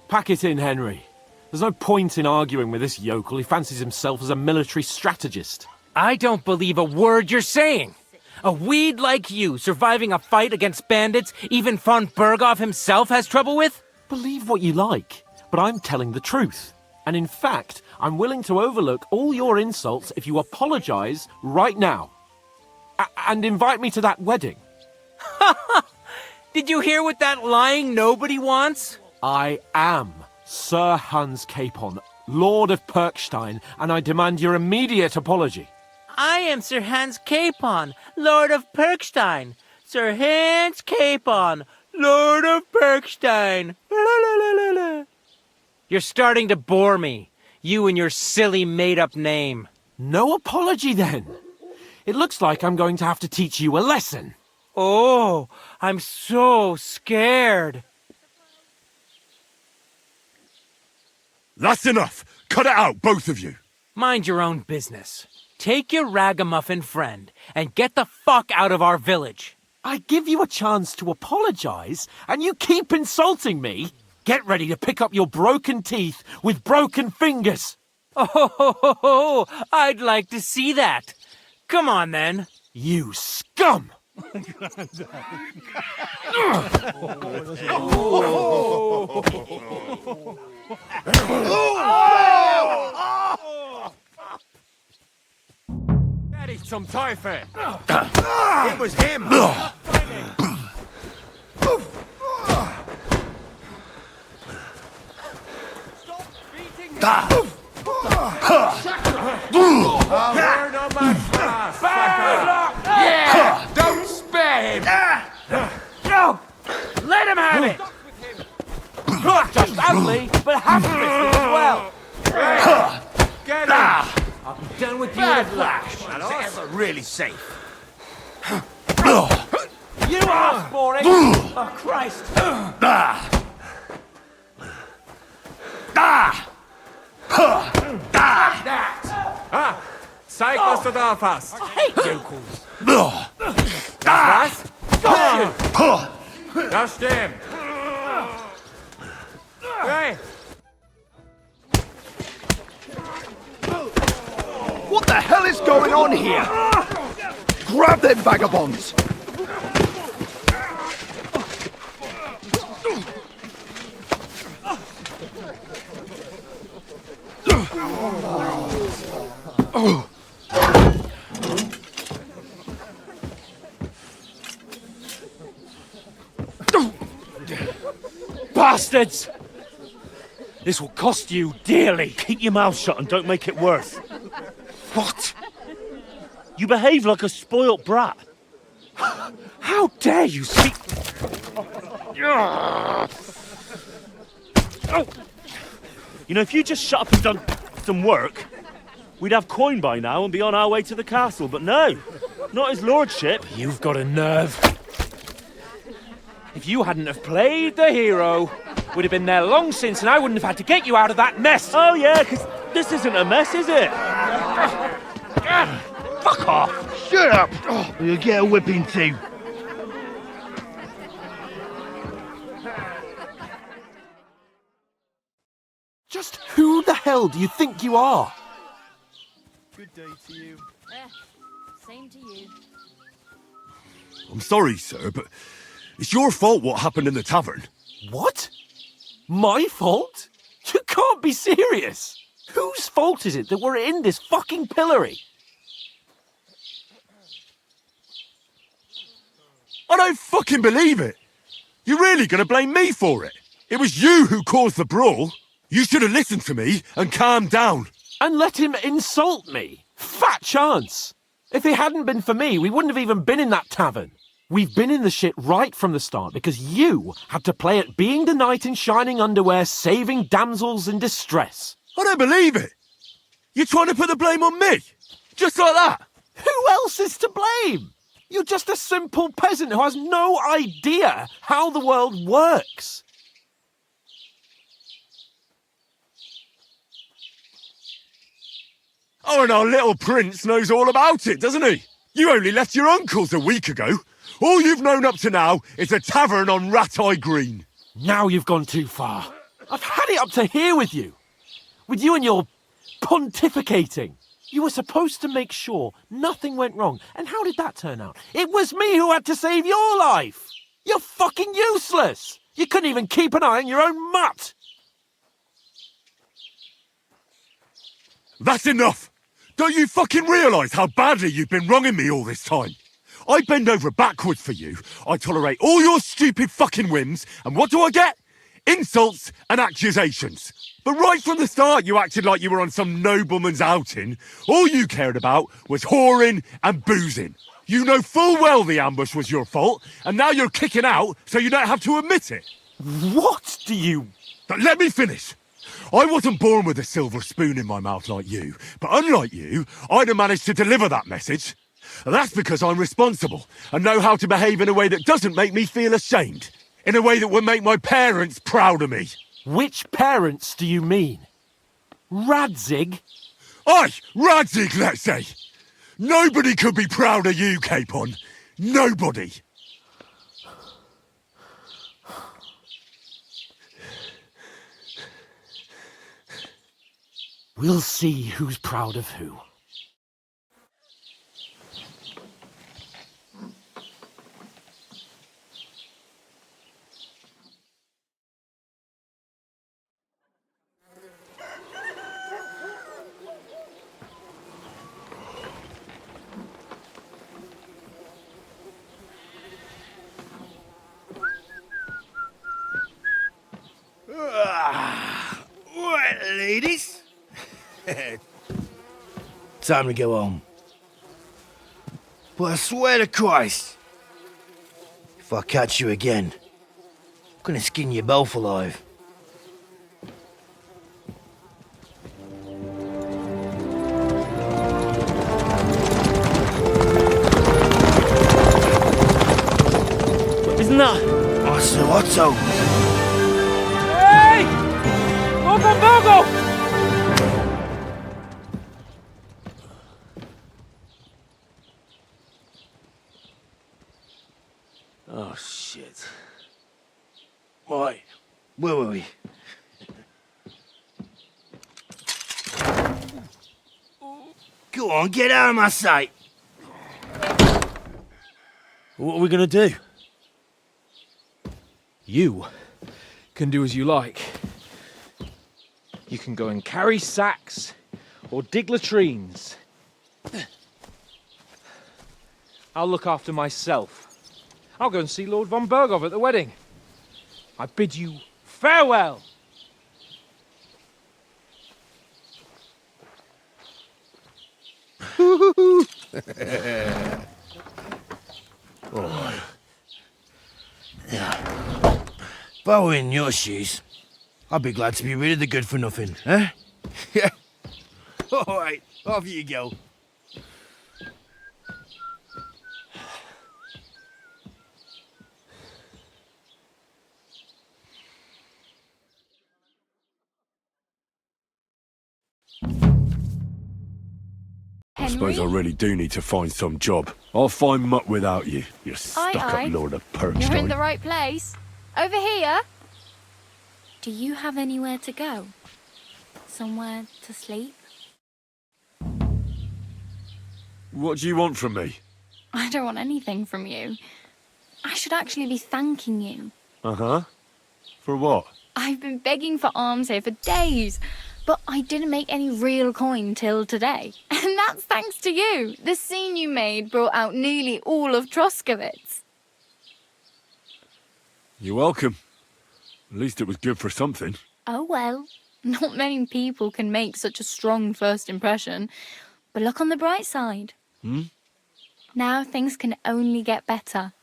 Pack it in, Henry. There's no point in arguing with this yokel. He fancies himself as a military strategist. I don't believe a word you're saying. A weed like you surviving a fight against bandits even von Berghoff himself has trouble with? Believe what you like, but I'm telling the truth. And in fact, I'm willing to overlook all your insults if you apologize right now. And invite me to that wedding. Did you hear what that lying nobody wants? I am Sir Hans Capon, Lord of Perkstein, and I demand your immediate apology. I am Sir Hans Capon, Lord of Perkstein. Sir Hans Capon, Lord of Perkstein. You're starting to bore me. You and your silly made-up name. No apology, then. It looks like I'm going to have to teach you a lesson. Oh, I'm so scared. That's enough! Cut it out, both of you! Mind your own business. Take your ragamuffin friend and get the fuck out of our village. I give you a chance to apologize, and you keep insulting me. Get ready to pick up your broken teeth with broken fingers. Oh, I'd like to see that. Come on, then. You scum! That is some typhoid. It was him! Burn on my fast, yeah! Don't spare him! No! Let him have it! Not just ugly, but half-fisted as well. Get him! I'll be done with you in a flash. That's ever really safe. You asked for it! Oh, Christ! Zeig, was du da hast. I hate yokels. Was? Das stimmt. Hey! What the hell is going on here? Grab them vagabonds! Bastards! This will cost you dearly. Keep your mouth shut and don't make it worse. What? You behave like a spoilt brat. How dare you speak... Oh. You know, if you just shut up and done some work, we'd have coin by now and be on our way to the castle, but no, not his lordship. You've got a nerve. If you hadn't have played the hero, we'd have been there long since and I wouldn't have had to get you out of that mess. Oh yeah, because this isn't a mess, is it? Fuck off. Shut up! Or you'll get a whipping too. Just who the hell do you think you are? Good day to you. Same to you. I'm sorry, sir, but it's your fault what happened in the tavern. What? My fault? You can't be serious. Whose fault is it that we're in this fucking pillory? I don't fucking believe it. You're really gonna blame me for it? It was you who caused the brawl. You should have listened to me and calmed down. And let him insult me. Fat chance. If it hadn't been for me, we wouldn't have even been in that tavern. We've been in the shit right from the start because you had to play at being the knight in shining underwear, saving damsels in distress. I don't believe it. You're trying to put the blame on me? Just like that? Who else is to blame? You're just a simple peasant who has no idea how the world works. Oh, and our little prince knows all about it, doesn't he? You only left your uncle's a week ago. All you've known up to now is a tavern on Rat-Eye Green. Now you've gone too far. I've had it up to here with you. With you and your pontificating. You were supposed to make sure nothing went wrong. And how did that turn out? It was me who had to save your life. You're fucking useless. You couldn't even keep an eye on your own mutt. That's enough! Don't you fucking realise how badly you've been wronging me all this time? I bend over backwards for you, I tolerate all your stupid fucking whims, and what do I get? Insults and accusations. But right from the start you acted like you were on some nobleman's outing. All you cared about was whoring and boozing. You know full well the ambush was your fault, and now you're kicking out so you don't have to admit it. What do you... But let me finish. I wasn't born with a silver spoon in my mouth like you, but unlike you, I'd have managed to deliver that message. That's because I'm responsible and know how to behave in a way that doesn't make me feel ashamed. In a way that would make my parents proud of me. Which parents do you mean? Radzig? Aye, Radzig, let's say. Nobody could be proud of you, Capon. Nobody. We'll see who's proud of who. Right, ladies. Time to go home. But I swear to Christ, if I catch you again, I'm gonna skin you both alive. Isn't that? Otto, Otto! Hey! Lord von Berghoff! Oh, shit. Right, where were we? Go on, get out of my sight! What are we gonna do? You can do as you like. You can go and carry sacks or dig latrines. I'll look after myself. I'll go and see Lord von Berghoff at the wedding. I bid you farewell. Alright. Yeah. If I were in your shoes, I'd be glad to be rid of the good for nothing, eh? Yeah. Alright, off you go. I suppose I really do need to find some job. I'll find mutt without you, you stuck-up Lord of Perkstein. You're in the right place. Over here. Do you have anywhere to go? Somewhere to sleep? What do you want from me? I don't want anything from you. I should actually be thanking you. Uh-huh. For what? I've been begging for alms here for days, but I didn't make any real coin till today. And that's thanks to you. The scene you made brought out nearly all of Troskowitz. You're welcome. At least it was good for something. Oh well, not many people can make such a strong first impression. But look on the bright side. Hmm? Now things can only get better.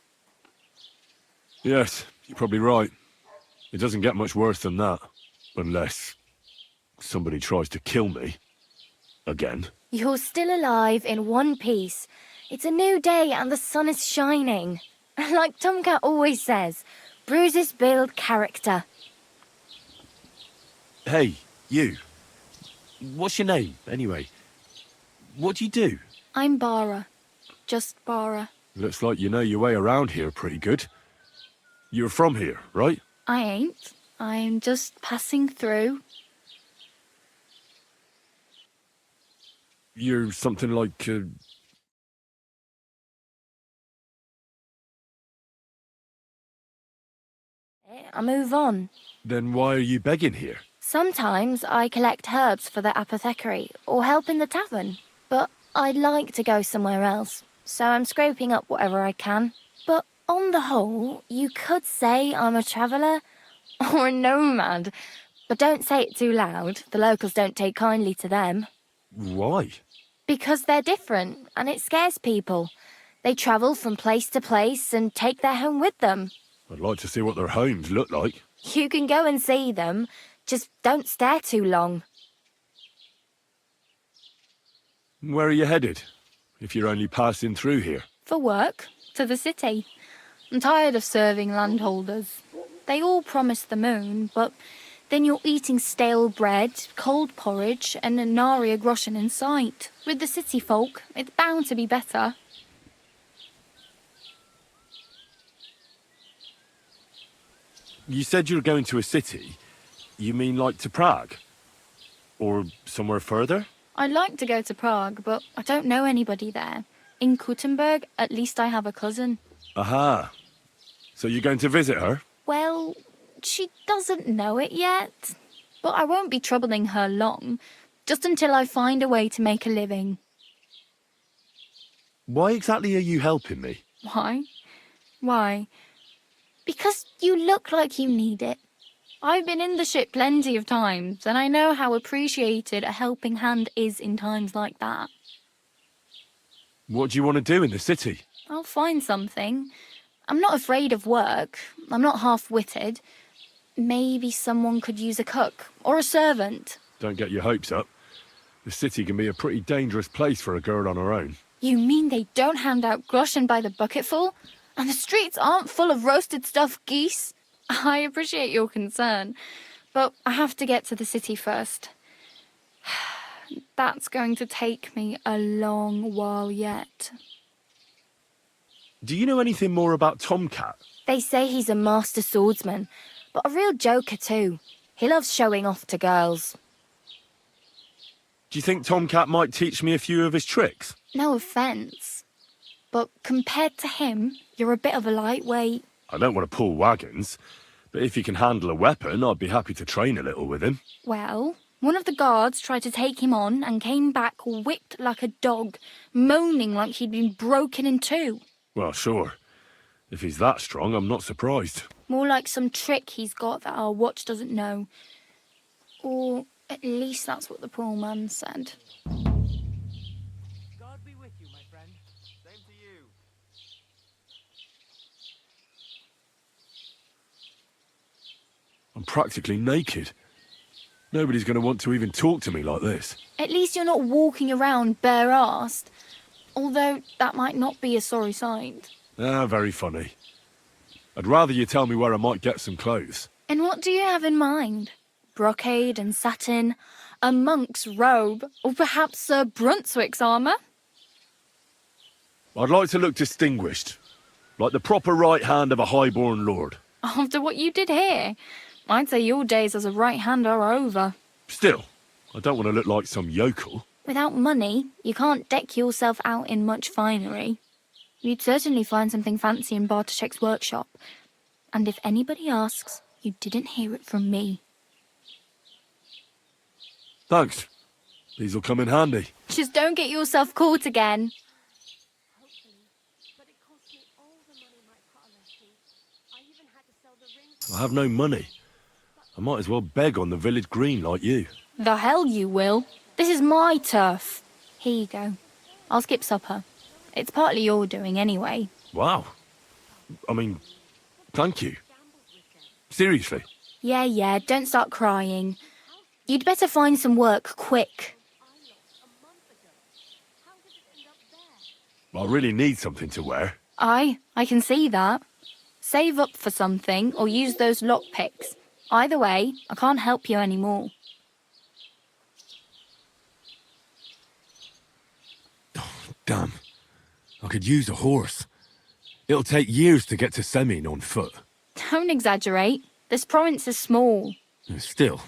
Yes, you're probably right. It doesn't get much worse than that. Unless somebody tries to kill me. Again. You're still alive in one piece. It's a new day and the sun is shining. Like Tomcat always says, bruises build character. Hey, you. What's your name, anyway? What do you do? I'm Bara. Just Bara. Looks like you know your way around here pretty good. You're from here, right? I ain't. I'm just passing through. You're something like... I move on. Then why are you begging here? Sometimes I collect herbs for the apothecary or help in the tavern, but I'd like to go somewhere else, so I'm scraping up whatever I can. But on the whole, you could say I'm a traveller or a nomad, but don't say it too loud. The locals don't take kindly to them. Why? Because they're different, and it scares people. They travel from place to place and take their home with them. I'd like to see what their homes look like. You can go and see them, just don't stare too long. Where are you headed, if you're only passing through here? For work, to the city. I'm tired of serving landholders. They all promise the moon, but then you're eating stale bread, cold porridge, and a nary a groschen in sight. With the city folk, it's bound to be better. You said you're going to a city. You mean like to Prague? Or somewhere further? I'd like to go to Prague, but I don't know anybody there. In Kuttenberg, at least I have a cousin. Aha. So you're going to visit her? Well, she doesn't know it yet. But I won't be troubling her long, just until I find a way to make a living. Why exactly are you helping me? Why? Why? Because you look like you need it. I've been in the ship plenty of times, and I know how appreciated a helping hand is in times like that. What do you want to do in the city? I'll find something. I'm not afraid of work. I'm not half-witted. Maybe someone could use a cook or a servant. Don't get your hopes up. The city can be a pretty dangerous place for a girl on her own. You mean they don't hand out groschen by the bucketful? And the streets aren't full of roasted stuffed geese? I appreciate your concern, but I have to get to the city first. That's going to take me a long while yet. Do you know anything more about Tomcat? They say he's a master swordsman, but a real joker too. He loves showing off to girls. Do you think Tomcat might teach me a few of his tricks? No offence, but compared to him, you're a bit of a lightweight. I don't want to pull wagons, but if he can handle a weapon, I'd be happy to train a little with him. Well, one of the guards tried to take him on and came back whipped like a dog, moaning like he'd been broken in two. Well, sure. If he's that strong, I'm not surprised. More like some trick he's got that our watch doesn't know. Or at least that's what the poor man said. God be with you, my friend. Same to you. I'm practically naked. Nobody's going to want to even talk to me like this. At least you're not walking around bare-assed. Although that might not be a sorry sight. Ah, very funny. I'd rather you tell me where I might get some clothes. And what do you have in mind? Brocade and satin, a monk's robe, or perhaps Sir Brunswick's armour? I'd like to look distinguished, like the proper right hand of a highborn lord. After what you did here, I'd say your days as a right hand are over. Still, I don't want to look like some yokel. Without money, you can't deck yourself out in much finery. You'd certainly find something fancy in Bartoszek's workshop. And if anybody asks, you didn't hear it from me. Thanks. These'll come in handy. Just don't get yourself caught again. I have no money. I might as well beg on the village green like you. The hell you will. This is my turf. Here you go. I'll skip supper. It's partly your doing anyway. Wow. I mean, thank you. Seriously. Yeah, don't start crying. You'd better find some work quick. I really need something to wear. I can see that. Save up for something or use those lockpicks. Either way, I can't help you anymore. Damn. I could use a horse. It'll take years to get to Semin on foot. Don't exaggerate. This province is small. Still,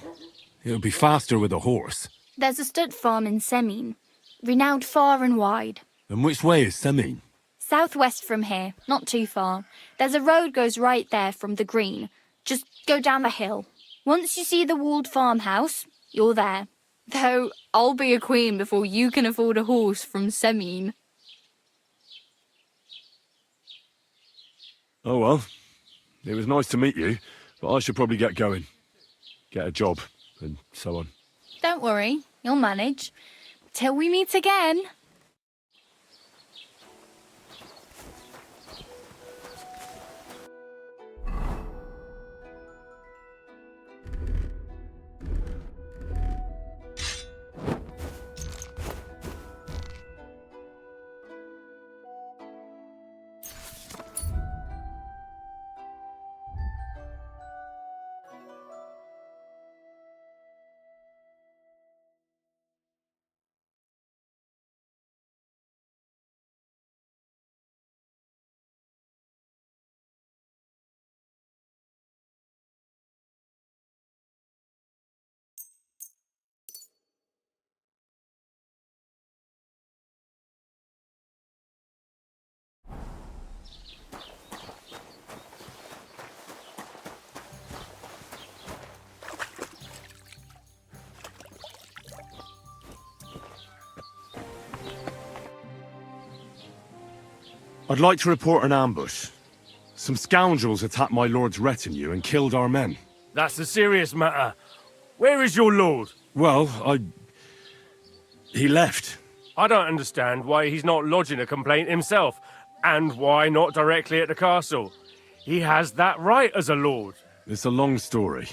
it'll be faster with a horse. There's a stud farm in Semin. Renowned far and wide. And which way is Semin? Southwest from here, not too far. There's a road goes right there from the green. Just go down the hill. Once you see the walled farmhouse, you're there. Though I'll be a queen before you can afford a horse from Semin. Oh well. It was nice to meet you, but I should probably get going. Get a job, and so on. Don't worry, you'll manage. Till we meet again. I'd like to report an ambush. Some scoundrels attacked my lord's retinue and killed our men. That's a serious matter. Where is your lord? Well, he left. I don't understand why he's not lodging a complaint himself, and why not directly at the castle. He has that right as a lord. It's a long story.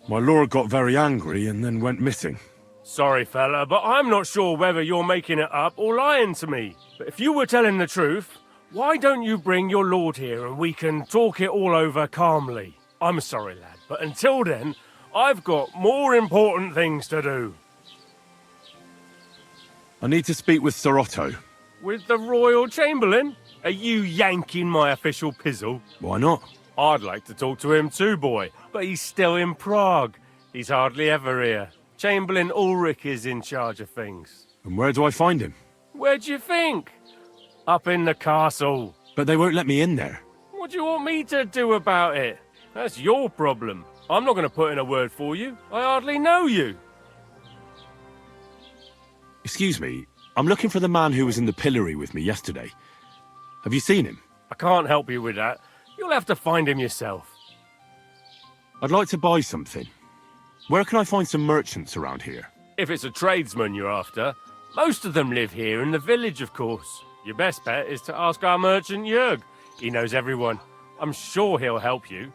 My lord got very angry and then went missing. Sorry, fella, but I'm not sure whether you're making it up or lying to me. But if you were telling the truth, why don't you bring your lord here and we can talk it all over calmly? I'm sorry, lad, but until then, I've got more important things to do. I need to speak with Sir Otto. With the Royal Chamberlain? Are you yanking my official pizzle? Why not? I'd like to talk to him too, boy, but he's still in Prague. He's hardly ever here. Chamberlain Ulrich is in charge of things. And where do I find him? Where do you think? Up in the castle. But they won't let me in there. What do you want me to do about it? That's your problem. I'm not going to put in a word for you. I hardly know you. Excuse me, I'm looking for the man who was in the pillory with me yesterday. Have you seen him? I can't help you with that. You'll have to find him yourself. I'd like to buy something. Where can I find some merchants around here? If it's a tradesman you're after, most of them live here in the village, of course. Your best bet is to ask our merchant Jörg. He knows everyone. I'm sure he'll help you.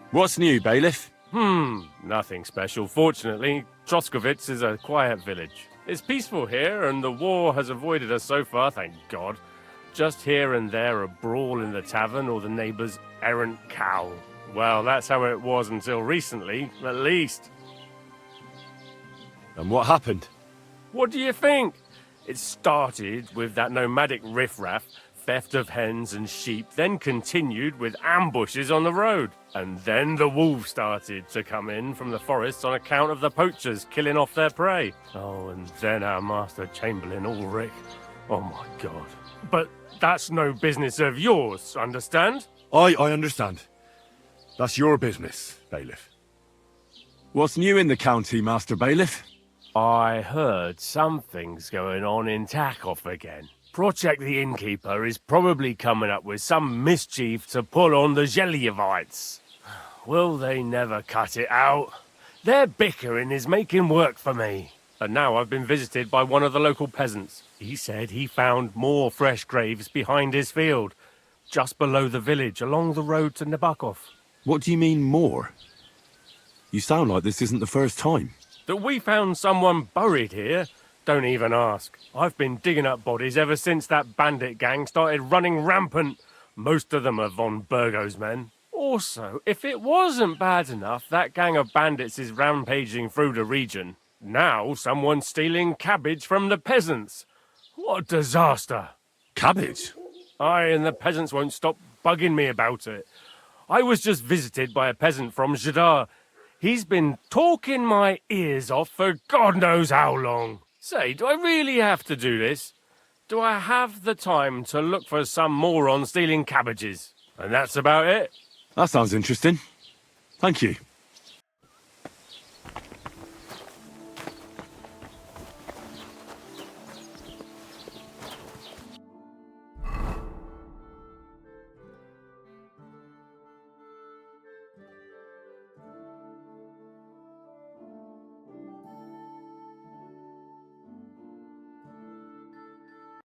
What's new, bailiff? Nothing special. Fortunately, Troskowitz is a quiet village. It's peaceful here, and the war has avoided us so far, thank God. Just here and there a brawl in the tavern or the neighbour's errant cow. Well, that's how it was until recently, at least. And what happened? What do you think? It started with that nomadic riffraff, theft of hens and sheep, then continued with ambushes on the road. And then the wolves started to come in from the forests on account of the poachers killing off their prey. Oh, and then our master Chamberlain Ulrich. Oh my God. But that's no business of yours, understand? I understand. That's your business, bailiff. What's new in the county, Master Bailiff? I heard something's going on in Takov again. Project the Innkeeper is probably coming up with some mischief to pull on the Zhelyevites. Will they never cut it out? Their bickering is making work for me. And now I've been visited by one of the local peasants. He said he found more fresh graves behind his field, just below the village, along the road to Nabokov. What do you mean, more? You sound like this isn't the first time. That we found someone buried here? Don't even ask. I've been digging up bodies ever since that bandit gang started running rampant. Most of them are von Burgo's men. Also, if it wasn't bad enough that gang of bandits is rampaging through the region, now someone's stealing cabbage from the peasants. What a disaster. Cabbage? Aye, and the peasants won't stop bugging me about it. I was just visited by a peasant from Jadar. He's been talking my ears off for God knows how long. Say, do I really have to do this? Do I have the time to look for some moron stealing cabbages? And that's about it. That sounds interesting. Thank you.